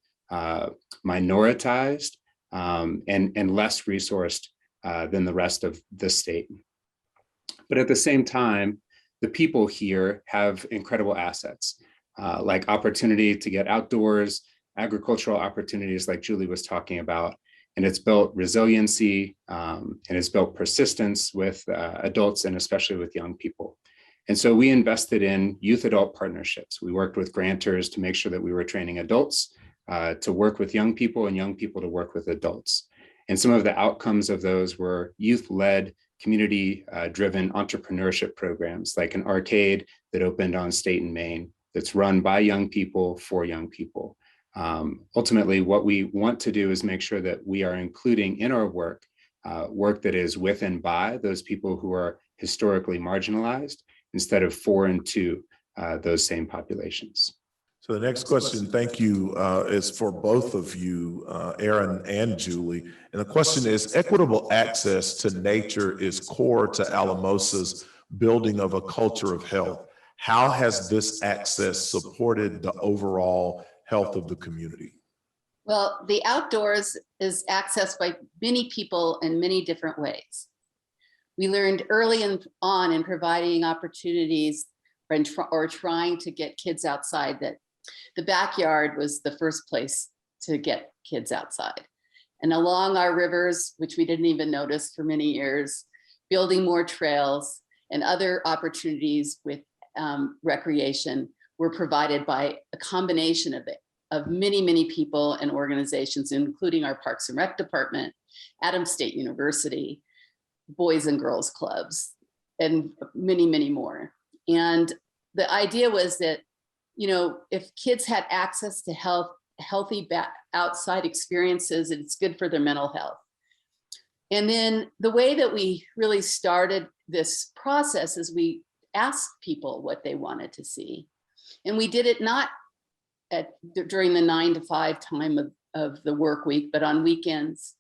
minoritized, and less resourced than the rest of the state. But at the same time, the people here have incredible assets, like opportunity to get outdoors, agricultural opportunities like Julie was talking about, and it's built resiliency and it's built persistence with adults and especially with young people. And so we invested in youth-adult partnerships. We worked with grantors to make sure that we were training adults to work with young people and young people to work with adults. And some of the outcomes of those were youth-led, community-driven entrepreneurship programs, like an arcade that opened on State and Main that's run by young people for young people. Ultimately, what we want to do is make sure that we are including in our work, work that is with and by those people who are historically marginalized, instead of for and to those same populations. So the next question, thank you, is for both of you, Aaron and Julie. And the question is, equitable access to nature is core to Alamosa's building of a culture of health. How has this access supported the overall health of the community? Well, the outdoors is accessed by many people in many different ways. We learned early on in providing opportunities or trying to get kids outside, that the backyard was the first place to get kids outside. And along our rivers, which we didn't even notice for many years, building more trails and other opportunities with recreation were provided by a combination of many, many people and organizations, including our Parks and Rec Department, Adams State University, Boys and Girls Clubs, and many, many more. And the idea was that, you know, if kids had access to healthy outside experiences, it's good for their mental health. And then the way that we really started this process is we asked people what they wanted to see. And we did it not during the 9 to 5 time of the work week, but on weekends,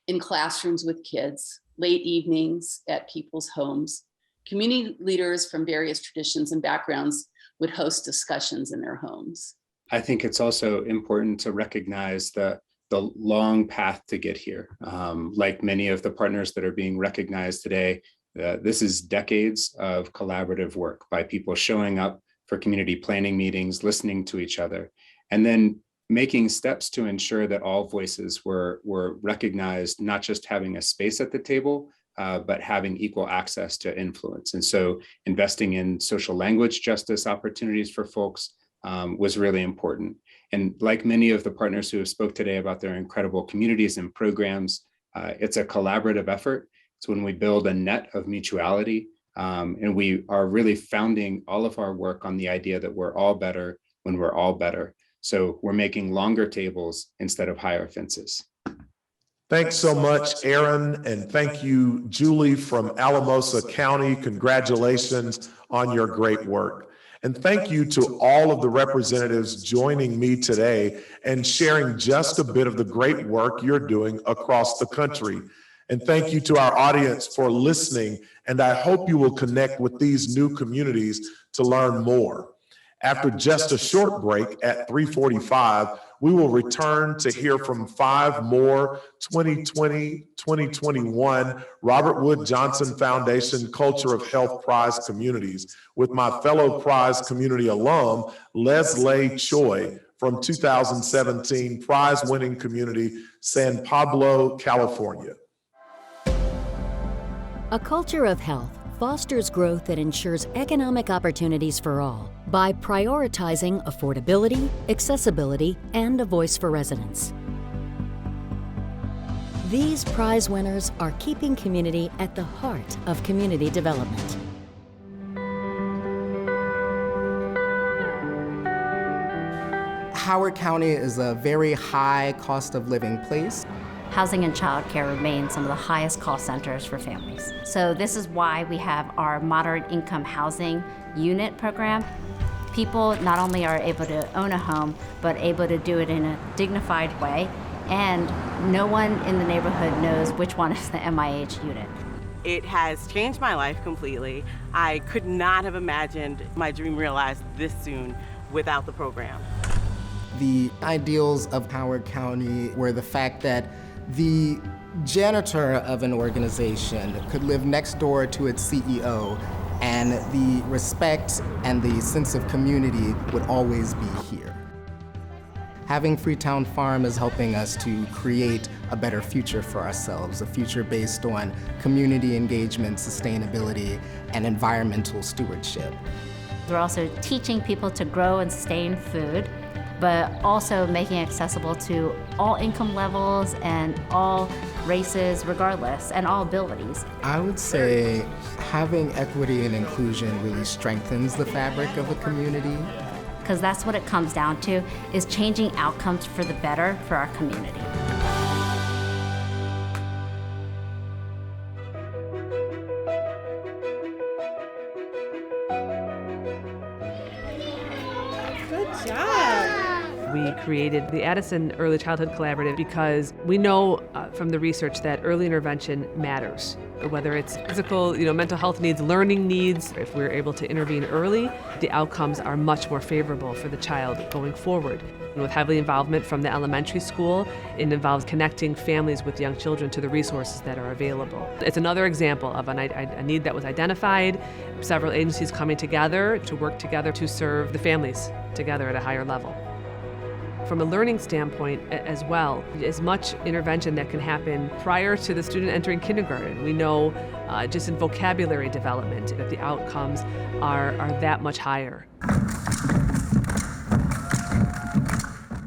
in classrooms with kids, late evenings at people's homes. Community leaders from various traditions and backgrounds would host discussions in their homes. I think it's also important to recognize the long path to get here. Like many of the partners that are being recognized today, this is decades of collaborative work by people showing up for community planning meetings, listening to each other, and then making steps to ensure that all voices were recognized, not just having a space at the table, but having equal access to influence. And so investing in social language justice opportunities for folks was really important. And like many of the partners who have spoke today about their incredible communities and programs, it's a collaborative effort. It's when we build a net of mutuality, and we are really founding all of our work on the idea that we're all better when we're all better. So we're making longer tables instead of higher fences. Thanks so much, Aaron, and thank you, Julie from Alamosa County. Congratulations on your great work. And thank you to all of the representatives joining me today and sharing just a bit of the great work you're doing across the country. And thank you to our audience for listening, and I hope you will connect with these new communities to learn more. After just a short break at 3:45, we will return to hear from 5 more 2020-2021 Robert Wood Johnson Foundation Culture of Health Prize communities with my fellow prize community alum, Leslie Choi from 2017 prize-winning community, San Pablo, California. A culture of health fosters growth that ensures economic opportunities for all by prioritizing affordability, accessibility, and a voice for residents. These prize winners are keeping community at the heart of community development. Howard County is a very high cost of living place. Housing and childcare remain some of the highest cost centers for families. So this is why we have our moderate income housing unit program. People not only are able to own a home, but able to do it in a dignified way, and no one in the neighborhood knows which one is the MIH unit. It has changed my life completely. I could not have imagined my dream realized this soon without the program. The ideals of Howard County were the fact that the janitor of an organization could live next door to its CEO, and the respect and the sense of community would always be here. Having Freetown Farm is helping us to create a better future for ourselves, a future based on community engagement, sustainability, and environmental stewardship. We're also teaching people to grow and sustain food, but also making it accessible to all income levels and all races regardless, and all abilities. I would say having equity and inclusion really strengthens the fabric of a community. Because that's what it comes down to, is changing outcomes for the better for our community. Good job. We created the Addison Early Childhood Collaborative because we know from the research that early intervention matters. Whether it's physical, mental health needs, learning needs, if we're able to intervene early, the outcomes are much more favorable for the child going forward. And with heavy involvement from the elementary school, it involves connecting families with young children to the resources that are available. It's another example of a need that was identified, several agencies coming together to work together to serve the families together at a higher level. From a learning standpoint as well, as much intervention that can happen prior to the student entering kindergarten. We know just in vocabulary development that the outcomes are that much higher.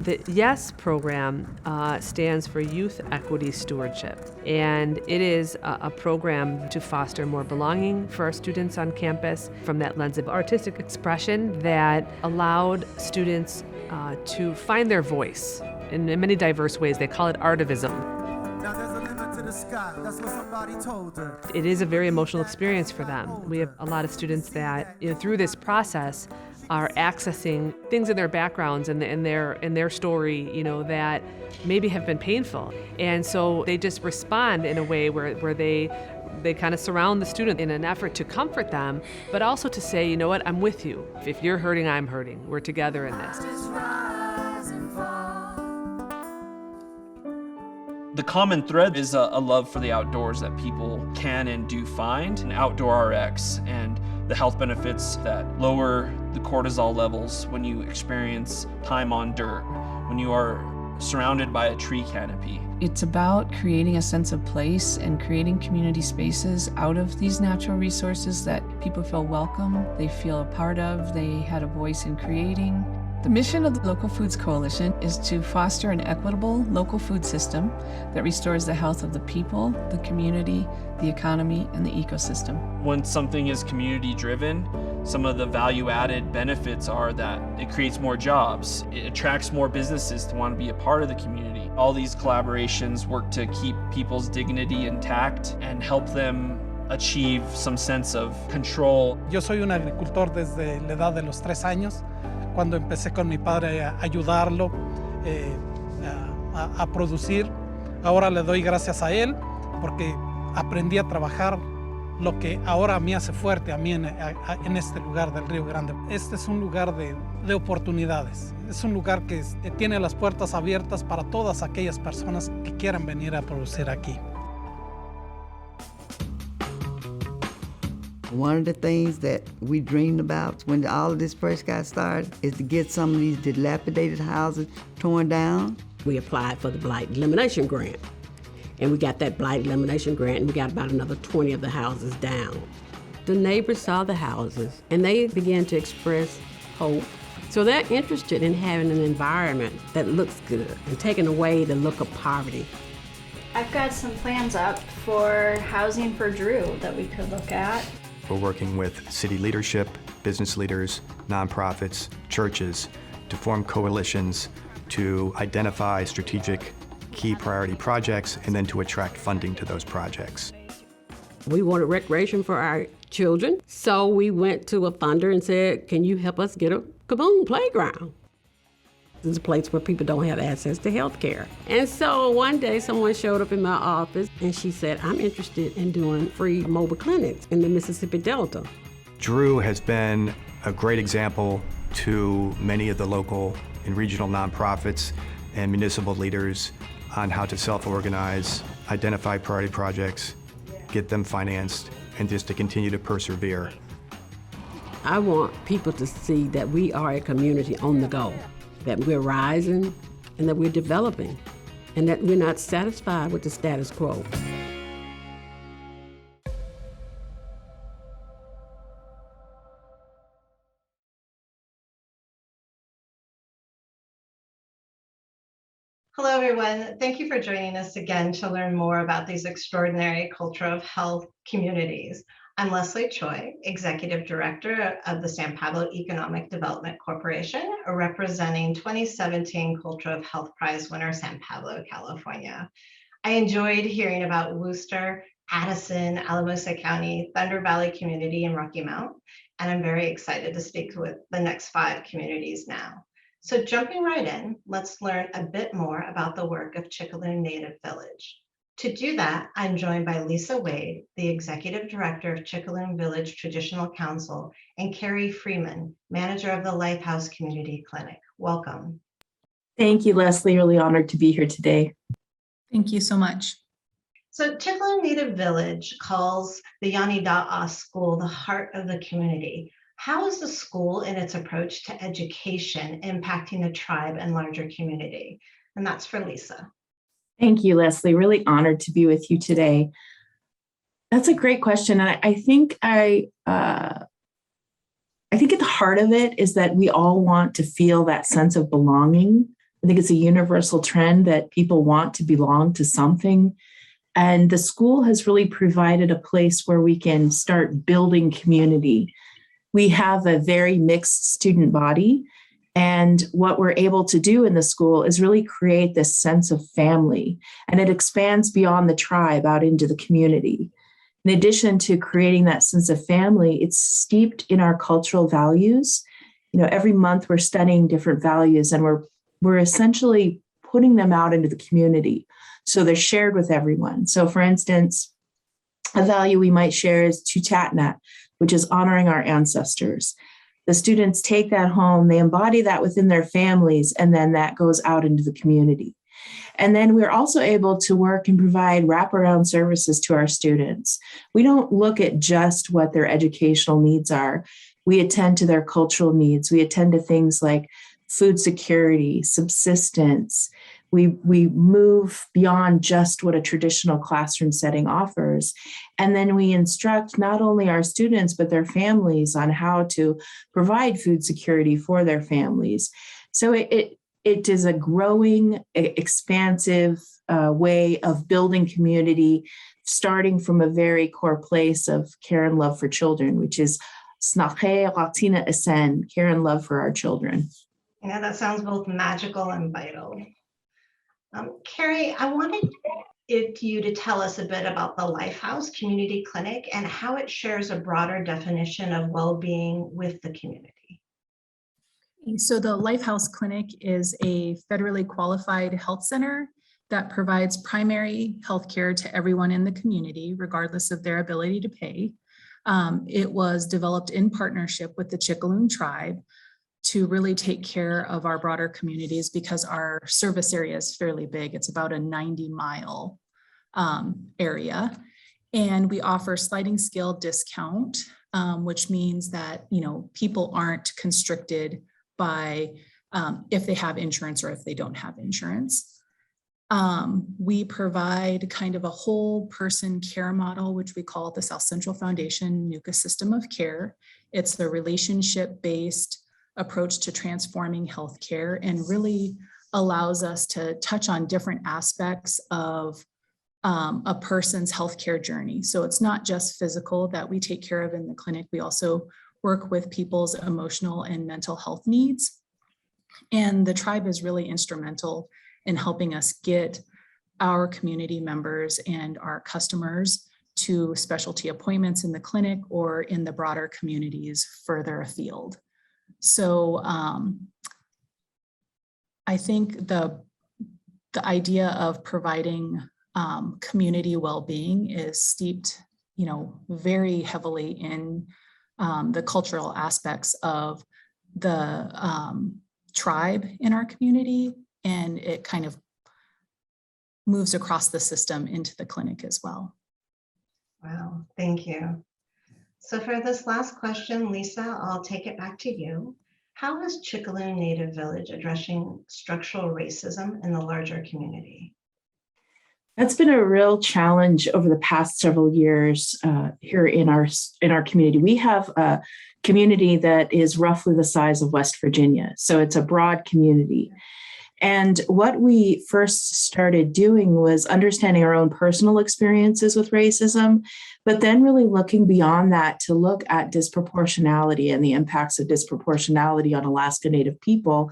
The YES program stands for Youth Equity Stewardship, and it is a program to foster more belonging for our students on campus from that lens of artistic expression that allowed students to find their voice in many diverse ways. They call it artivism. Now there's a limit to the sky. That's what somebody told her. It is a very emotional experience for them. We have a lot of students that, through this process, are accessing things in their backgrounds and in their story, that maybe have been painful. And so they just respond in a way where they kind of surround the student in an effort to comfort them, but also to say, you know what, I'm with you. If you're hurting, I'm hurting. We're together in this. The common thread is a love for the outdoors that people can and do find in Outdoor RX, and the health benefits that lower the cortisol levels when you experience time on dirt, when you are surrounded by a tree canopy. It's about creating a sense of place and creating community spaces out of these natural resources that people feel welcome, they feel a part of, they had a voice in creating. The mission of the Local Foods Coalition is to foster an equitable local food system that restores the health of the people, the community, the economy, and the ecosystem. When something is community driven, some of the value added benefits are that it creates more jobs. It attracts more businesses to want to be a part of the community. All these collaborations work to keep people's dignity intact and help them achieve some sense of control. Yo soy un agricultor desde la edad de los 3 años. Cuando empecé con mi padre a ayudarlo a producir, ahora le doy gracias a él porque aprendí a trabajar lo que ahora me hace fuerte a mí en este lugar del Río Grande. Este es un lugar de oportunidades, es un lugar que tiene las puertas abiertas para todas aquellas personas que quieran venir a producir aquí. One of the things that we dreamed about when all of this first got started is to get some of these dilapidated houses torn down. We applied for the Blight Elimination Grant, and we got that Blight Elimination Grant, and we got about another 20 of the houses down. The neighbors saw the houses, and they began to express hope. So they're interested in having an environment that looks good and taking away the look of poverty. I've got some plans up for housing for Drew that we could look at. We're working with city leadership, business leaders, nonprofits, churches to form coalitions to identify strategic key priority projects and then to attract funding to those projects. We wanted recreation for our children, so we went to a funder and said, can you help us get a Kaboom playground? It's a place where people don't have access to health care. And so one day someone showed up in my office and she said, I'm interested in doing free mobile clinics in the Mississippi Delta. Drew has been a great example to many of the local and regional nonprofits and municipal leaders on how to self-organize, identify priority projects, get them financed, and just to continue to persevere. I want people to see that we are a community on the go, that we're rising and that we're developing, and that we're not satisfied with the status quo. Hello, everyone. Thank you for joining us again to learn more about these extraordinary culture of health communities. I'm Leslie Choi, Executive Director of the San Pablo Economic Development Corporation, representing 2017 Culture of Health Prize winner San Pablo, California. I enjoyed hearing about Worcester, Addison, Alamosa County, Thunder Valley Community, and Rocky Mount, and I'm very excited to speak with the next 5 communities now. So jumping right in, let's learn a bit more about the work of Chickaloon Native Village. To do that, I'm joined by Lisa Wade, the Executive Director of Chickaloon Village Traditional Council, and Carrie Freeman, Manager of the Lifehouse Community Clinic. Welcome. Thank you, Leslie. Really honored to be here today. Thank you so much. So Chickaloon Native Village calls the Yanida'a School the heart of the community. How is the school in its approach to education impacting the tribe and larger community? And that's for Lisa. Thank you, Leslie. Really honored to be with you today. That's a great question. And I think at the heart of it is that we all want to feel that sense of belonging. I think it's a universal trend that people want to belong to something. And the school has really provided a place where we can start building community. We have a very mixed student body. And what we're able to do in the school is really create this sense of family. And it expands beyond the tribe out into the community. In addition to creating that sense of family, it's steeped in our cultural values. You know, every month we're studying different values and we're essentially putting them out into the community. So they're shared with everyone. So for instance, a value we might share is Tutatnat, which is honoring our ancestors. The students take that home, they embody that within their families, and then that goes out into the community. And then we're also able to work and provide wraparound services to our students. We don't look at just what their educational needs are. We attend to their cultural needs. We attend to things like food security, subsistence. We move beyond just what a traditional classroom setting offers. And then we instruct not only our students, but their families on how to provide food security for their families. So it is a growing, expansive way of building community, starting from a very core place of care and love for children, which is Snache Latina Esen, care and love for our children. Yeah, that sounds both magical and vital. Carrie, I wanted you to tell us a bit about the Lifehouse Community Clinic and how it shares a broader definition of well-being with the community. So the Lifehouse Clinic is a federally qualified health center that provides primary health care to everyone in the community, regardless of their ability to pay. It was developed in partnership with the Chickaloon tribe to really take care of our broader communities because our service area is fairly big. It's about a 90-mile area. And we offer sliding scale discount, which means that, you know, people aren't constricted by if they have insurance or if they don't have insurance. We provide kind of a whole person care model, which we call the South Central Foundation NUCA system of care. It's the relationship-based approach to transforming healthcare and really allows us to touch on different aspects of a person's healthcare journey. So it's not just physical that we take care of in the clinic. We also work with people's emotional and mental health needs. And the tribe is really instrumental in helping us get our community members and our customers to specialty appointments in the clinic or in the broader communities further afield. So I think the idea of providing community well-being is steeped, you know, very heavily in the cultural aspects of the tribe in our community, and it kind of moves across the system into the clinic as well. Wow, thank you. So for this last question, Lisa, I'll take it back to you. How is Chickaloon Native Village addressing structural racism in the larger community? That's been a real challenge over the past several years here in our community. We have a community that is roughly the size of West Virginia, so it's a broad community. And what we first started doing was understanding our own personal experiences with racism, but then really looking beyond that to look at disproportionality and the impacts of disproportionality on Alaska Native people,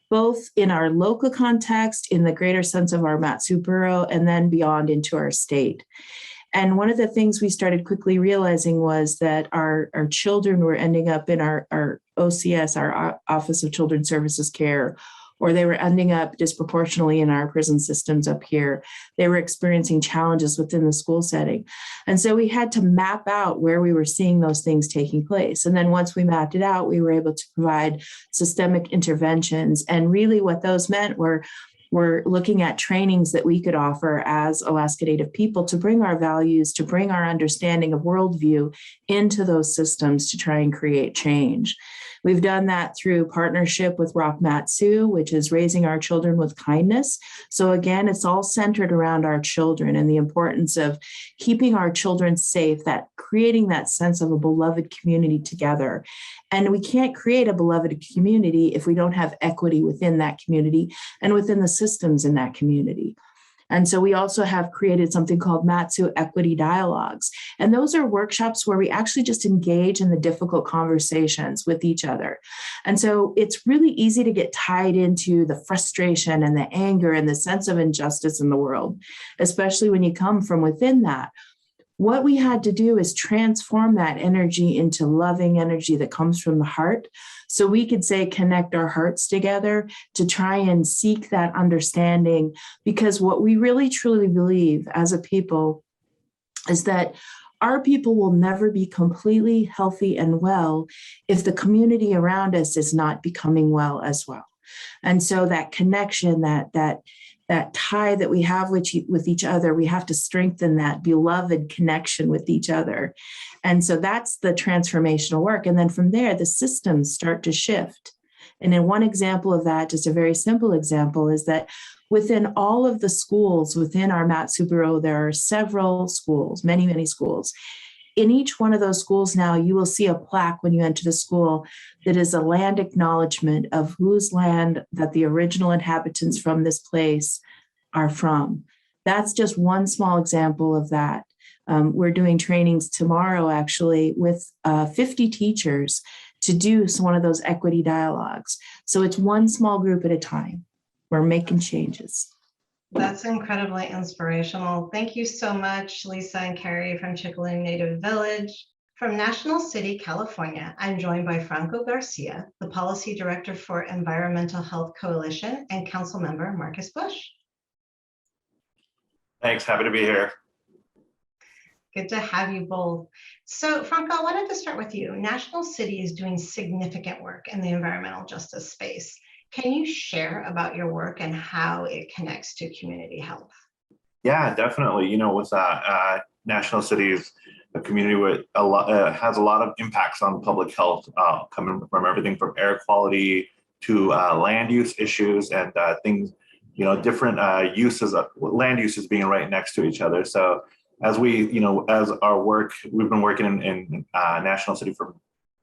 both in our local context, in the greater sense of our Matsu borough, and then beyond into our state. And one of the things we started quickly realizing was that our children were ending up in our OCS, our Office of Children's Services Care, or they were ending up disproportionately in our prison systems up here. They were experiencing challenges within the school setting. And so we had to map out where we were seeing those things taking place. And then once we mapped it out, we were able to provide systemic interventions. And really what those meant were looking at trainings that we could offer as Alaska Native people to bring our values, to bring our understanding of worldview into those systems to try and create change. We've done that through partnership with Matsu, which is raising our children with kindness. So again, it's all centered around our children and the importance of keeping our children safe, that creating that sense of a beloved community together. And we can't create a beloved community if we don't have equity within that community and within the systems in that community. And so we also have created something called Matsu Equity Dialogues. And those are workshops where we actually just engage in the difficult conversations with each other. And so it's really easy to get tied into the frustration and the anger and the sense of injustice in the world, especially when you come from within that. What we had to do is transform that energy into loving energy that comes from the heart. So we could say, connect our hearts together to try and seek that understanding. Because what we really truly believe as a people is that our people will never be completely healthy and well if the community around us is not becoming well as well. And so that connection, that tie that we have with each other, we have to strengthen that beloved connection with each other. And so that's the transformational work. And then from there, the systems start to shift. And in one example of that, just a very simple example, is that within all of the schools within our Matsu Bureau, there are several schools, many, many schools. In each one of those schools now, you will see a plaque when you enter the school that is a land acknowledgement of whose land that the original inhabitants from this place are from. That's just one small example of that. We're doing trainings tomorrow, actually, with 50 teachers to do one of those equity dialogues. So it's one small group at a time. We're making changes. That's incredibly inspirational. Thank you so much, Lisa and Carrie from Chickaloon Native Village. From National City, California, I'm joined by Franco Garcia, the Policy Director for Environmental Health Coalition, and Council Member Marcus Busch. Thanks, happy to be here. Good to have you both. So Franco, I wanted to start with you. National City is doing significant work in the environmental justice space. Can you share about your work and how it connects to community health? Yeah, definitely. You know, with National City is a community with has a lot of impacts on public health, coming from everything from air quality to land use issues and things, you know, different uses of land uses being right next to each other. So as we, you know, as our work, we've been working in National City for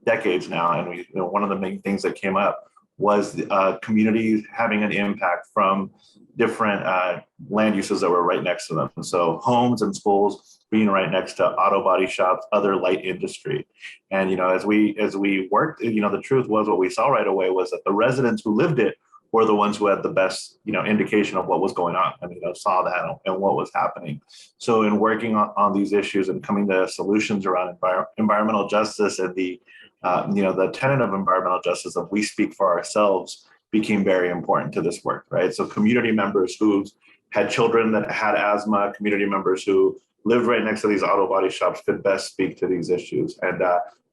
decades now, and we, you know, one of the main things that came up was communities having an impact from different land uses that were right next to them. So homes and schools being right next to auto body shops, other light industry. And, you know, as we worked, you know, the truth was what we saw right away was that the residents who lived it were the ones who had the best, you know, indication of what was going on. I mean, I saw that and what was happening. So in working on these issues and coming to solutions around environmental justice and the you know, the tenet of environmental justice of we speak for ourselves became very important to this work, right? So community members who had children that had asthma, community members who lived right next to these auto body shops could best speak to these issues. And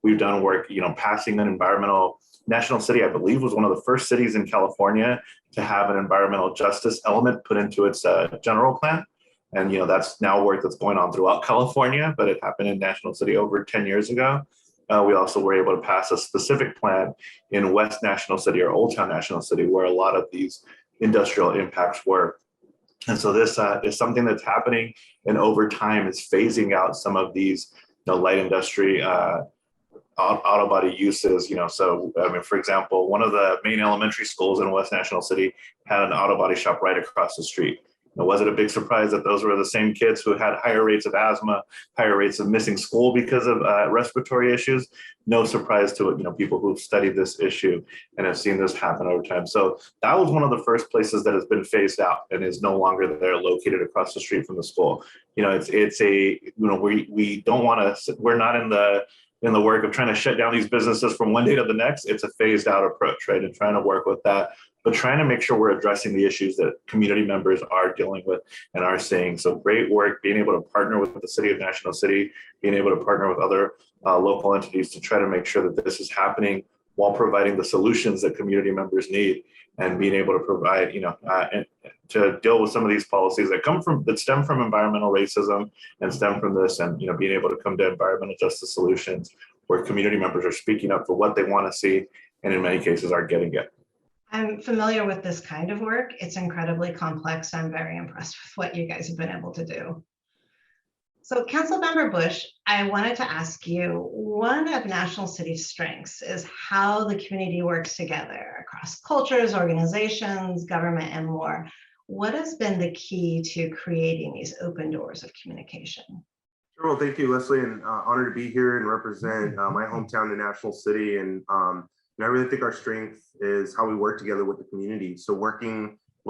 we've done work, you know, passing an environmental, National City, I believe, was one of the first cities in California to have an environmental justice element put into its general plan. And, you know, that's now work that's going on throughout California, but it happened in National City over 10 years ago. We also were able to pass a specific plan in West National City or Old Town National City, where a lot of these industrial impacts were. And so this is something that's happening, and over time is phasing out some of these, you know, light industry auto body uses. You know, so I mean, for example, one of the main elementary schools in West National City had an auto body shop right across the street. Was it a big surprise that those were the same kids who had higher rates of asthma, higher rates of missing school because of respiratory issues? No surprise to it, you know, people who've studied this issue and have seen this happen over time. So that was one of the first places that has been phased out and is no longer there, located across the street from the school. You know, it's a, you know, we don't want to, we're not in the in the work of trying to shut down these businesses from one day to the next. It's a phased out approach, right? And trying to work with that, but trying to make sure we're addressing the issues that community members are dealing with and are seeing. So great work, being able to partner with the city of National City, being able to partner with other local entities to try to make sure that this is happening while providing the solutions that community members need, and being able to provide, and to deal with some of these policies that stem from environmental racism and stem from this, and being able to come to environmental justice solutions where community members are speaking up for what they want to see, and in many cases are getting it. I'm familiar with this kind of work. It's incredibly complex. I'm very impressed with what you guys have been able to do. So Councilmember Busch, I wanted to ask you, one of National City's strengths is how the community works together across cultures, organizations, government, and more. What has been the key to creating these open doors of communication? Sure, well, thank you, Leslie, and honored to be here and represent my hometown, the National City. And I really think our strength is how we work together with the community. So what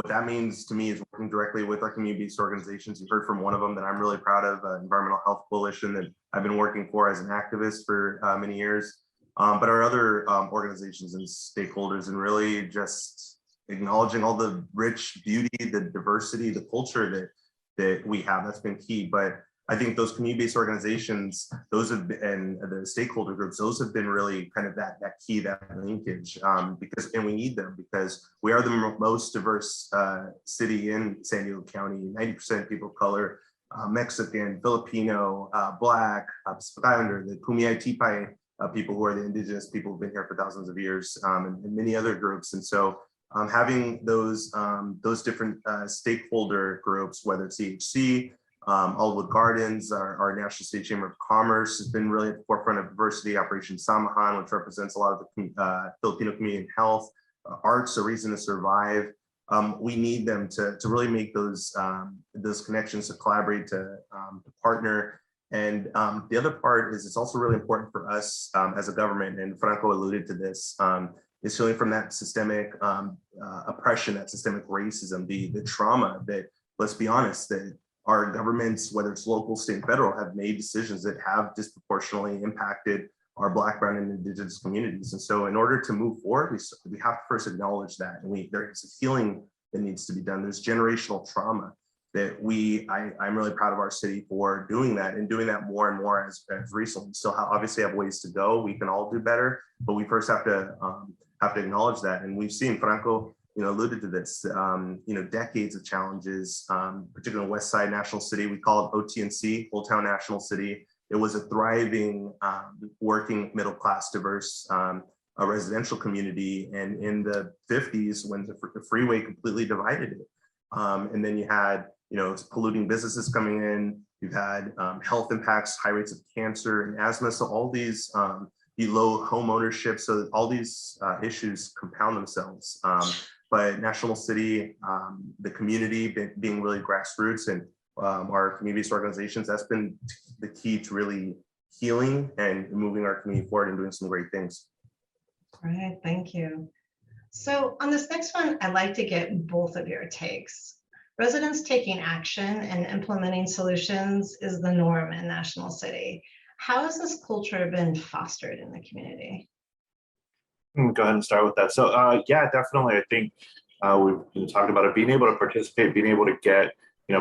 that means to me is working directly with our community-based organizations. You heard from one of them that I'm really proud of, Environmental Health Coalition, that I've been working for as an activist for many years. But our other organizations and stakeholders, and really just acknowledging all the rich beauty, the diversity, the culture that we have. That's been key. But I think those community-based organizations, and the stakeholder groups, those have been really kind of that key, that linkage, and we need them because we are the most diverse city in San Diego County. 90% people of color, Mexican, Filipino, Black, Pacific Islander, the Kumeyaay Tipai people who are the indigenous people who've been here for thousands of years, and many other groups. And so having those different stakeholder groups, whether it's CHC, Allwood Gardens, our National City Chamber of Commerce has been really at the forefront of diversity. Operation Samahan, which represents a lot of the Filipino community in health, Arts, A Reason to Survive. We need them to really make those connections, to collaborate, to partner. And the other part is it's also really important for us as a government, and Franco alluded to this, is healing from that systemic oppression, that systemic racism, the trauma that, let's be honest, that our governments, whether it's local, state, and federal, have made decisions that have disproportionately impacted our Black, Brown, and Indigenous communities. And so in order to move forward, we have to first acknowledge that. And there is a healing that needs to be done. There's generational trauma that I'm really proud of our city for doing that, and doing that more and more as recently. Still obviously have ways to go. We can all do better, but we first have to acknowledge that. And we've seen Franco alluded to this, decades of challenges, particularly in West Side National City. We call it OTNC, Old Town National City. It was a thriving, working, middle-class, diverse a residential community. And in the 50s, when the freeway completely divided it. And then you had, polluting businesses coming in, you've had health impacts, high rates of cancer and asthma. So all these, low home ownership. So all these issues compound themselves. But National City, the community being really grassroots, and our community-based organizations, that's been the key to really healing and moving our community forward and doing some great things. All right, thank you. So on this next one, I'd like to get both of your takes. Residents taking action and implementing solutions is the norm in National City. How has this culture been fostered in the community? Go ahead and start with that. So yeah, definitely. I think we've talked about it, being able to participate, being able to get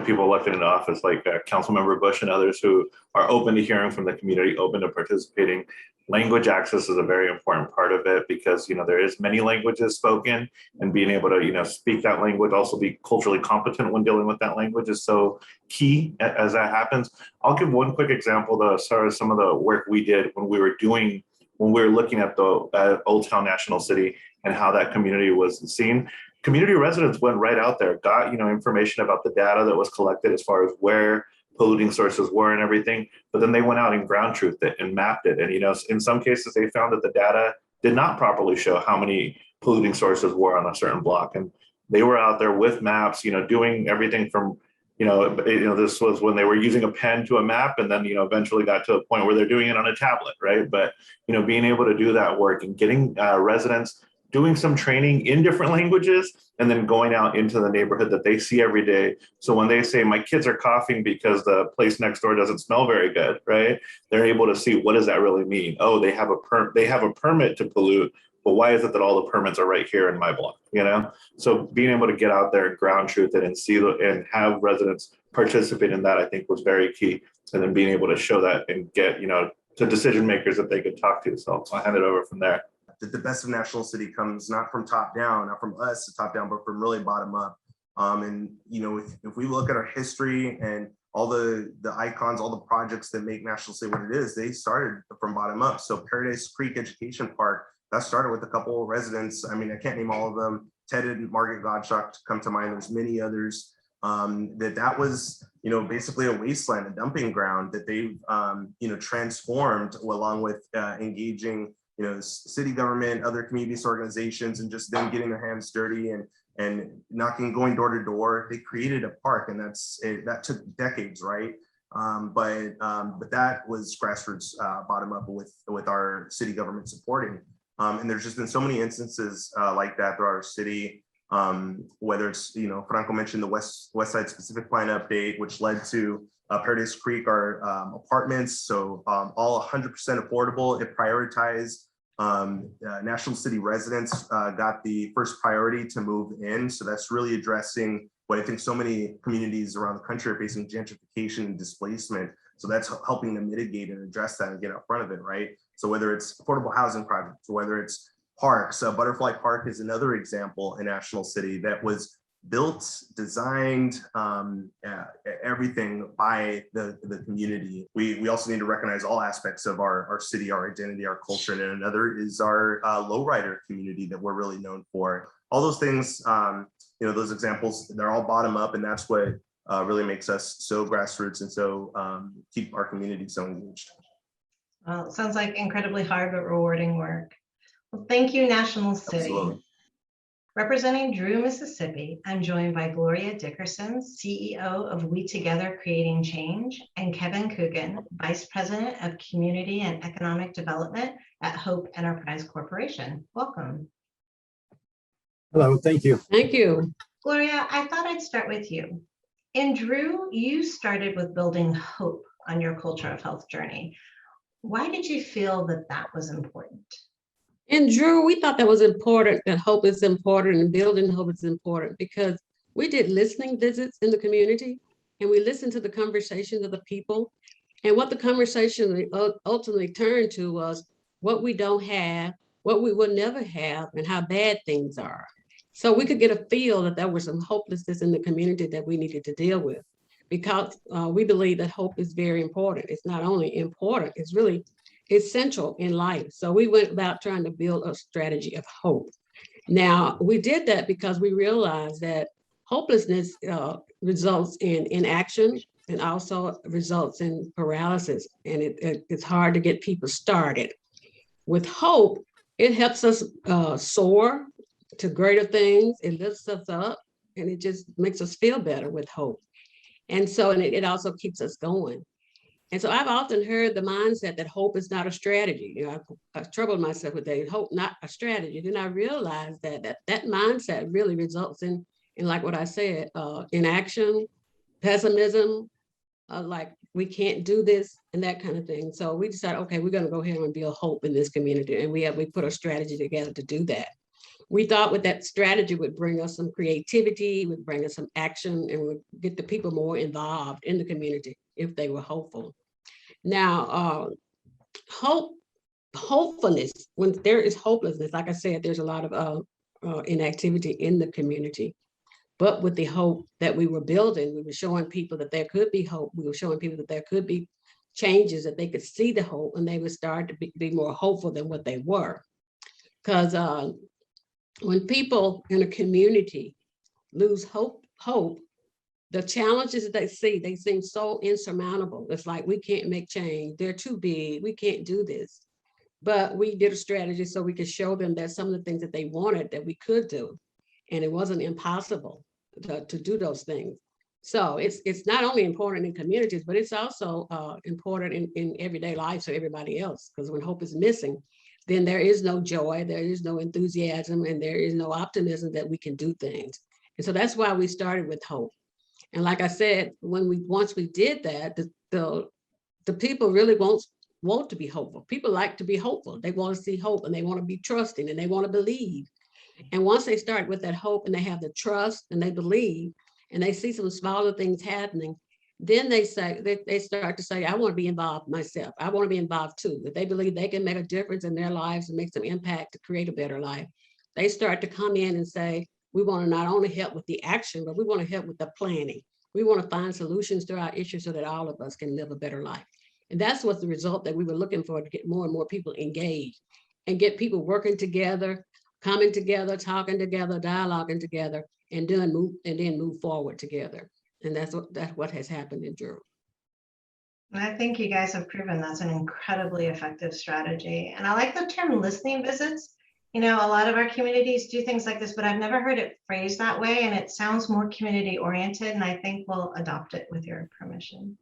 people elected into office like Councilmember Busch and others who are open to hearing from the community, open to participating. Language access is a very important part of it because there is many languages spoken, and being able to speak that language, also be culturally competent when dealing with that language is so key as that happens. I'll give one quick example though, as far as some of the work we did when we were looking at the Old Town National City and how that community was seen. Community residents went right out there, got information about the data that was collected as far as where polluting sources were and everything, but then they went out and ground truthed it and mapped it. And in some cases they found that the data did not properly show how many polluting sources were on a certain block. And they were out there with maps, doing everything from this was when they were using a pen to a map, and then eventually got to a point where they're doing it on a tablet, right? But being able to do that work and getting residents doing some training in different languages, and then going out into the neighborhood that they see every day. So when they say my kids are coughing because the place next door doesn't smell very good, right? They're able to see, what does that really mean? Oh, they have a permit to pollute, but why is it that all the permits are right here in my block? You know, so being able to get out there and ground truth it and see and have residents participate in that, I think was very key. And then being able to show that and get, to decision makers that they could talk to. So I'll hand it over from there. That the best of National City comes not from top down, not from us to top down, but from really bottom up. And if we look at our history and all the icons, all the projects that make National City what it is, they started from bottom up. So Paradise Creek Education Park, that started with a couple of residents. I mean, I can't name all of them. Ted and Margaret Godshock come to mind. There's many others. That was, basically a wasteland, a dumping ground that they've, transformed along with engaging, city government, other community organizations, and just them getting their hands dirty and going door to door. They created a park, and that took decades, right? But that was grassroots, bottom up with our city government supporting. And there's just been so many instances like that throughout our city. Whether it's, Franco mentioned the West Side Specific Plan update, which led to Paradise Creek, our apartments. So all 100% affordable. It prioritized National City residents got the first priority to move in. So that's really addressing what I think so many communities around the country are facing, gentrification and displacement. So that's helping to mitigate and address that and get out front of it, right? So whether it's affordable housing projects, whether it's parks, Butterfly Park is another example in National City that was built, designed, everything by the community. We also need to recognize all aspects of our city, our identity, our culture, and another is our lowrider community that we're really known for. All those things, those examples, they're all bottom up, and that's what really makes us so grassroots and so keep our community so engaged. Well, it sounds like incredibly hard but rewarding work. Well, thank you, National City. Absolutely. Representing Drew, Mississippi, I'm joined by Gloria Dickerson, CEO of We Together Creating Change, and Kevin Coogan, Vice President of Community and Economic Development at Hope Enterprise Corporation. Welcome. Hello, thank you. Thank you. Gloria, I thought I'd start with you. In Drew, you started with building hope on your culture of health journey. Why did you feel that was important? And Drew, we thought that was important, that hope is important and building hope is important because we did listening visits in the community and we listened to the conversations of the people. And what the conversation ultimately turned to was what we don't have, what we will never have, and how bad things are. So we could get a feel that there was some hopelessness in the community that we needed to deal with because we believe that hope is very important. It's not only important, it's really essential in life. So we went about trying to build a strategy of hope. Now, we did that because we realized that hopelessness results in inaction and also results in paralysis. And it's hard to get people started. With hope, it helps us soar to greater things. It lifts us up and it just makes us feel better with hope. And so it also keeps us going. And so I've often heard the mindset that hope is not a strategy. I've troubled myself with that, hope not a strategy. Then I realized that mindset really results in like what I said, inaction, pessimism, like we can't do this and that kind of thing. So we decided, okay, we're gonna go ahead and build hope in this community. And we put a strategy together to do that. We thought with that strategy would bring us some creativity, would bring us some action, and would get the people more involved in the community if they were hopeful. Now, hopefulness, when there is hopelessness, like I said, there's a lot of inactivity in the community. But with the hope that we were building, we were showing people that there could be hope. We were showing people that there could be changes, that they could see the hope, and they would start to be more hopeful than what they were. Because when people in a community lose hope, the challenges that they seem so insurmountable. It's like, we can't make change. They're too big. We can't do this. But we did a strategy so we could show them that some of the things that they wanted that we could do. And it wasn't impossible to do those things. So it's not only important in communities, but it's also important in everyday life for everybody else. Because when hope is missing, then there is no joy, there is no enthusiasm, and there is no optimism that we can do things. And so that's why we started with hope. And like I said, once we did that, the people really want to be hopeful. People like to be hopeful. They want to see hope, and they want to be trusting, and they want to believe. And once they start with that hope, and they have the trust, and they believe, and they see some smaller things happening, then they start to say, I want to be involved myself. I want to be involved too. If they believe they can make a difference in their lives and make some impact to create a better life, they start to come in and say, we want to not only help with the action, but we want to help with the planning. We want to find solutions to our issues so that all of us can live a better life. And that's what the result that we were looking for, to get more and more people engaged and get people working together, coming together, talking together, dialoguing together, and then move forward together. And that's what has happened in Drew. And I think you guys have proven that's an incredibly effective strategy. And I like the term listening visits. You know, a lot of our communities do things like this, but I've never heard it phrased that way. And it sounds more community oriented. And I think we'll adopt it with your permission.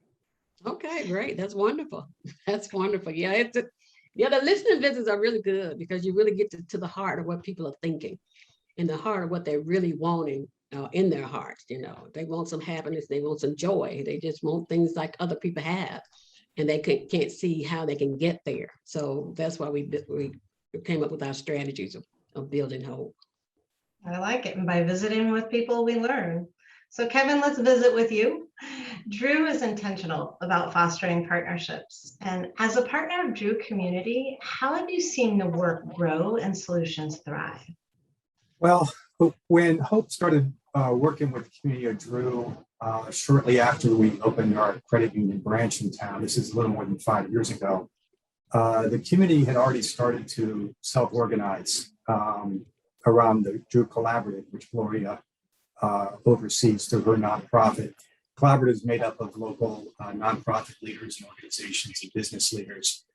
Okay, great. That's wonderful. That's wonderful. Yeah, the listening visits are really good because you really get to the heart of what people are thinking and the heart of what they're really wanting in their hearts. You know, they want some happiness. They want some joy. They just want things like other people have, and they can't see how they can get there. So that's why we came up with our strategies of building hope. I like it. And by visiting with people, we learn. So Kevin, let's visit with you. Drew is intentional about fostering partnerships. And as a partner of Drew community, how have you seen the work grow and solutions thrive? Well, when Hope started working with the community of Drew, shortly after we opened our credit union branch in town, this is a little more than 5 years ago, the community had already started to self-organize around the Drew Collaborative, which Gloria oversees through her nonprofit. Collaborative is made up of local nonprofit leaders and organizations and business leaders,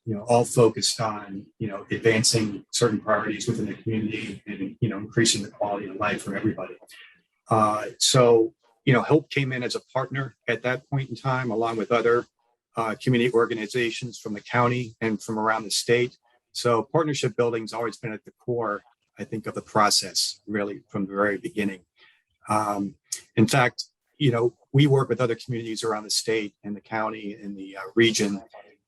you know, all focused on, you know, advancing certain priorities within the community and, you know, increasing the quality of life for everybody. So, you know, Hope came in as a partner at that point in time, along with other community organizations from the county and from around the state. So partnership building's always been at the core, I think, of the process, really, from the very beginning. In fact, you know, we work with other communities around the state and the county and the region,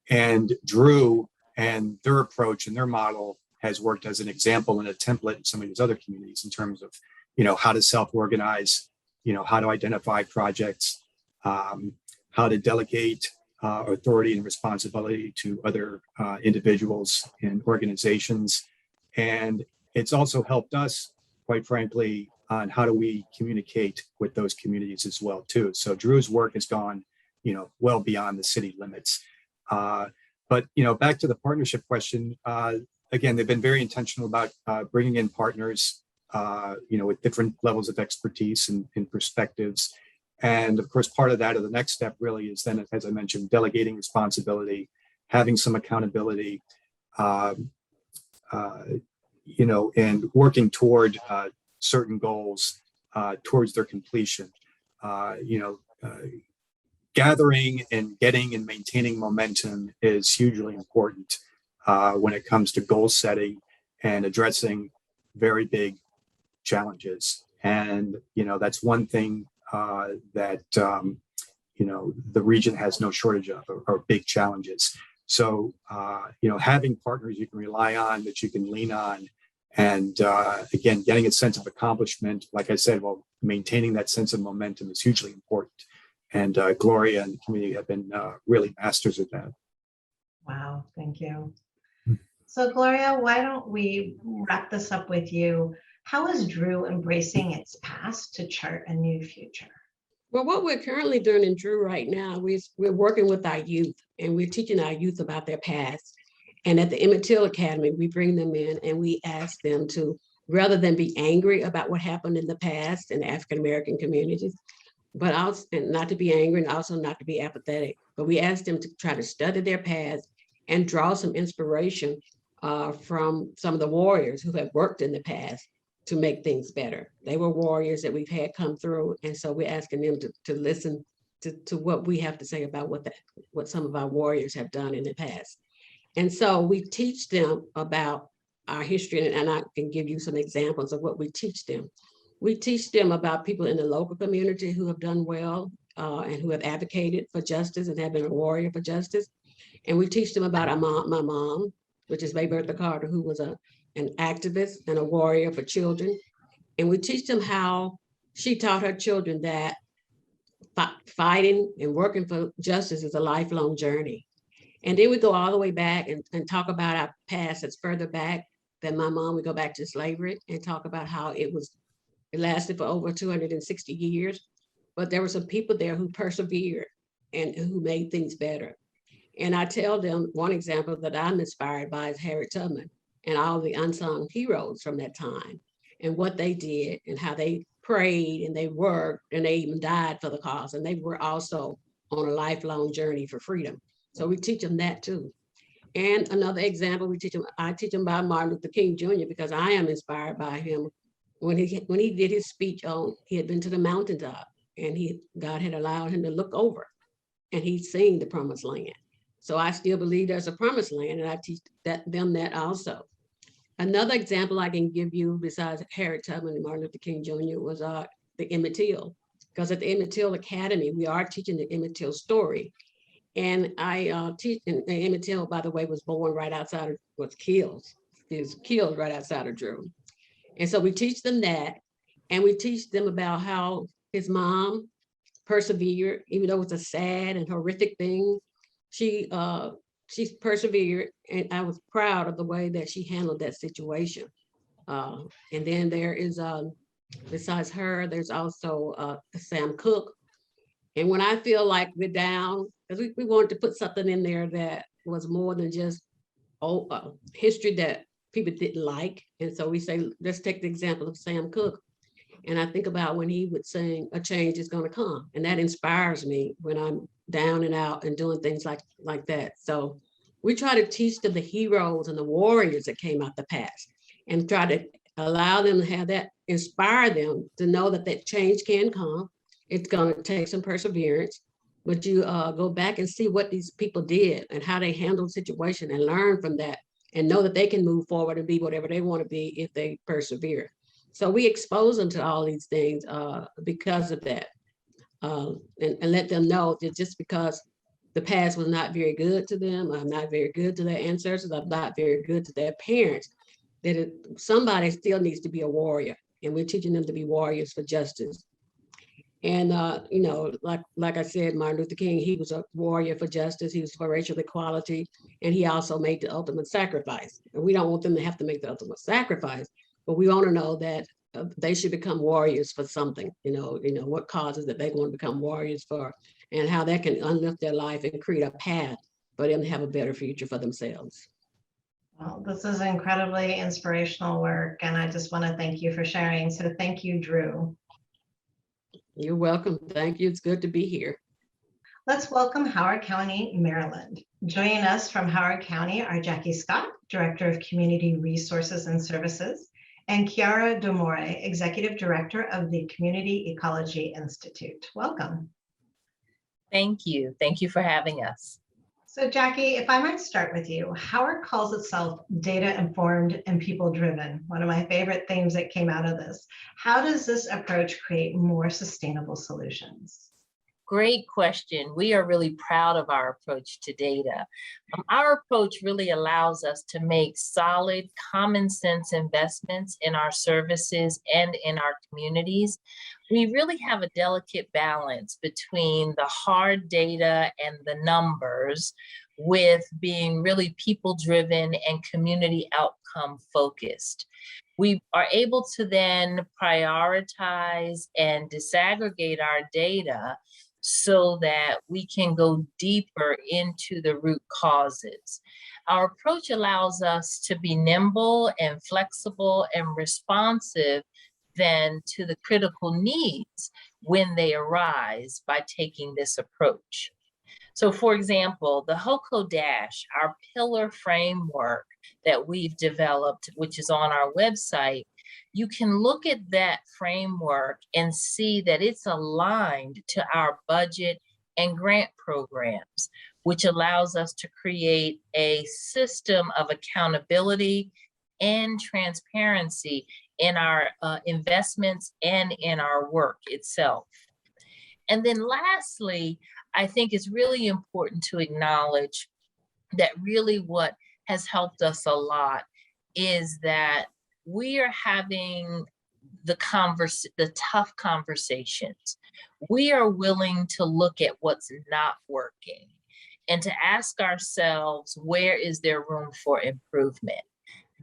and Drew and their approach and their model has worked as an example and a template in some of these other communities in terms of, you know, how to self-organize, you know, how to identify projects, how to delegate authority and responsibility to other individuals and organizations. And it's also helped us, quite frankly, on how do we communicate with those communities as well, too. So Drew's work has gone, you know, well beyond the city limits. But, you know, back to the partnership question, again, they've been very intentional about bringing in partners, you know, with different levels of expertise and perspectives. And of course, part of that, or the next step really is then, as I mentioned, delegating responsibility, having some accountability, you know, and working toward certain goals towards their completion. You know, gathering and getting and maintaining momentum is hugely important when it comes to goal setting and addressing very big challenges. And, you know, that's one thing that, you know, the region has no shortage of, or big challenges. So, you know, having partners you can rely on, that you can lean on, and again, getting a sense of accomplishment, like I said, well, maintaining that sense of momentum is hugely important. And Gloria and the community have been really masters of that. Wow, thank you. So Gloria, why don't we wrap this up with you? How is Drew embracing its past to chart a new future? Well, what we're currently doing in Drew right now, we're working with our youth, and we're teaching our youth about their past. And at the Emmett Till Academy, we bring them in and we ask them to, rather than be angry about what happened in the past in African-American communities, but also, and not to be angry and also not to be apathetic, but we ask them to try to study their past and draw some inspiration from some of the warriors who have worked in the past to make things better. They were warriors that we've had come through. And so we're asking them to listen to what we have to say about what some of our warriors have done in the past. And so we teach them about our history, and I can give you some examples of what we teach them. We teach them about people in the local community who have done well and who have advocated for justice and have been a warrior for justice. And we teach them about my mom, which is May Bertha Carter, who was an activist and a warrior for children. And we teach them how she taught her children that fighting and working for justice is a lifelong journey. And then we go all the way back and talk about our past that's further back than my mom. We go back to slavery and talk about how it lasted for over 260 years. But there were some people there who persevered and who made things better. And I tell them one example that I'm inspired by is Harriet Tubman and all the unsung heroes from that time and what they did and how they prayed and they worked and they even died for the cause. And they were also on a lifelong journey for freedom. So we teach them that too. And another example, I teach them about Martin Luther King Jr. because I am inspired by him. When he did his speech he had been to the mountaintop and God had allowed him to look over and he'd seen the promised land. So I still believe there's a promised land, and I teach them that also. Another example I can give you besides Harriet Tubman and Martin Luther King Jr. was the Emmett Till, because at the Emmett Till Academy, we are teaching the Emmett Till story. And I teach, and Emmett Till, by the way, was killed. He was killed right outside of Drew. And so we teach them that, and we teach them about how his mom persevered, even though it was a sad and horrific thing. She persevered, and I was proud of the way that she handled that situation. And then there is, besides her, there's also Sam Cooke. And when I feel like we're down, because we wanted to put something in there that was more than just history that people didn't like. And so we say, let's take the example of Sam Cooke. And I think about when he would sing, "A change is gonna come." And that inspires me when I'm down and out and doing things like that. So we try to teach them the heroes and the warriors that came out the past and try to allow them to have that, inspire them to know that that change can come. It's gonna take some perseverance, but you go back and see what these people did and how they handled the situation and learn from that and know that they can move forward and be whatever they wanna be if they persevere. So we expose them to all these things because of that. And let them know that just because the past was not very good to them, or not very good to their ancestors, or not very good to their parents, that somebody still needs to be a warrior. And we're teaching them to be warriors for justice. And, like I said, Martin Luther King, he was a warrior for justice. He was for racial equality. And he also made the ultimate sacrifice. And we don't want them to have to make the ultimate sacrifice, but we want to know that they should become warriors for something, what causes that they want to become warriors for, and how that can uplift their life and create a path for them to have a better future for themselves. Well, this is incredibly inspirational work, and I just want to thank you for sharing. So thank you, Drew. You're welcome. Thank you. It's good to be here. Let's welcome Howard County, Maryland. Joining us from Howard County are Jackie Scott, Director of Community Resources and Services, and Chiara D'Amore, Executive Director of the Community Ecology Institute. Welcome. Thank you. Thank you for having us. So Jackie, if I might start with you, Howard calls itself data-informed and people-driven, one of my favorite themes that came out of this. How does this approach create more sustainable solutions? Great question. We are really proud of our approach to data. Our approach really allows us to make solid, common sense investments in our services and in our communities. We really have a delicate balance between the hard data and the numbers with being really people-driven and community outcome focused. We are able to then prioritize and disaggregate our data so that we can go deeper into the root causes. Our approach allows us to be nimble and flexible and responsive then to the critical needs when they arise by taking this approach. So for example, the HOCO Dash, our pillar framework that we've developed, which is on our website, you can look at that framework and see that it's aligned to our budget and grant programs. which allows us to create a system of accountability and transparency in our investments and in our work itself. And then lastly, I think it's really important to acknowledge that really what has helped us a lot is that we are having the tough conversations. We are willing to look at what's not working and to ask ourselves, where is there room for improvement?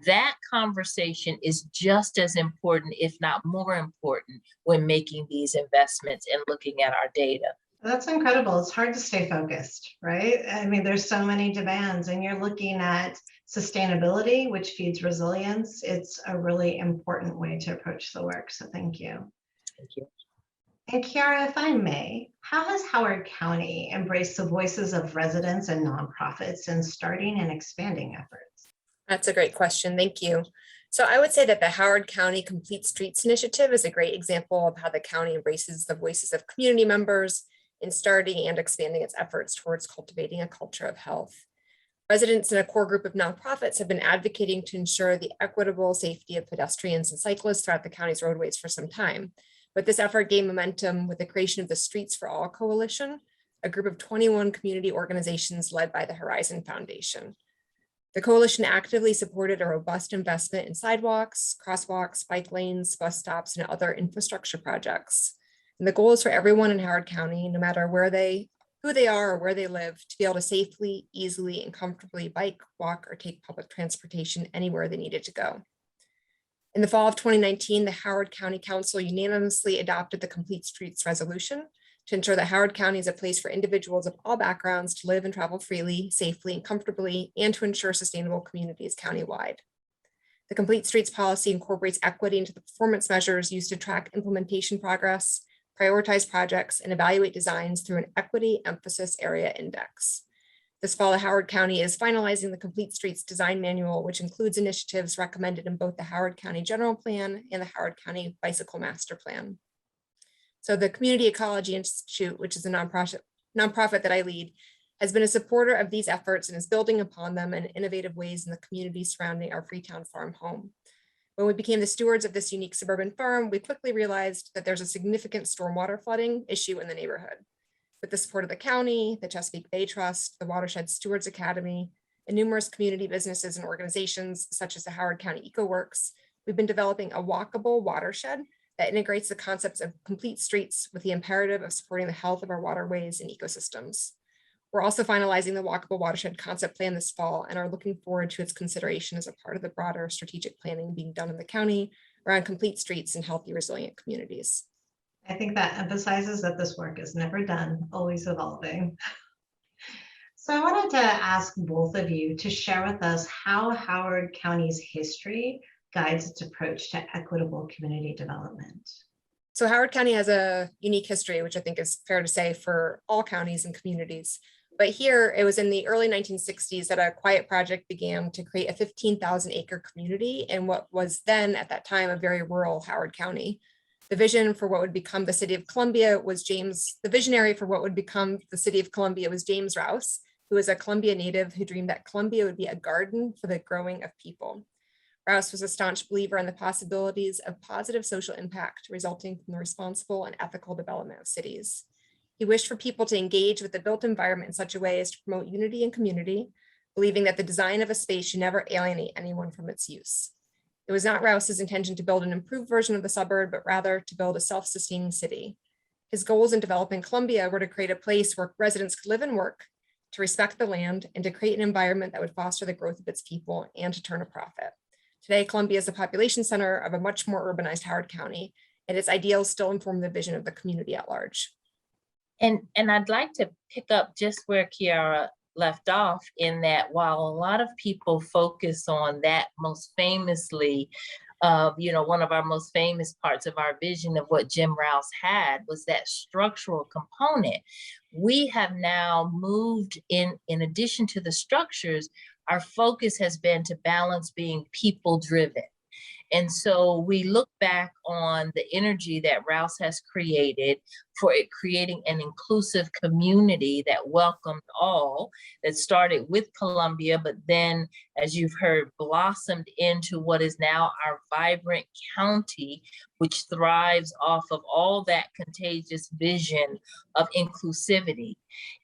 That conversation is just as important, if not more important, when making these investments and looking at our data. That's incredible. It's hard to stay focused, right? I mean, there's so many demands, and you're looking at sustainability, which feeds resilience. It's a really important way to approach the work. So thank you. Thank you. And Chiara, if I may, how has Howard County embraced the voices of residents and nonprofits in starting and expanding efforts? That's a great question. Thank you. So I would say that the Howard County Complete Streets Initiative is a great example of how the county embraces the voices of community members in starting and expanding its efforts towards cultivating a culture of health. Residents and a core group of nonprofits have been advocating to ensure the equitable safety of pedestrians and cyclists throughout the county's roadways for some time. But this effort gained momentum with the creation of the Streets for All Coalition, a group of 21 community organizations led by the Horizon Foundation. The coalition actively supported a robust investment in sidewalks, crosswalks, bike lanes, bus stops, and other infrastructure projects. And the goal is for everyone in Howard County, no matter who they are or where they live, to be able to safely, easily, and comfortably bike, walk, or take public transportation anywhere they needed to go. In the fall of 2019, the Howard County Council unanimously adopted the Complete Streets Resolution to ensure that Howard County is a place for individuals of all backgrounds to live and travel freely, safely, and comfortably, and to ensure sustainable communities countywide. The Complete Streets policy incorporates equity into the performance measures used to track implementation progress, prioritize projects, and evaluate designs through an equity emphasis area index. This fall, Howard County is finalizing the Complete Streets Design Manual, which includes initiatives recommended in both the Howard County General Plan and the Howard County Bicycle Master Plan. So the Community Ecology Institute, which is a nonprofit that I lead, has been a supporter of these efforts and is building upon them in innovative ways in the community surrounding our Freetown farm home. When we became the stewards of this unique suburban farm, we quickly realized that there's a significant stormwater flooding issue in the neighborhood. With the support of the county, the Chesapeake Bay Trust, the Watershed Stewards Academy, and numerous community businesses and organizations such as the Howard County EcoWorks, we've been developing a walkable watershed that integrates the concepts of complete streets with the imperative of supporting the health of our waterways and ecosystems. We're also finalizing the walkable watershed concept plan this fall and are looking forward to its consideration as a part of the broader strategic planning being done in the county around complete streets and healthy, resilient communities. I think that emphasizes that this work is never done, always evolving. So I wanted to ask both of you to share with us how Howard County's history guides its approach to equitable community development. So Howard County has a unique history, which I think is fair to say for all counties and communities. But here, it was in the early 1960s that a quiet project began to create a 15,000 acre community in what was then, at that time, a very rural Howard County. The vision for what would become the city of Columbia was the visionary for what would become the city of Columbia was James Rouse, who was a Columbia native who dreamed that Columbia would be a garden for the growing of people. Rouse was a staunch believer in the possibilities of positive social impact resulting from the responsible and ethical development of cities. He wished for people to engage with the built environment in such a way as to promote unity and community, believing that the design of a space should never alienate anyone from its use. It was not Rouse's intention to build an improved version of the suburb, but rather to build a self-sustaining city. His goals in developing Columbia were to create a place where residents could live and work, to respect the land, and to create an environment that would foster the growth of its people and to turn a profit. Today, Columbia is the population center of a much more urbanized Howard County, and its ideals still inform the vision of the community at large. And I'd like to pick up just where Chiara left off, in that while a lot of people focus on that most famously, one of our most famous parts of our vision of what Jim Rouse had was that structural component. We have now moved in addition to the structures, our focus has been to balance being people driven. And so we look back on the energy that Rouse has created for it creating an inclusive community that welcomed all, that started with Columbia, but then, as you've heard, blossomed into what is now our vibrant county, which thrives off of all that contagious vision of inclusivity.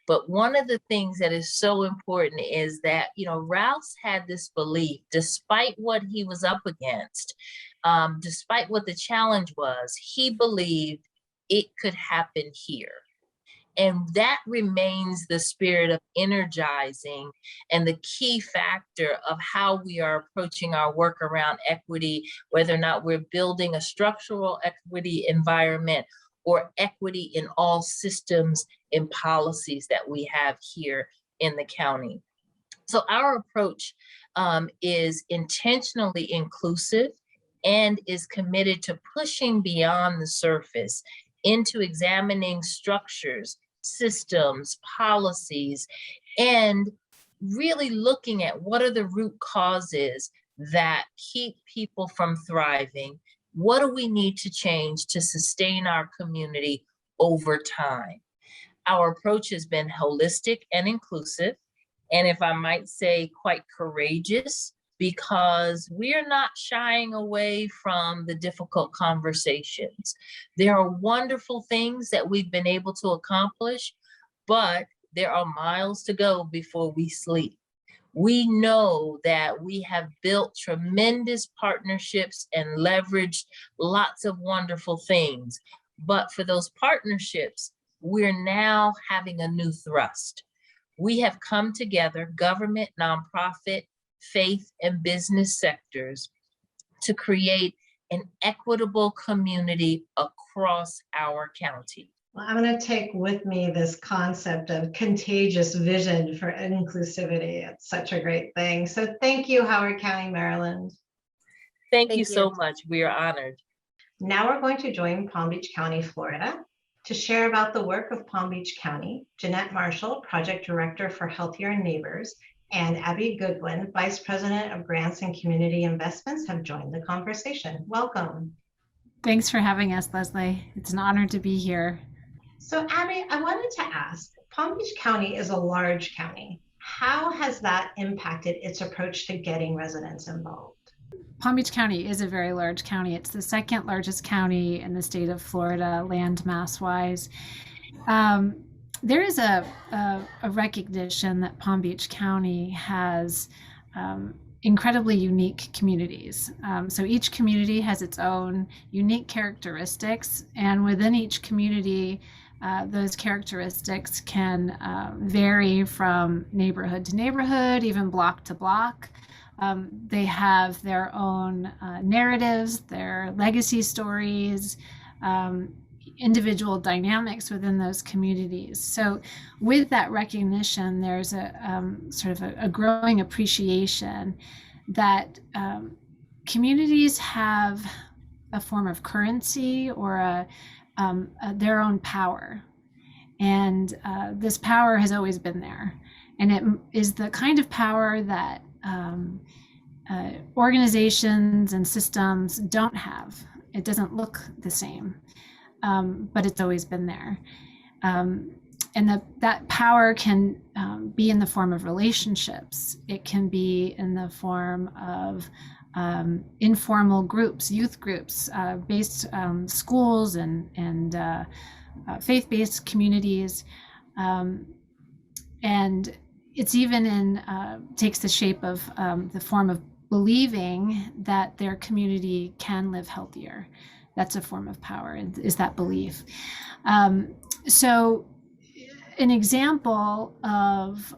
But one of the things that is so important is that, Rouse had this belief, despite what he was up against, despite what the challenge was, he believed it could happen here. And that remains the spirit of energizing and the key factor of how we are approaching our work around equity, whether or not we're building a structural equity environment or equity in all systems and policies that we have here in the county. So our approach is intentionally inclusive and is committed to pushing beyond the surface into examining structures, systems, policies, and really looking at what are the root causes that keep people from thriving. What do we need to change to sustain our community over time? Our approach has been holistic and inclusive, and if I might say, quite courageous, because we are not shying away from the difficult conversations. There are wonderful things that we've been able to accomplish, but there are miles to go before we sleep. We know that we have built tremendous partnerships and leveraged lots of wonderful things, but for those partnerships, we're now having a new thrust. We have come together, government, nonprofit, faith, and business sectors, to create an equitable community across our county. Well, I'm going to take with me this concept of contagious vision for inclusivity. It's such a great thing. So thank you, Howard County, Maryland. Thank you so much. We are honored. Now we're going to join Palm Beach County, Florida. To share about the work of Palm Beach County, Jeanette Marshall, Project Director for Healthier Neighbors, and Abby Goodwin, Vice President of Grants and Community Investments, have joined the conversation. Welcome. Thanks for having us, Leslie. It's an honor to be here. So Abby, I wanted to ask, Palm Beach County is a large county. How has that impacted its approach to getting residents involved? Palm Beach County is a very large county. It's the second largest county in the state of Florida, land mass-wise. There is a recognition that Palm Beach County has incredibly unique communities. So each community has its own unique characteristics, and within each community, those characteristics can vary from neighborhood to neighborhood, even block to block. They have their own narratives, their legacy stories, individual dynamics within those communities. So with that recognition, there's a sort of a growing appreciation that communities have a form of currency or their own power. And this power has always been there. And it is the kind of power that organizations and systems don't have. It doesn't look the same, but it's always been there. And that power can be in the form of relationships. It can be in the form of informal groups, youth groups, based schools and faith-based communities. And it's even takes the shape of the form of believing that their community can live healthier. That's a form of power, is that belief. So an example of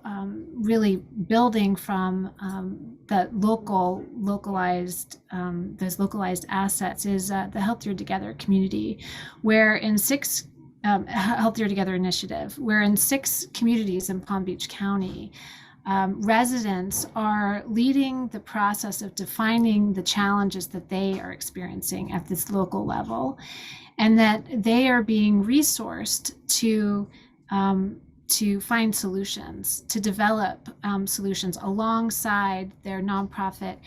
really building from that localized assets is the Healthier Together community, where in Healthier Together initiative, where in 6 communities in Palm Beach County, residents are leading the process of defining the challenges that they are experiencing at this local level, and that they are being resourced to to find solutions, to develop solutions alongside their nonprofit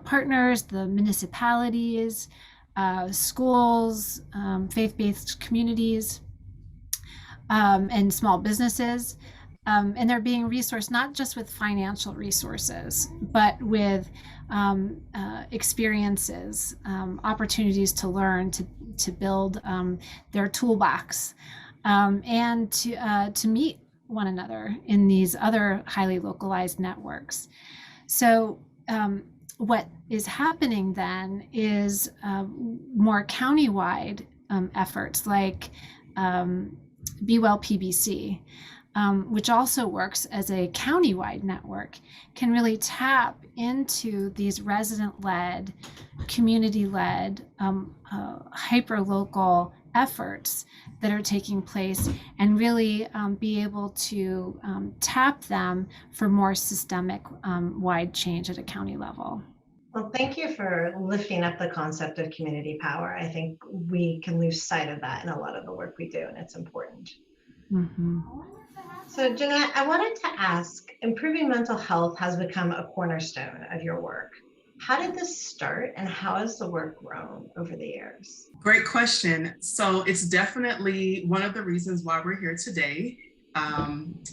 partners, the municipalities, schools, faith-based communities, and small businesses. And they're being resourced not just with financial resources, but with experiences, opportunities to learn, to build their toolbox, and to meet one another in these other highly localized networks. So what is happening then is more countywide efforts like Be Well PBC, which also works as a countywide network, can really tap into these resident-led, community-led, hyper-local efforts that are taking place, and really be able to tap them for more systemic wide change at a county level. Well, thank you for lifting up the concept of community power. I think we can lose sight of that in a lot of the work we do, and it's important. Mm-hmm. So Jeanette, I wanted to ask, improving mental health has become a cornerstone of your work. How did this start, and how has the work grown over the years? Great question. So it's definitely one of the reasons why we're here today.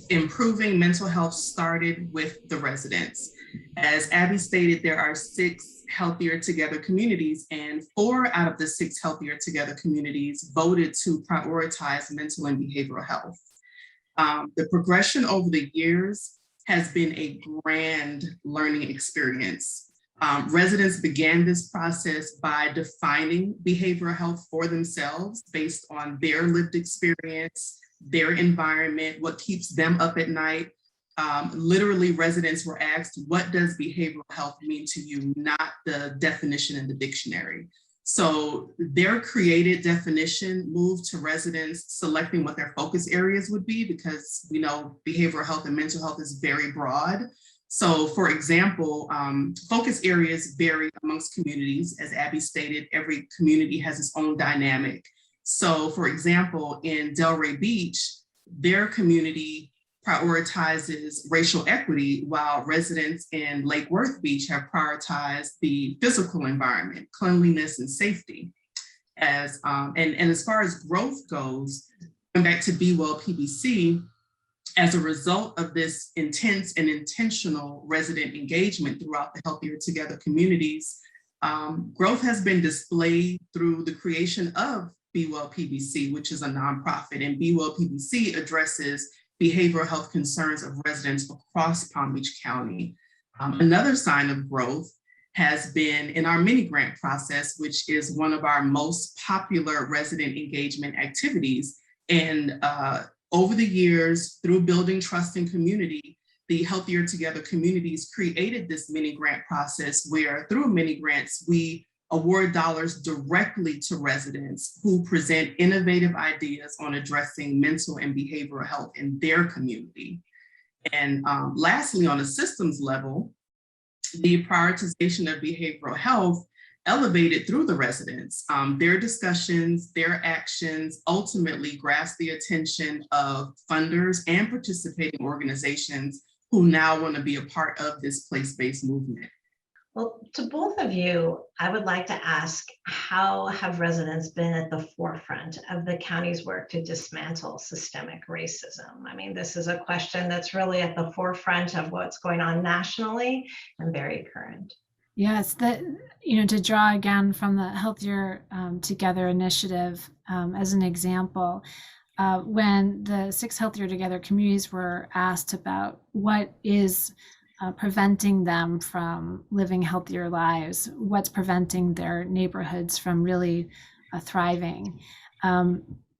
Improving mental health started with the residents. As Abby stated, there are 6 Healthier Together communities, and 4 out of the 6 Healthier Together communities voted to prioritize mental and behavioral health. The progression over the years has been a grand learning experience. Residents began this process by defining behavioral health for themselves based on their lived experience, their environment, what keeps them up at night. Literally, residents were asked, what does behavioral health mean to you? Not the definition in the dictionary. So their created definition moved to residents selecting what their focus areas would be, because we know behavioral health and mental health is very broad. So for example, focus areas vary amongst communities. As Abby stated, every community has its own dynamic. So for example, in Delray Beach, their community prioritizes racial equity, while residents in Lake Worth Beach have prioritized the physical environment, cleanliness and safety. And as far as growth goes, going back to Be Well PBC, as a result of this intense and intentional resident engagement throughout the Healthier Together communities, growth has been displayed through the creation of Be Well PBC, which is a nonprofit, and Be Well PBC addresses behavioral health concerns of residents across Palm Beach County. Another sign of growth has been in our mini grant process, which is one of our most popular resident engagement activities. And over the years, through building trust and community, the Healthier Together communities created this mini grant process where through mini grants, we award dollars directly to residents who present innovative ideas on addressing mental and behavioral health in their community. And lastly, on a systems level, the prioritization of behavioral health elevated through the residents. Their discussions, their actions ultimately grasp the attention of funders and participating organizations who now want to be a part of this place-based movement. Well, to both of you, I would like to ask, how have residents been at the forefront of the county's work to dismantle systemic racism? I mean, this is a question that's really at the forefront of what's going on nationally and very current. Yes, to draw again from the Healthier Together initiative as an example, when the 6 Healthier Together communities were asked about what is preventing them from living healthier lives, what's preventing their neighborhoods from really thriving.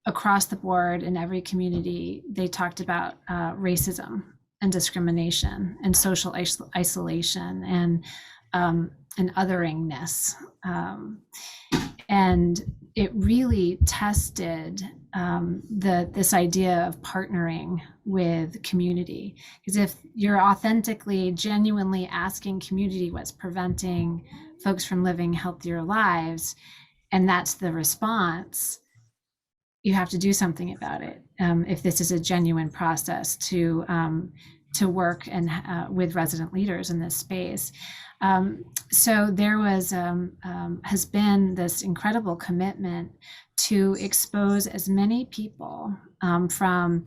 Across the board in every community, they talked about racism and discrimination and social isolation and otheringness. And it really tested this idea of partnering with community. Because if you're authentically, genuinely asking community what's preventing folks from living healthier lives, and that's the response, you have to do something about it if this is a genuine process to work and with resident leaders in this space. So there was has been this incredible commitment to expose as many people from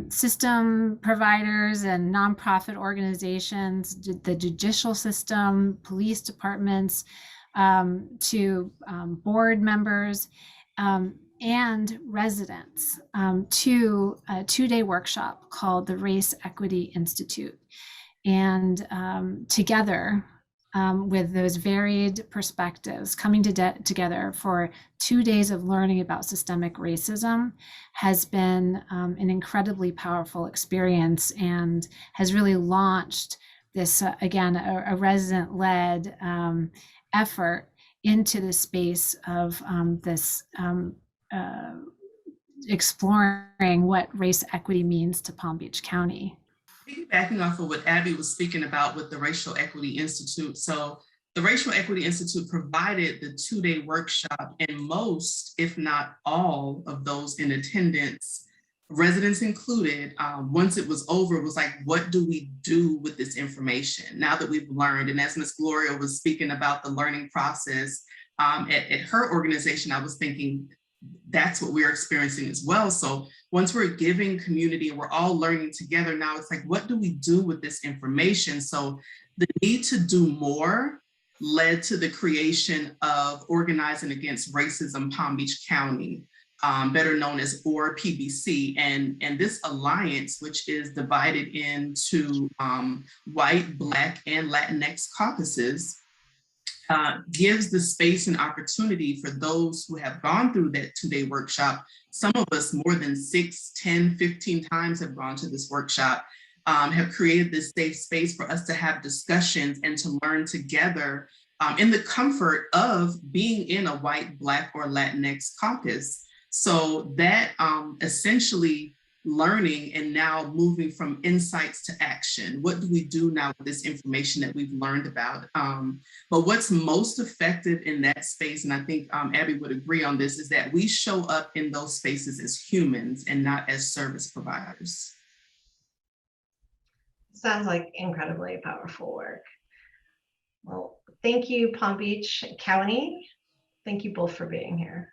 system providers and nonprofit organizations, the judicial system, police departments, to board members and residents to a 2-day workshop called the Race Equity Institute. And together with those varied perspectives, coming together for 2 days of learning about systemic racism has been an incredibly powerful experience and has really launched this, again, a resident-led effort into the space of this exploring what race equity means to Palm Beach County. Piggybacking off of what Abby was speaking about with the Racial Equity Institute. So the Racial Equity Institute provided the 2-day workshop, and most, if not all, of those in attendance, residents included, once it was over, was like, what do we do with this information now that we've learned? And as Ms. Gloria was speaking about the learning process at her organization, I was thinking that's what we're experiencing as well. So once we're giving community and we're all learning together, now it's like, what do we do with this information? So the need to do more led to the creation of Organizing Against Racism Palm Beach County, better known as ORPBC. And this alliance, which is divided into white, Black, and Latinx caucuses, gives the space and opportunity for those who have gone through that 2-day workshop. Some of us more than 6, 10, 15 times have gone to this workshop, have created this safe space for us to have discussions and to learn together in the comfort of being in a white, Black, or Latinx caucus. So that essentially learning and now moving from insights to action. What do we do now with this information that we've learned about? But what's most effective in that space, and I think Abby would agree on this, is that we show up in those spaces as humans and not as service providers. Sounds like incredibly powerful work. Well, thank you, Palm Beach County. Thank you both for being here.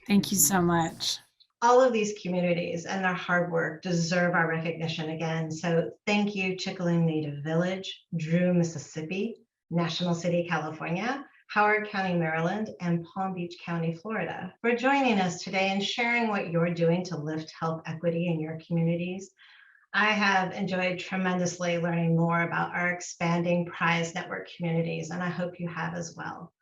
Thank you so much. All of these communities and their hard work deserve our recognition again. So thank you, Chickaloon Native Village, Drew, Mississippi, National City, California, Howard County, Maryland, and Palm Beach County, Florida, for joining us today and sharing what you're doing to lift health equity in your communities. I have enjoyed tremendously learning more about our expanding Prize Network communities, and I hope you have as well.